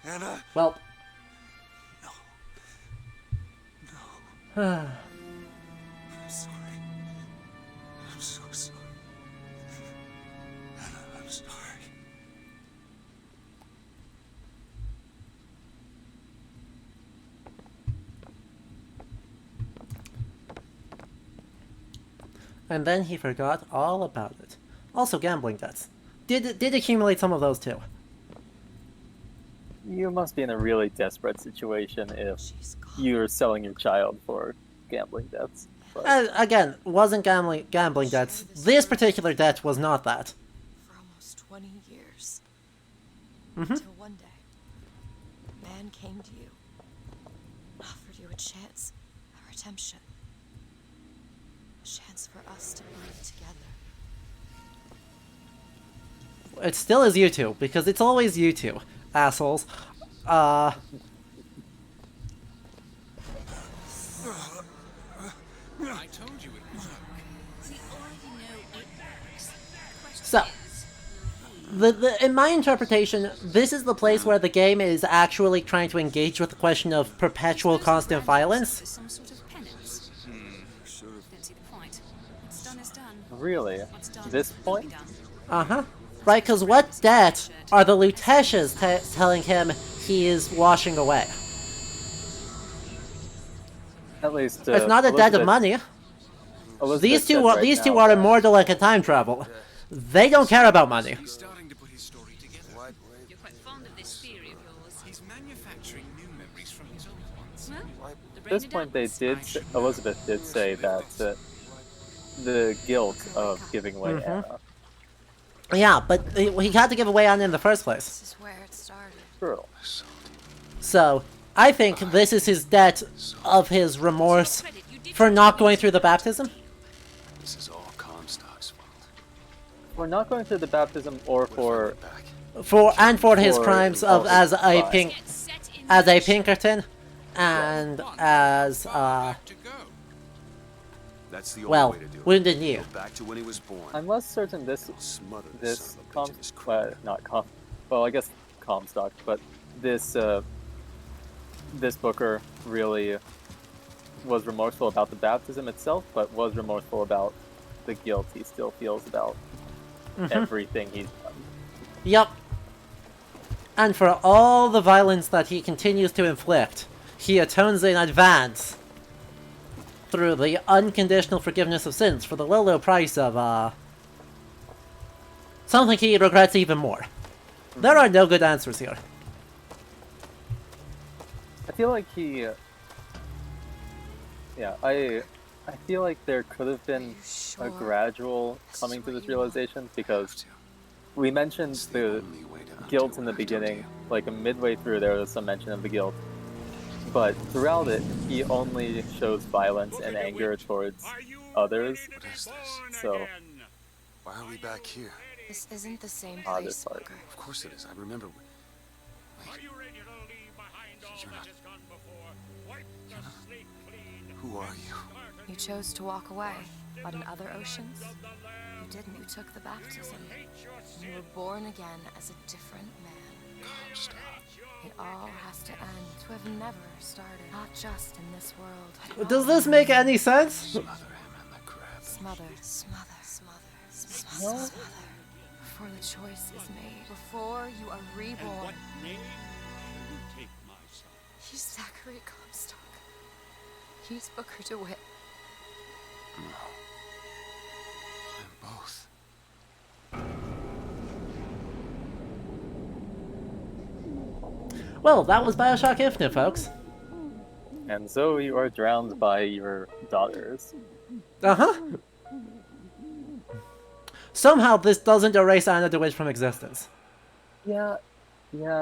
Anna. well. No. I'm sorry. I'm so sorry. Anna, I'm sorry. And then he forgot all about it. Also gambling debts. Did accumulate some of those too. You must be in a really desperate situation if She's gone. you're selling your child for gambling debts. But Again, wasn't gambling debts. This particular debt was not that. For almost 20 years. Mm-hmm. Until one day, a man came to you, offered you a chance, a redemption. A chance for us to be together. It still is you two, because it's always you two, assholes. I told you it would work. We already know it works. So, in my interpretation, this is the place where the game is actually trying to engage with the question of perpetual constant violence. Some sort of penance. Don't see the point. What's done is done. really, What's done this will be point? done. Uh-huh. Right, because what debt are the Luteshes telling him he is washing away? At least It's not a debt of Elizabeth- money. Elizabeth These said two right these two now are that- immortal and can time travel. They don't care about money. He's starting to put his story together. What? You're quite fond of this theory of yours. He's manufacturing new memories from his old ones. Well, the At brain this point, they adapts. did. Elizabeth did say that the guilt of giving away Anna. Yeah, but he had to give away Anna in the first place. This is where it started. True. So, I think this is his debt of his remorse for not going through the baptism. This is all Comstock's fault. We're not going through the baptism or for For his For crimes of himself, as a fine. Pinkerton and as To go. That's the only well, way to do it. Wounded Knee. Go back to when he was born. I'm less certain this Smother this this son of a bitch in his crap. well, I guess Comstock, but this this Booker really was remorseful about the baptism itself, but was remorseful about the guilt he still feels about everything he's done. Yep. And for all the violence that he continues to inflict, he atones in advance through the unconditional forgiveness of sins for the low, low price of, something he regrets even more. There are no good answers here. I feel like I feel like there could have been a gradual coming to this realization, because we mentioned the guilt in the beginning, like midway through there was some mention of the guilt, but throughout it he only shows violence and anger towards others. What is this? So Why are we back here? This isn't the same Ah, place, this part. Booker. Of course it is. I remember. Are you ready to leave behind all You're that not- has gone before? Wipe the slate clean. Who are you? You chose to walk away, but in other oceans, you didn't. You took the baptism. You were born again as a different man. It all has to end. To have never started. Not just in this world. but Does this make any sense? Smother him in the crap. Smother, smother, smother, smother, No. smother. Before the choice is made. Before you are And reborn. what name will you take, my son? He's Zachary Comstock. He's Booker DeWitt. No. And both. Well, that was Bioshock Infinite, folks. and so you are drowned by your daughters. Uh-huh. Somehow this doesn't erase Anna DeWitt from existence. Yeah,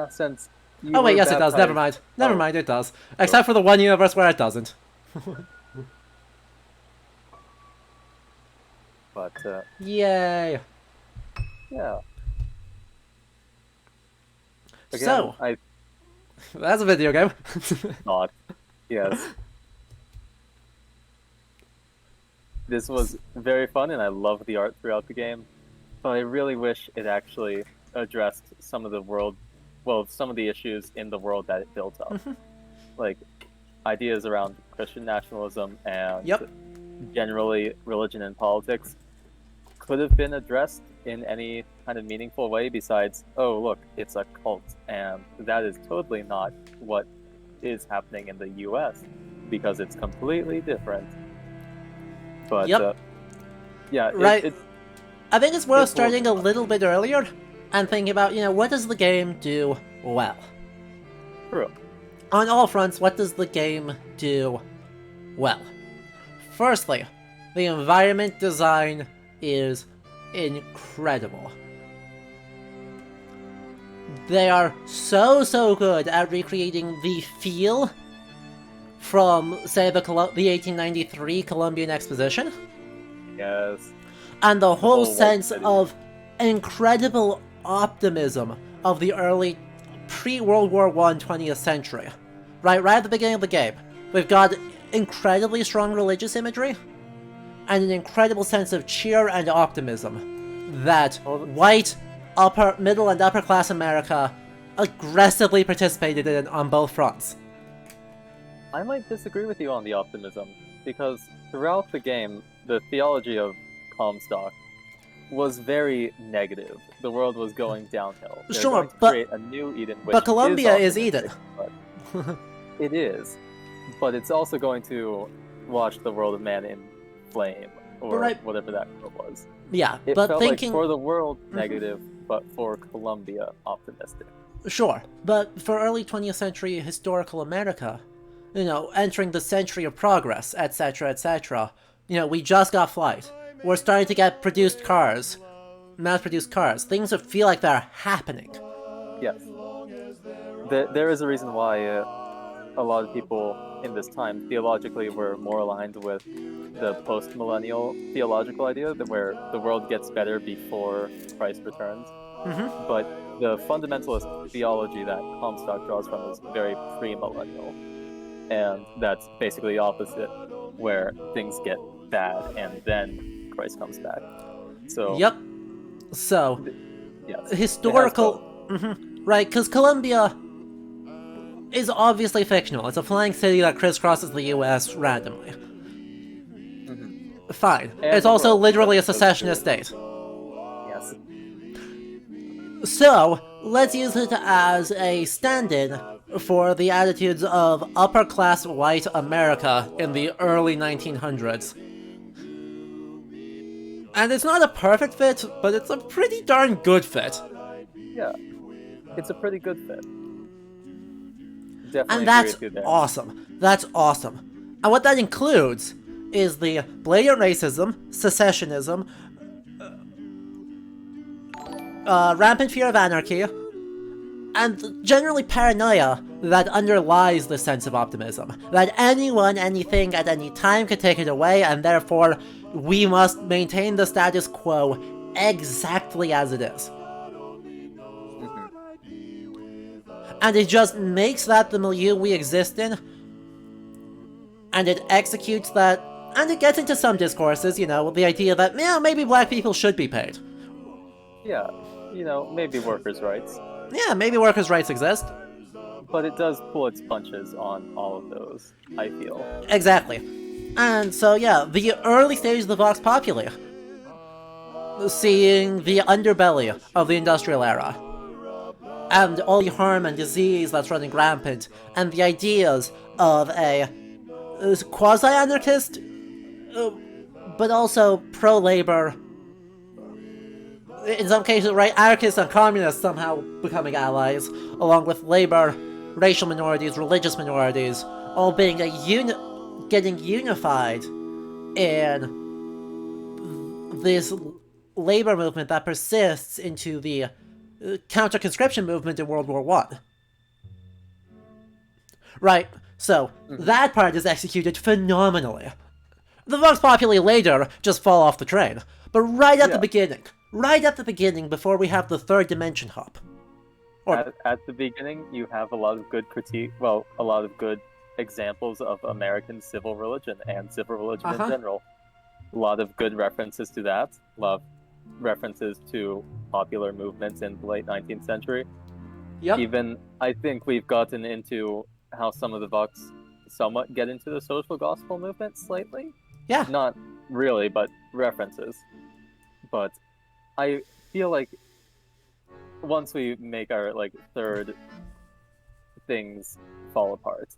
since you Oh wait, were yes it does. Never mind. baptized- Never Oh, mind, it does. Except for the one universe where it doesn't. But Yay. yeah. Again, So. I That's a video game. thought, yes. This was very fun, and I love the art throughout the game. But I really wish it actually addressed some of the some of the issues in the world that it built up. Like, ideas around Christian nationalism and Yep. generally religion and politics could have been addressed in any kind of meaningful way besides, oh, look, it's a cult. And that is totally not what is happening in the US, because it's completely different. But, Yep. yeah, Right. I think it's worth It will- starting a little bit earlier and thinking about, what does the game do well? true. On all fronts, what does the game do well? Firstly, the environment design is incredible. They are so good at recreating the feel from, say, the 1893 Columbian Exposition, Yes. and the whole whole white sense city. of incredible optimism of the early pre-World War I 20th century. Right at the beginning of the game, we've got incredibly strong religious imagery, and an incredible sense of cheer and optimism that white, middle and upper class America aggressively participated in on both fronts. I might disagree with you on the optimism, because throughout the game, the theology of Comstock was very negative. The world was going downhill. They're Sure, going to but- create a new Eden, which but Columbia is optimistic, but it is, but it's also going to watch the world of man in flame. or right. whatever that quote was. Yeah, It but felt thinking... like for the world negative, but for Colombia optimistic. Sure, but for early 20th century historical America, entering the century of progress, etc., etc., we just got flight. We're starting to get produced cars, mass-produced cars. Things that feel like they're happening. Yes. There is a reason why a lot of people in this time theologically were more aligned with the post-millennial theological idea that where the world gets better before Christ returns. Mm-hmm. But the fundamentalist theology that Comstock draws from is very pre-millennial. And that's basically the opposite, where things get bad and then Christ comes back. So Yep. So, yes, historical... Mm-hmm. Right, because Colombia is obviously fictional. It's a flying city that crisscrosses the US randomly. Mm-hmm. Fine. And it's also world, literally a secessionist state. Yes. So, let's use it as a stand-in for the attitudes of upper-class white America in the early 1900s. And it's not a perfect fit, but it's a pretty darn good fit. Yeah. It's a pretty good fit. Definitely And that's agree with you there. awesome. That's awesome. And what that includes is the blatant racism, secessionism, rampant fear of anarchy, and generally paranoia that underlies the sense of optimism. That anyone, anything, at any time could take it away, and therefore we must maintain the status quo exactly as it is. And it just makes that the milieu we exist in, and it executes that, and it gets into some discourses, the idea that, maybe black people should be paid. Yeah, maybe workers' rights. Yeah, maybe workers' rights exist. But it does pull its punches on all of those, I feel. Exactly. And so, yeah, the early stages of the Vox Populi, seeing the underbelly of the industrial era, and all the harm and disease that's running rampant, and the ideas of a quasi-anarchist, but also pro-labor, in some cases, right, anarchists and communists somehow becoming allies, along with labor, racial minorities, religious minorities, all being getting unified in this labor movement that persists into the counter-conscription movement in World War I. Right, so that part is executed phenomenally. The Vox Populi later just fall off the train, but right at the beginning, before we have the third dimension hop. At the beginning, you have a lot of good critique, a lot of good examples of American civil religion and civil religion in general. A lot of good references to that. A lot of references to popular movements in the late 19th century. Yep. Even, I think we've gotten into how some of the Vox somewhat get into the social gospel movement slightly. Yeah. Not really, but references. But I feel like once we make our third things fall apart,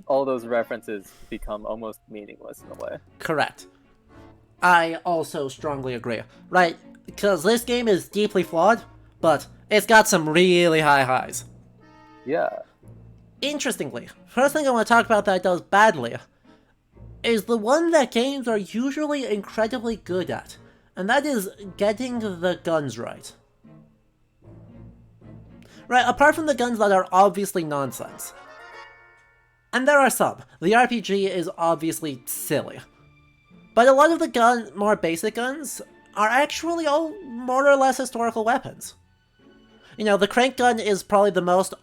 all those references become almost meaningless in a way. Correct. I also strongly agree. Right, because this game is deeply flawed, but it's got some really high highs. Yeah. Interestingly, first thing I want to talk about that it does badly is the one that games are usually incredibly good at, and that is getting the guns right. Right, apart from the guns that are obviously nonsense. And there are some. The RPG is obviously silly. But a lot of the more basic guns are actually all more or less historical weapons. The crank gun is probably the most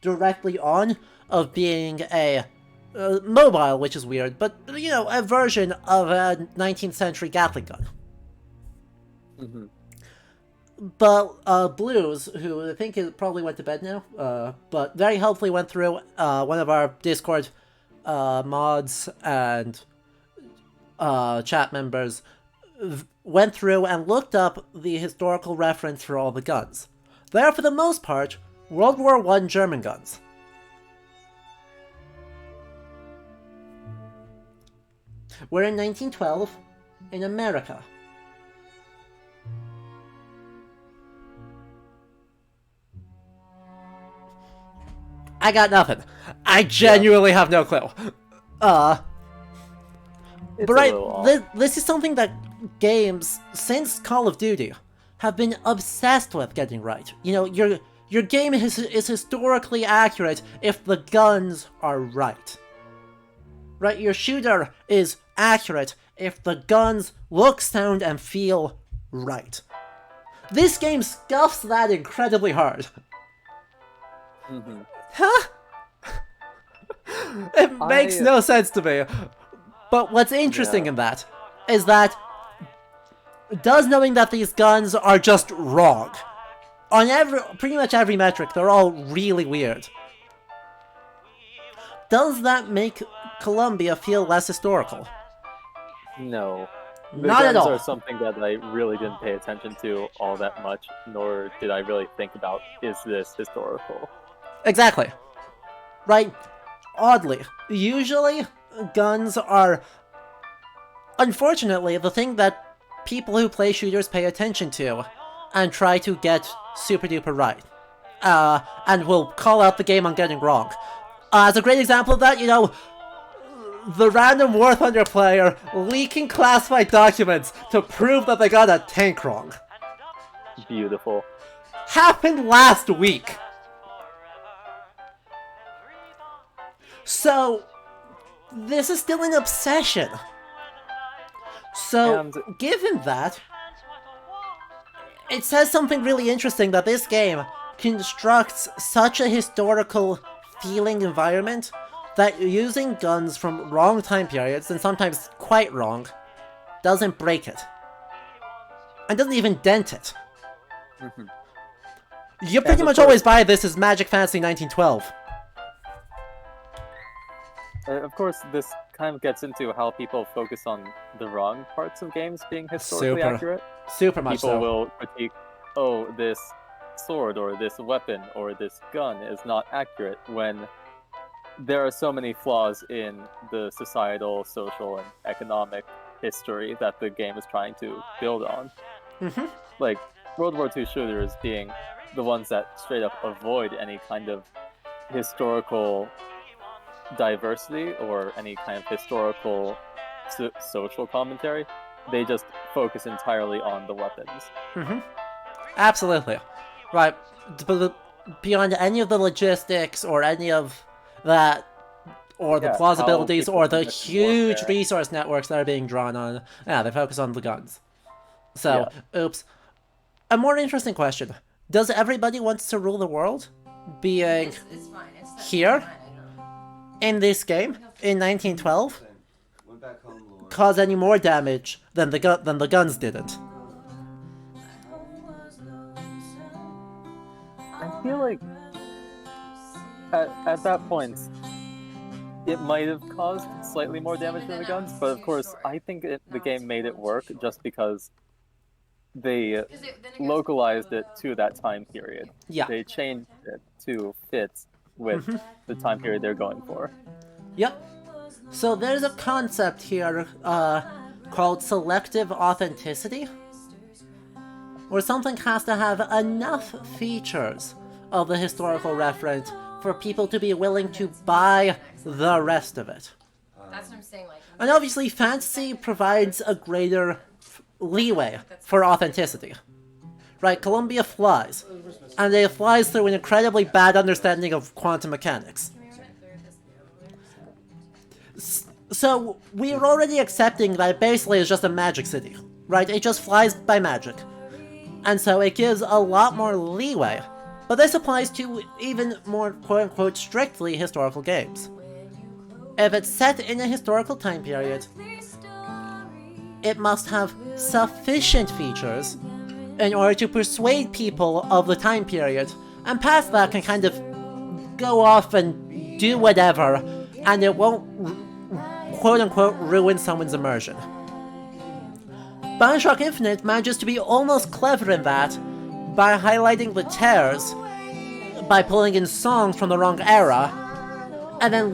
directly on of being a mobile, which is weird, but, a version of a 19th century Gatling gun. Mm-hmm. But Blues, who I think probably went to bed now, but very helpfully went through one of our Discord mods and chat members, went through and looked up the historical reference for all the guns. They are, for the most part, World War I German guns. We're in 1912 in America. I got nothing. I genuinely have no clue. But right, this is something that games, since Call of Duty, have been obsessed with getting right. You know, your game is historically accurate if the guns are right. Right, your shooter is accurate if the guns look, sound, and feel right. This game scuffs that incredibly hard. Mm-hmm. Huh? It makes no sense to me. But what's interesting in that is that does knowing that these guns are just wrong. On pretty much every metric, they're all really weird. Does that make Columbia feel less historical? No. The Not at guns all. are something that I really didn't pay attention to all that much, nor did I really think about, is this historical? Exactly. Right? Oddly, usually guns are, unfortunately, the thing that people who play shooters pay attention to and try to get super duper right. And will call out the game on getting wrong. As a great example of that, you know, the random War Thunder player leaking classified documents to prove that they got a tank wrong. Beautiful. Happened last week. So, this is still an obsession. So, given that, it says something really interesting that this game constructs such a historical feeling environment that using guns from wrong time periods, and sometimes quite wrong, doesn't break it. And doesn't even dent it. Mm-hmm. You pretty much always buy this as Magic Fantasy 1912. Of course, this kind of gets into how people focus on the wrong parts of games being historically accurate. Super much so. People will critique, oh, this sword or this weapon or this gun is not accurate, when there are so many flaws in the societal, social, and economic history that the game is trying to build on. Mm-hmm. Like, World War II shooters being the ones that straight up avoid any kind of historical diversity or any kind of historical social commentary. They just focus entirely on the weapons. Mm-hmm. Absolutely. Right. Beyond any of the logistics or any of that, or the plausibilities, or the huge resource networks that are being drawn on, they focus on the guns. So, oops. A more interesting question. Does everybody wants to rule the world? Being here? In this game, in 1912, cause any more damage than the guns didn't. I feel like at that point, it might have caused slightly more damage than the guns, but of course, I think the game made it work just because they localized it to that time period. Yeah. They changed it to fit with the time period they're going for. Yep. So there's a concept here called selective authenticity, where something has to have enough features of the historical reference for people to be willing to buy the rest of it. That's what I'm saying, like... And obviously, fantasy provides a greater leeway for authenticity. Right, Columbia flies, and it flies through an incredibly bad understanding of quantum mechanics. So, we're already accepting that it basically is just a magic city, right? It just flies by magic. And so it gives a lot more leeway, but this applies to even more quote-unquote strictly historical games. If it's set in a historical time period, it must have sufficient features in order to persuade people of the time period, and past that can kind of go off and do whatever, and it won't quote-unquote ruin someone's immersion. Bioshock Infinite manages to be almost clever in that by highlighting the tears, by pulling in songs from the wrong era, and then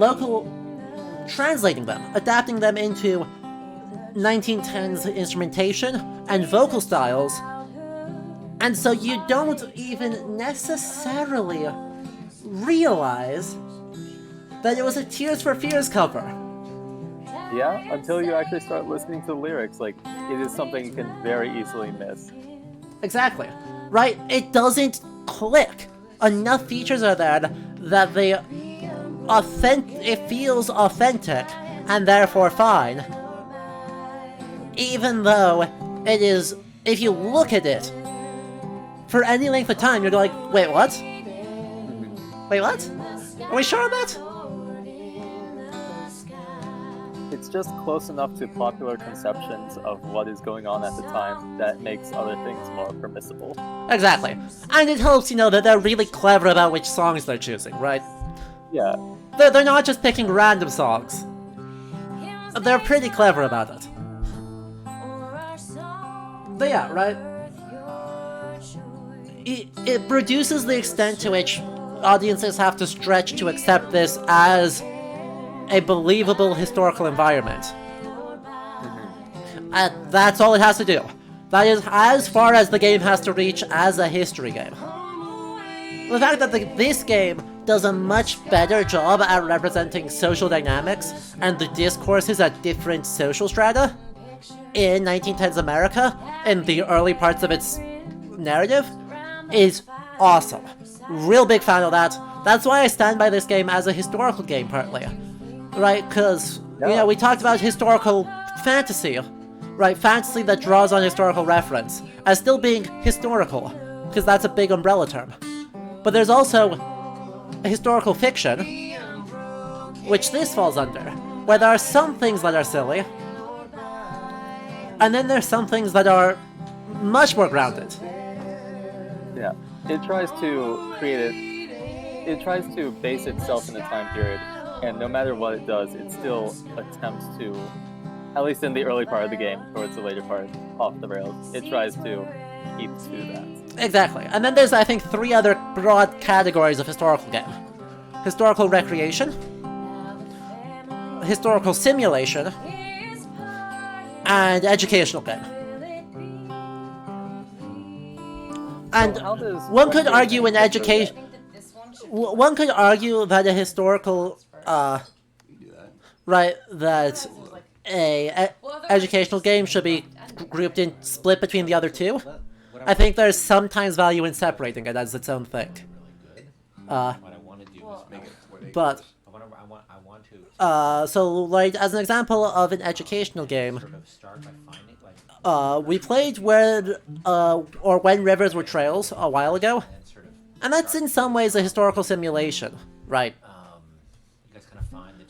translating them, adapting them into 1910's instrumentation and vocal styles, and so you don't even necessarily realize that it was a Tears for Fears cover. Yeah, until you actually start listening to the lyrics, like, it is something you can very easily miss. Exactly. Right? It doesn't click. Enough features are there that it feels authentic and therefore fine. Even though it is, if you look at it, for any length of time, you're like, wait, what? Wait, what? Are we sure of that? It's just close enough to popular conceptions of what is going on at the time that makes other things more permissible. Exactly. And it helps, that they're really clever about which songs they're choosing, right? Yeah. They're not just picking random songs. They're pretty clever about it. But yeah, right? It reduces the extent to which audiences have to stretch to accept this as a believable historical environment. And that's all it has to do. That is as far as the game has to reach as a history game. The fact that this game does a much better job at representing social dynamics and the discourses at different social strata in 1910's America, in the early parts of its narrative, is awesome. Real big fan of that. That's why I stand by this game as a historical game, partly. Right, because, we talked about historical fantasy, right? Fantasy that draws on historical reference, as still being historical, because that's a big umbrella term. But there's also a historical fiction, which this falls under, where there are some things that are silly, and then there's some things that are much more grounded. Yeah, it tries to it tries to base itself in a time period, and no matter what it does, it still attempts to, at least in the early part of the game, towards the later part, off the rails, it tries to keep to that. Exactly. And then there's, I think, 3 other broad categories of historical game. Historical recreation, historical simulation, and educational game. And so one could argue in education... One could argue that a historical... right, that a educational game should be grouped in, split between the other two. I think there's sometimes value in separating it as its own thing. But so like as an example of an educational game, we played When Rivers Were Trails a while ago, and that's in some ways a historical simulation, right?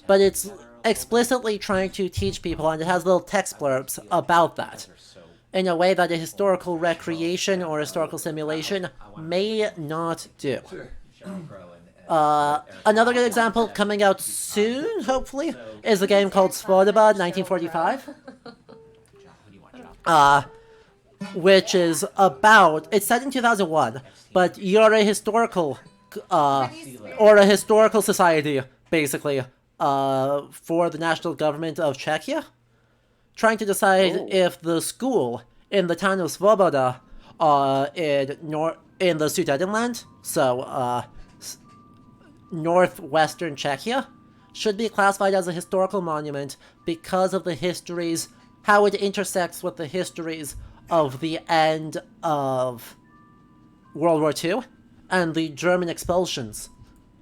But it's explicitly trying to teach people, and it has little text blurbs about that, in a way that a historical recreation or historical simulation may not do. Another good example coming out soon, hopefully, is a game called Svoboda 1945. Which is about... It's set in 2001, but you're a historical... or a historical society, basically, for the national government of Czechia, trying to decide if the school in the town of Svoboda, in the Sudetenland, so northwestern Czechia, should be classified as a historical monument because of the histories, how it intersects with the histories of the end of World War II and the German expulsions,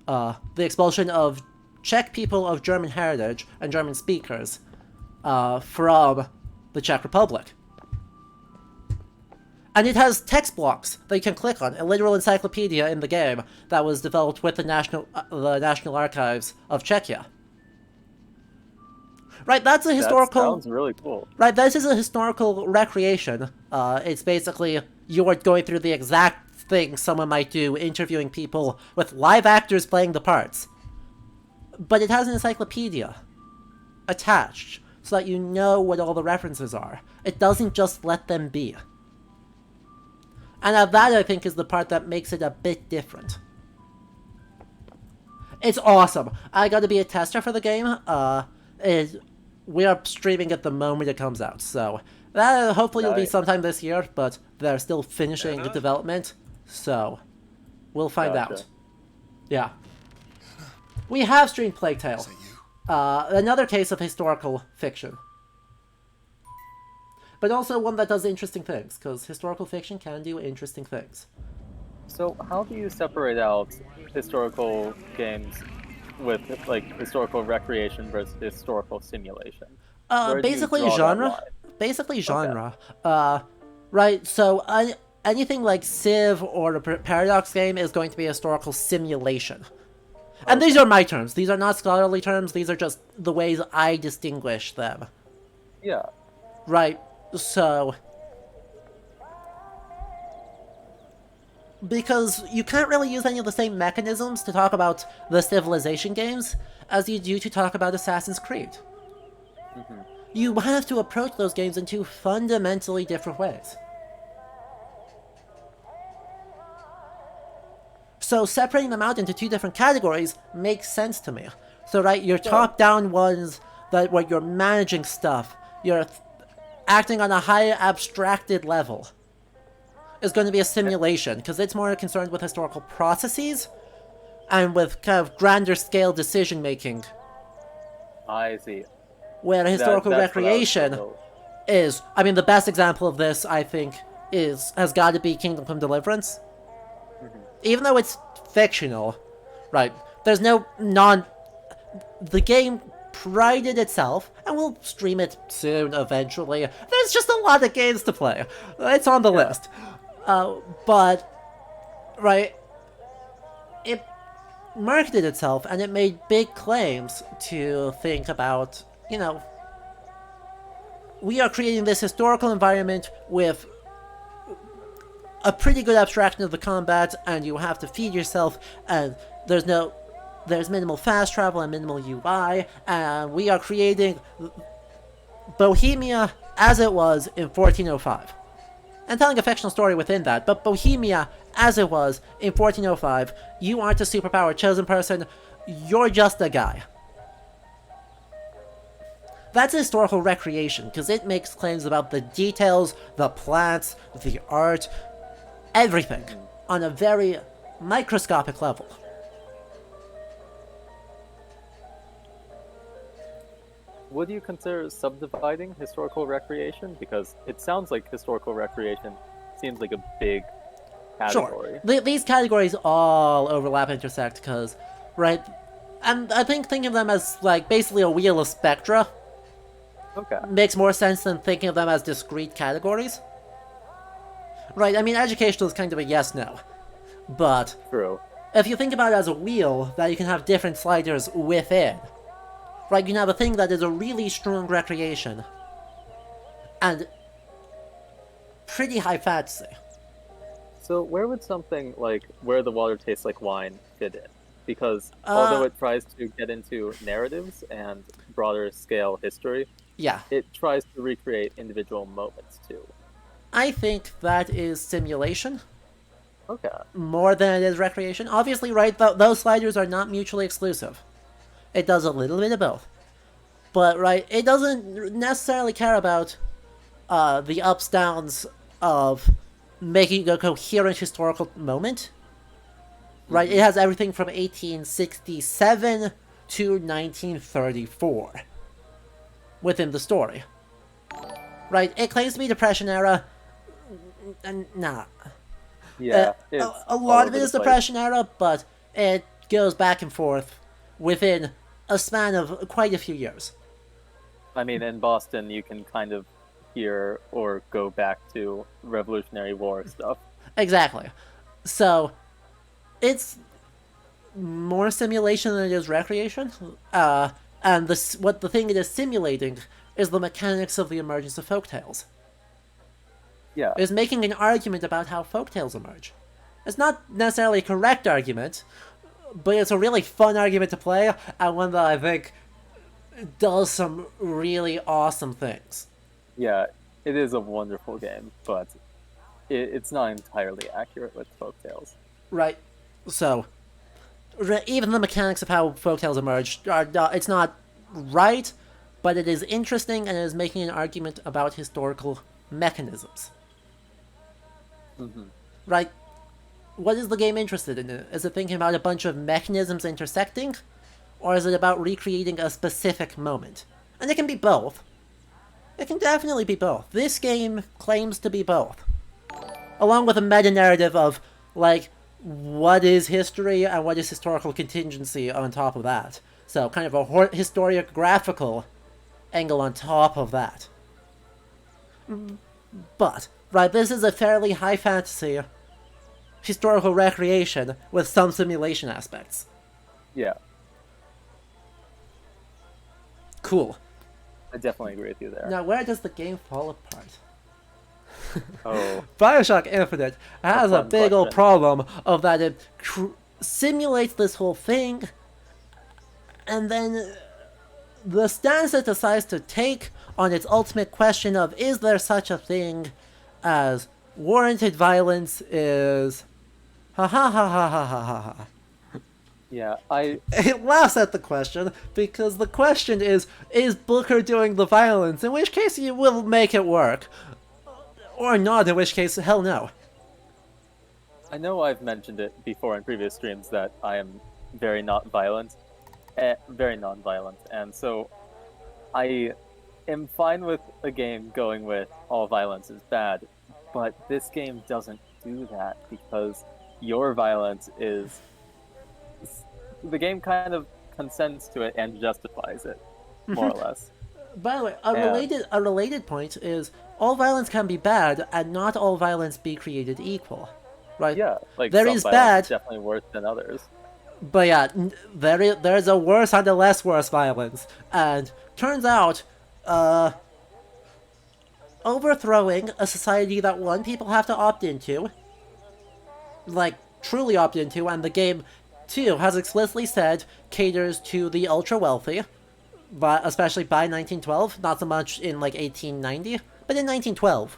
the expulsion of Czech people of German heritage and German speakers from the Czech Republic. And it has text blocks that you can click on, a literal encyclopedia in the game that was developed with the National Archives of Czechia. Right, that's a historical... That sounds really cool. Right, this is a historical recreation. It's basically you're going through the exact thing someone might do, interviewing people with live actors playing the parts. But it has an encyclopedia attached, so that you know what all the references are. It doesn't just let them be. And that, I think, is the part that makes it a bit different. It's awesome. I got to be a tester for the game. we are streaming it the moment it comes out, so that hopefully will be Nice. sometime this year, but they're still finishing the development, so we'll find Gotcha. out. Yeah. We have streamed Plague Tale. Another case of historical fiction. But also one that does interesting things, because historical fiction can do interesting things. So how do you separate out historical games with like historical recreation versus historical simulation? Where do you Basically draw that genre. line? Basically genre. Right, so anything like Civ or a Paradox game is going to be a historical simulation. And these are my terms. These are not scholarly terms. These are just the ways I distinguish them. Yeah. Right, so... Because you can't really use any of the same mechanisms to talk about the Civilization games as you do to talk about Assassin's Creed. Mm-hmm. You have to approach those games in two fundamentally different ways. So separating them out into two different categories makes sense to me. So right, your top-down ones that where you're managing stuff, you're acting on a high abstracted level, is going to be a simulation, because it's more concerned with historical processes and with kind of grander scale decision making. I see. Where historical That's what I was recreation told. is, I mean, the best example of this, I think, has got to be Kingdom Come Deliverance. Even though it's fictional, right, there's no the game prided itself, and we'll stream it soon, eventually. There's just a lot of games to play. It's on the list. But, right, it marketed itself, and it made big claims to think about, you know, we are creating this historical environment with a pretty good abstraction of the combat, and you have to feed yourself, and there's minimal fast travel and minimal UI, and we are creating Bohemia as it was in 1405. And telling a fictional story within that, but Bohemia as it was in 1405, you aren't a superpower chosen person, you're just a guy. That's a historical recreation, because it makes claims about the details, the plants, the art, everything, on a very microscopic level. Would you consider subdividing historical recreation? Because it sounds like historical recreation seems like a big category. Sure. These categories all overlap, intersect, because, right, and I think thinking of them as, like, basically a wheel of spectra makes more sense than thinking of them as discrete categories. Right, I mean, educational is kind of a yes-no. But True. If you think about it as a wheel that you can have different sliders within, right, you can have a thing that is a really strong recreation and pretty high fantasy. So where would something like Where the Water Tastes Like Wine fit in? Because although it tries to get into narratives and broader scale history, yeah, it tries to recreate individual moments too. I think that is simulation. Okay. More than it is recreation. Obviously, right, those sliders are not mutually exclusive. It does a little bit of both. But, right, it doesn't necessarily care about the ups, downs of making a coherent historical moment. Right, it has everything from 1867 to 1934 within the story. Right, it claims to be Depression era, and nah. Yeah, a lot of it is Depression era, but it goes back and forth within a span of quite a few years. I mean, in Boston, you can kind of hear or go back to Revolutionary War stuff. Exactly. So, it's more simulation than it is recreation. And what the thing it is simulating is the mechanics of the emergence of folktales. Yeah. It's making an argument about how folktales emerge. It's not necessarily a correct argument, but it's a really fun argument to play, and one that I think does some really awesome things. Yeah, it is a wonderful game, but it's not entirely accurate with folktales. Right. So, even the mechanics of how folktales emerge, it's not right, but it is interesting and it is making an argument about historical mechanisms. Right? What is the game interested in? Is it thinking about a bunch of mechanisms intersecting? Or is it about recreating a specific moment? And it can be both. It can definitely be both. This game claims to be both. Along with a meta-narrative of, like, what is history and what is historical contingency on top of that. So, kind of a historiographical angle on top of that. But, right, this is a fairly high fantasy historical recreation with some simulation aspects. Yeah, Cool. I definitely agree with you there. Now, where does the game fall apart? Oh, Bioshock Infinite has a fun big old question. problem of that it simulates this whole thing, and then the stance it decides to take on its ultimate question of is there such a thing as warranted violence is ha ha ha ha ha ha ha ha. yeah, It laughs at the question because the question is Booker doing the violence? In which case you will make it work. Or not, in which case, hell no. I know I've mentioned it before in previous streams that I am very not violent, very non-violent, and so I am fine with a game going with all violence is bad, but this game doesn't do that because your violence is... The game kind of consents to it and justifies it, more or less. By the way, a related point is all violence can be bad, and not all violence be created equal, right? Yeah, like there some is violence bad, is definitely worse than others. but yeah, there's a worse and a less worse violence, and turns out, overthrowing a society that people have to opt into, like truly opt into, and the game too has explicitly said caters to the ultra wealthy. But especially by 1912, not so much in like 1890, but in 1912.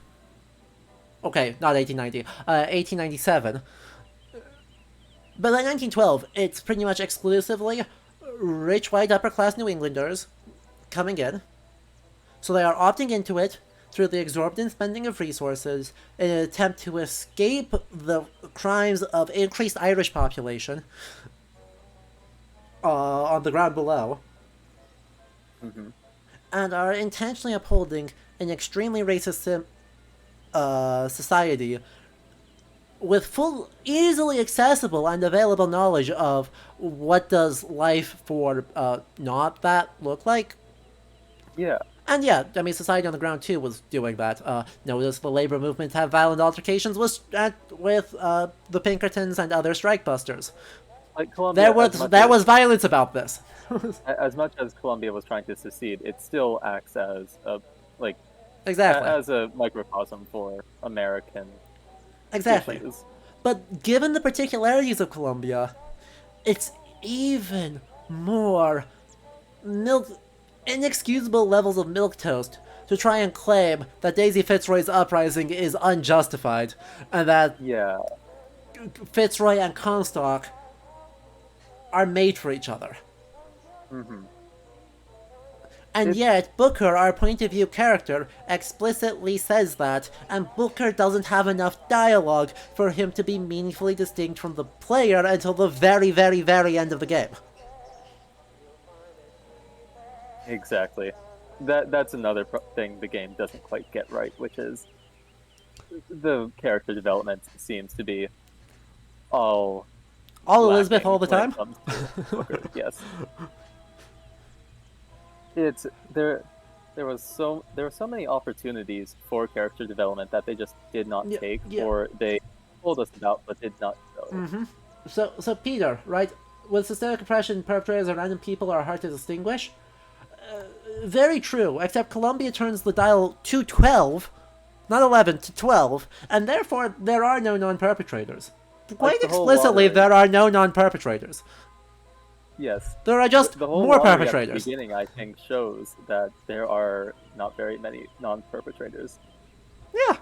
Okay, not 1890, 1897. But in 1912, it's pretty much exclusively rich white upper class New Englanders coming in. So they are opting into it through the exorbitant spending of resources in an attempt to escape the crimes of increased Irish population on the ground below. And are intentionally upholding an extremely racist society with full, easily accessible and available knowledge of what does life for not that look like. Yeah. And yeah, I mean, society on the ground too was doing that. Notice the labor movement have violent altercations with the Pinkertons and other strikebusters. Like Columbia, There was violence about this. as much as Columbia was trying to secede, it still acts as a Exactly. as a microcosm for American Exactly. issues. But given the particularities of Columbia, it's even more inexcusable levels of milquetoast to try and claim that Daisy Fitzroy's uprising is unjustified, and that Fitzroy and Comstock are made for each other. And yet, Booker, our point-of-view character, explicitly says that, and Booker doesn't have enough dialogue for him to be meaningfully distinct from the player until the very, very, very end of the game. Exactly. That's another thing the game doesn't quite get right, which is the character development seems to be all Elizabeth all the time? Yes. It's there were so many opportunities for character development that they just did not take, or they told us about but did not show. So Peter, right? With systemic oppression, perpetrators and random people are hard to distinguish. Very true, except Columbia turns the dial to 12, not 11, to 12, and therefore there are no non-perpetrators. Quite explicitly, there are no non-perpetrators. Yes. There are just the whole more lottery perpetrators. At the beginning, I think, shows that there are not very many non-perpetrators. Yeah.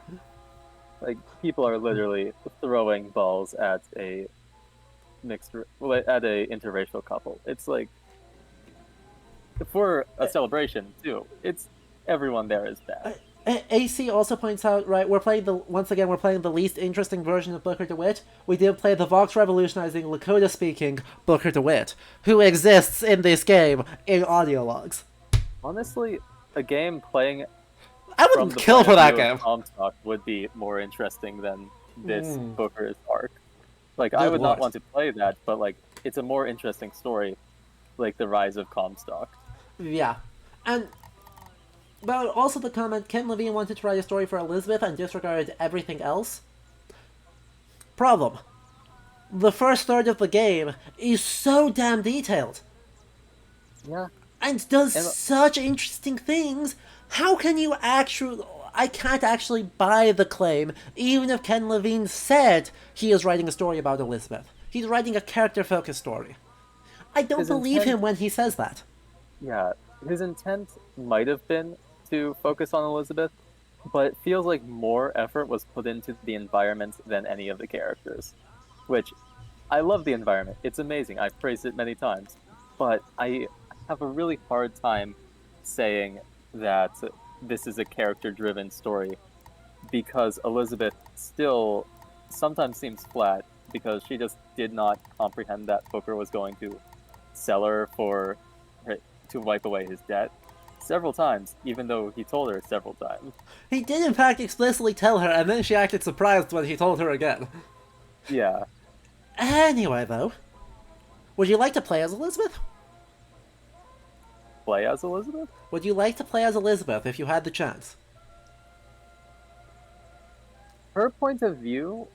Like, people are literally throwing balls at a interracial couple. It's like, for a celebration too. It's everyone there is bad. AC also points out, right, we're playing the least interesting version of Booker DeWitt. We did play the Vox revolutionizing, Lakota-speaking Booker DeWitt, who exists in this game in audio logs. Honestly, a game playing I from would the kill point for of that view game. of Comstock would be more interesting than this Booker's arc. Like, I Good would lord. not want to play that, but like, it's a more interesting story, like the rise of Comstock. Yeah. And but also the comment, Ken Levine wanted to write a story for Elizabeth and disregarded everything else. Problem. The first third of the game is so damn detailed. Yeah. And does And such interesting things. How can you actually... I can't actually buy the claim, even if Ken Levine said he is writing a story about Elizabeth. He's writing a character-focused story. I don't His believe intent- him when he says that. yeah, his intent might have been to focus on Elizabeth, but it feels like more effort was put into the environment than any of the characters. Which, I love the environment. It's amazing. I've praised it many times. But I have a really hard time saying that this is a character-driven story because Elizabeth still sometimes seems flat because she just did not comprehend that Booker was going to sell her for to wipe away his debt several times, even though he told her several times. He did in fact explicitly tell her, and then she acted surprised when he told her again. Yeah. Anyway, though, would you like to play as Elizabeth? Play as Elizabeth? Would you like to play as Elizabeth if you had the chance? Her point of view,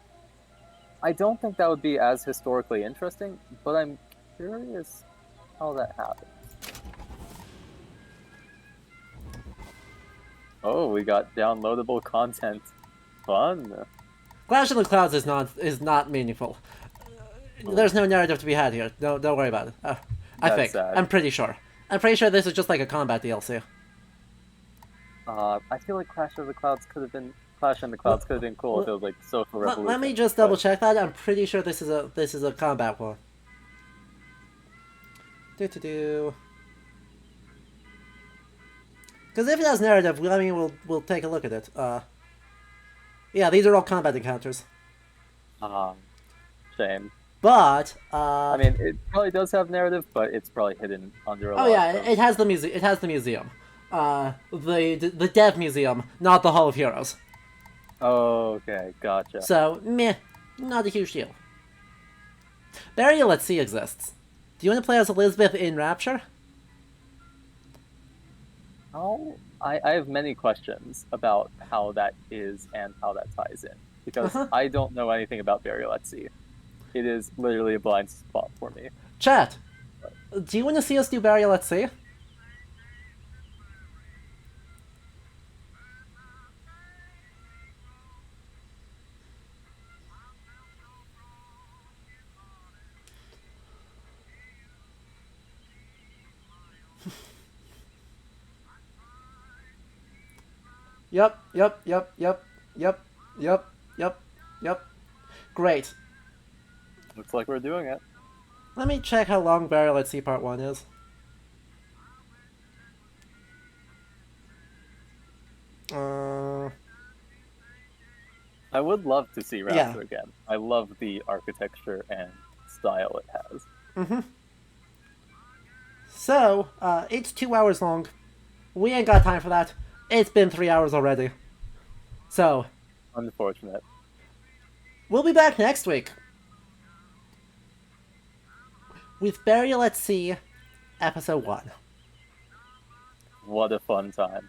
I don't think that would be as historically interesting, but I'm curious how that happens. Oh, we got downloadable content. Fun. Clash of the Clouds is not meaningful. There's no narrative to be had here. No, don't worry about it. I think. sad. I'm pretty sure. I'm pretty sure this is just like a combat DLC. I feel like Clash in the Clouds could have been cool if it was like social revolution. Let me just double check that. I'm pretty sure this is a combat one. Because if it has narrative, I mean, we'll take a look at it. Yeah, these are all combat encounters. Shame. But I mean, it probably does have narrative, but it's probably hidden under a lot. Oh yeah, it has the museum. It has the museum. The Dev Museum, not the Hall of Heroes. Oh, okay, gotcha. So meh, not a huge deal. Burial at Sea exists. Do you want to play as Elizabeth in Rapture? Oh, I have many questions about how that is and how that ties in. Because I don't know anything about Burial at Sea. It is literally a blind spot for me. Chat, do you want to see us do Burial at Sea? Yep. Great. Looks like we're doing it. Let me check how long Burial at Sea Part 1 is. I would love to see Rapture again. I love the architecture and style it has. Mm-hmm. So, it's 2 hours long. We ain't got time for that. It's been 3 hours already. So... unfortunate. We'll be back next week with Burial at Sea, Episode 1. What a fun time.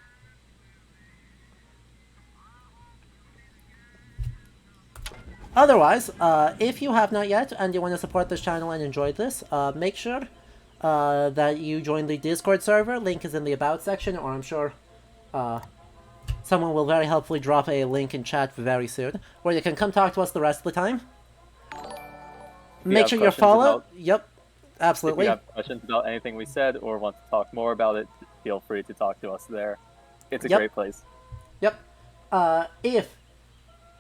Otherwise, if you have not yet and you want to support this channel and enjoy this, make sure that you join the Discord server. Link is in the About section, or I'm sure someone will very helpfully drop a link in chat very soon, where you can come talk to us the rest of the time. Make sure you follow. Yep, absolutely. If you have questions about anything we said or want to talk more about it, feel free to talk to us there. It's a great place. Yep. If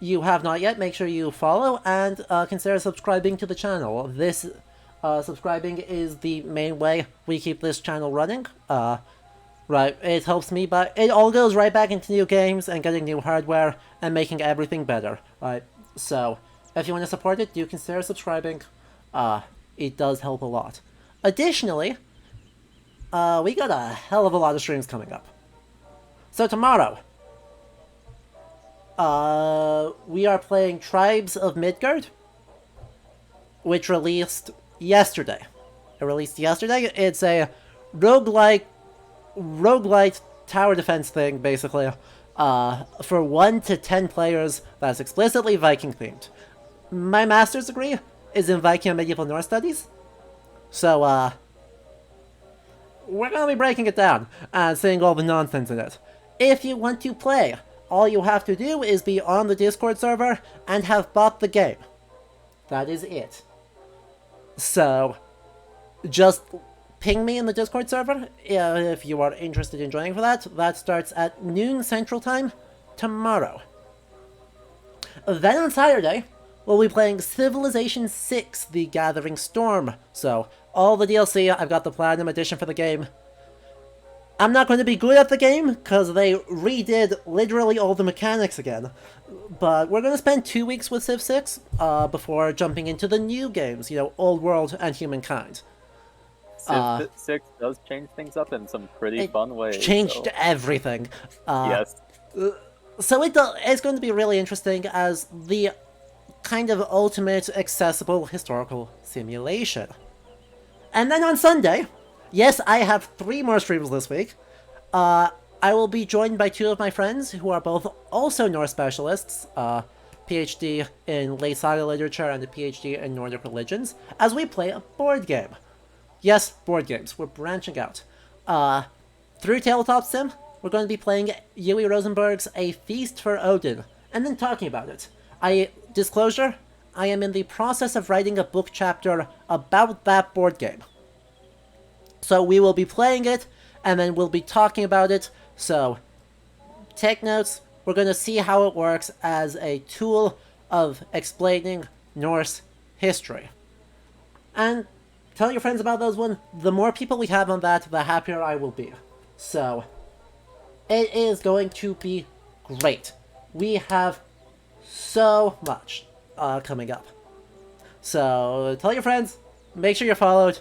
you have not yet, make sure you follow and consider subscribing to the channel. This Subscribing is the main way we keep this channel running. Right, it helps me, but it all goes right back into new games and getting new hardware and making everything better. Right, so if you want to support it, do consider subscribing. It does help a lot. Additionally, we got a hell of a lot of streams coming up. So tomorrow, we are playing Tribes of Midgard, which released yesterday. It released yesterday. It's a roguelike tower defense thing, basically, for 1 to 10 players that's explicitly Viking themed. My master's degree is in Viking and Medieval Norse Studies, so we're gonna be breaking it down and seeing all the nonsense in it. If you want to play, all you have to do is be on the Discord server and have bought the game. That is it. So, just ping me in the Discord server if you are interested in joining for that. That starts at noon Central Time tomorrow. Then on Saturday, we'll be playing Civilization 6, The Gathering Storm. So, all the DLC, I've got the Platinum Edition for the game. I'm not going to be good at the game, because they redid literally all the mechanics again. But we're going to spend 2 weeks with Civ 6 before jumping into the new games, you know, Old World and Humankind. Civ 6 does change things up in some pretty fun ways. Changed everything. Yes. So it's going to be really interesting as the kind of ultimate accessible historical simulation. And then on Sunday, yes, I have 3 more streams this week. I will be joined by 2 of my friends who are both also Norse specialists, PhD in late saga literature and a PhD in Nordic religions, as we play a board game. Yes, board games. We're branching out. Through Tabletop Sim, we're going to be playing Yui Rosenberg's A Feast for Odin, and then talking about it. Disclosure, I am in the process of writing a book chapter about that board game. So we will be playing it, and then we'll be talking about it, so take notes. We're going to see how it works as a tool of explaining Norse history. And tell your friends about those one. The more people we have on that, the happier I will be. So, it is going to be great. We have so much coming up. So, tell your friends, make sure you're followed,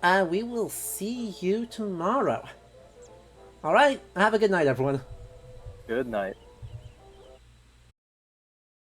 and we will see you tomorrow. Alright, have a good night, everyone. Good night.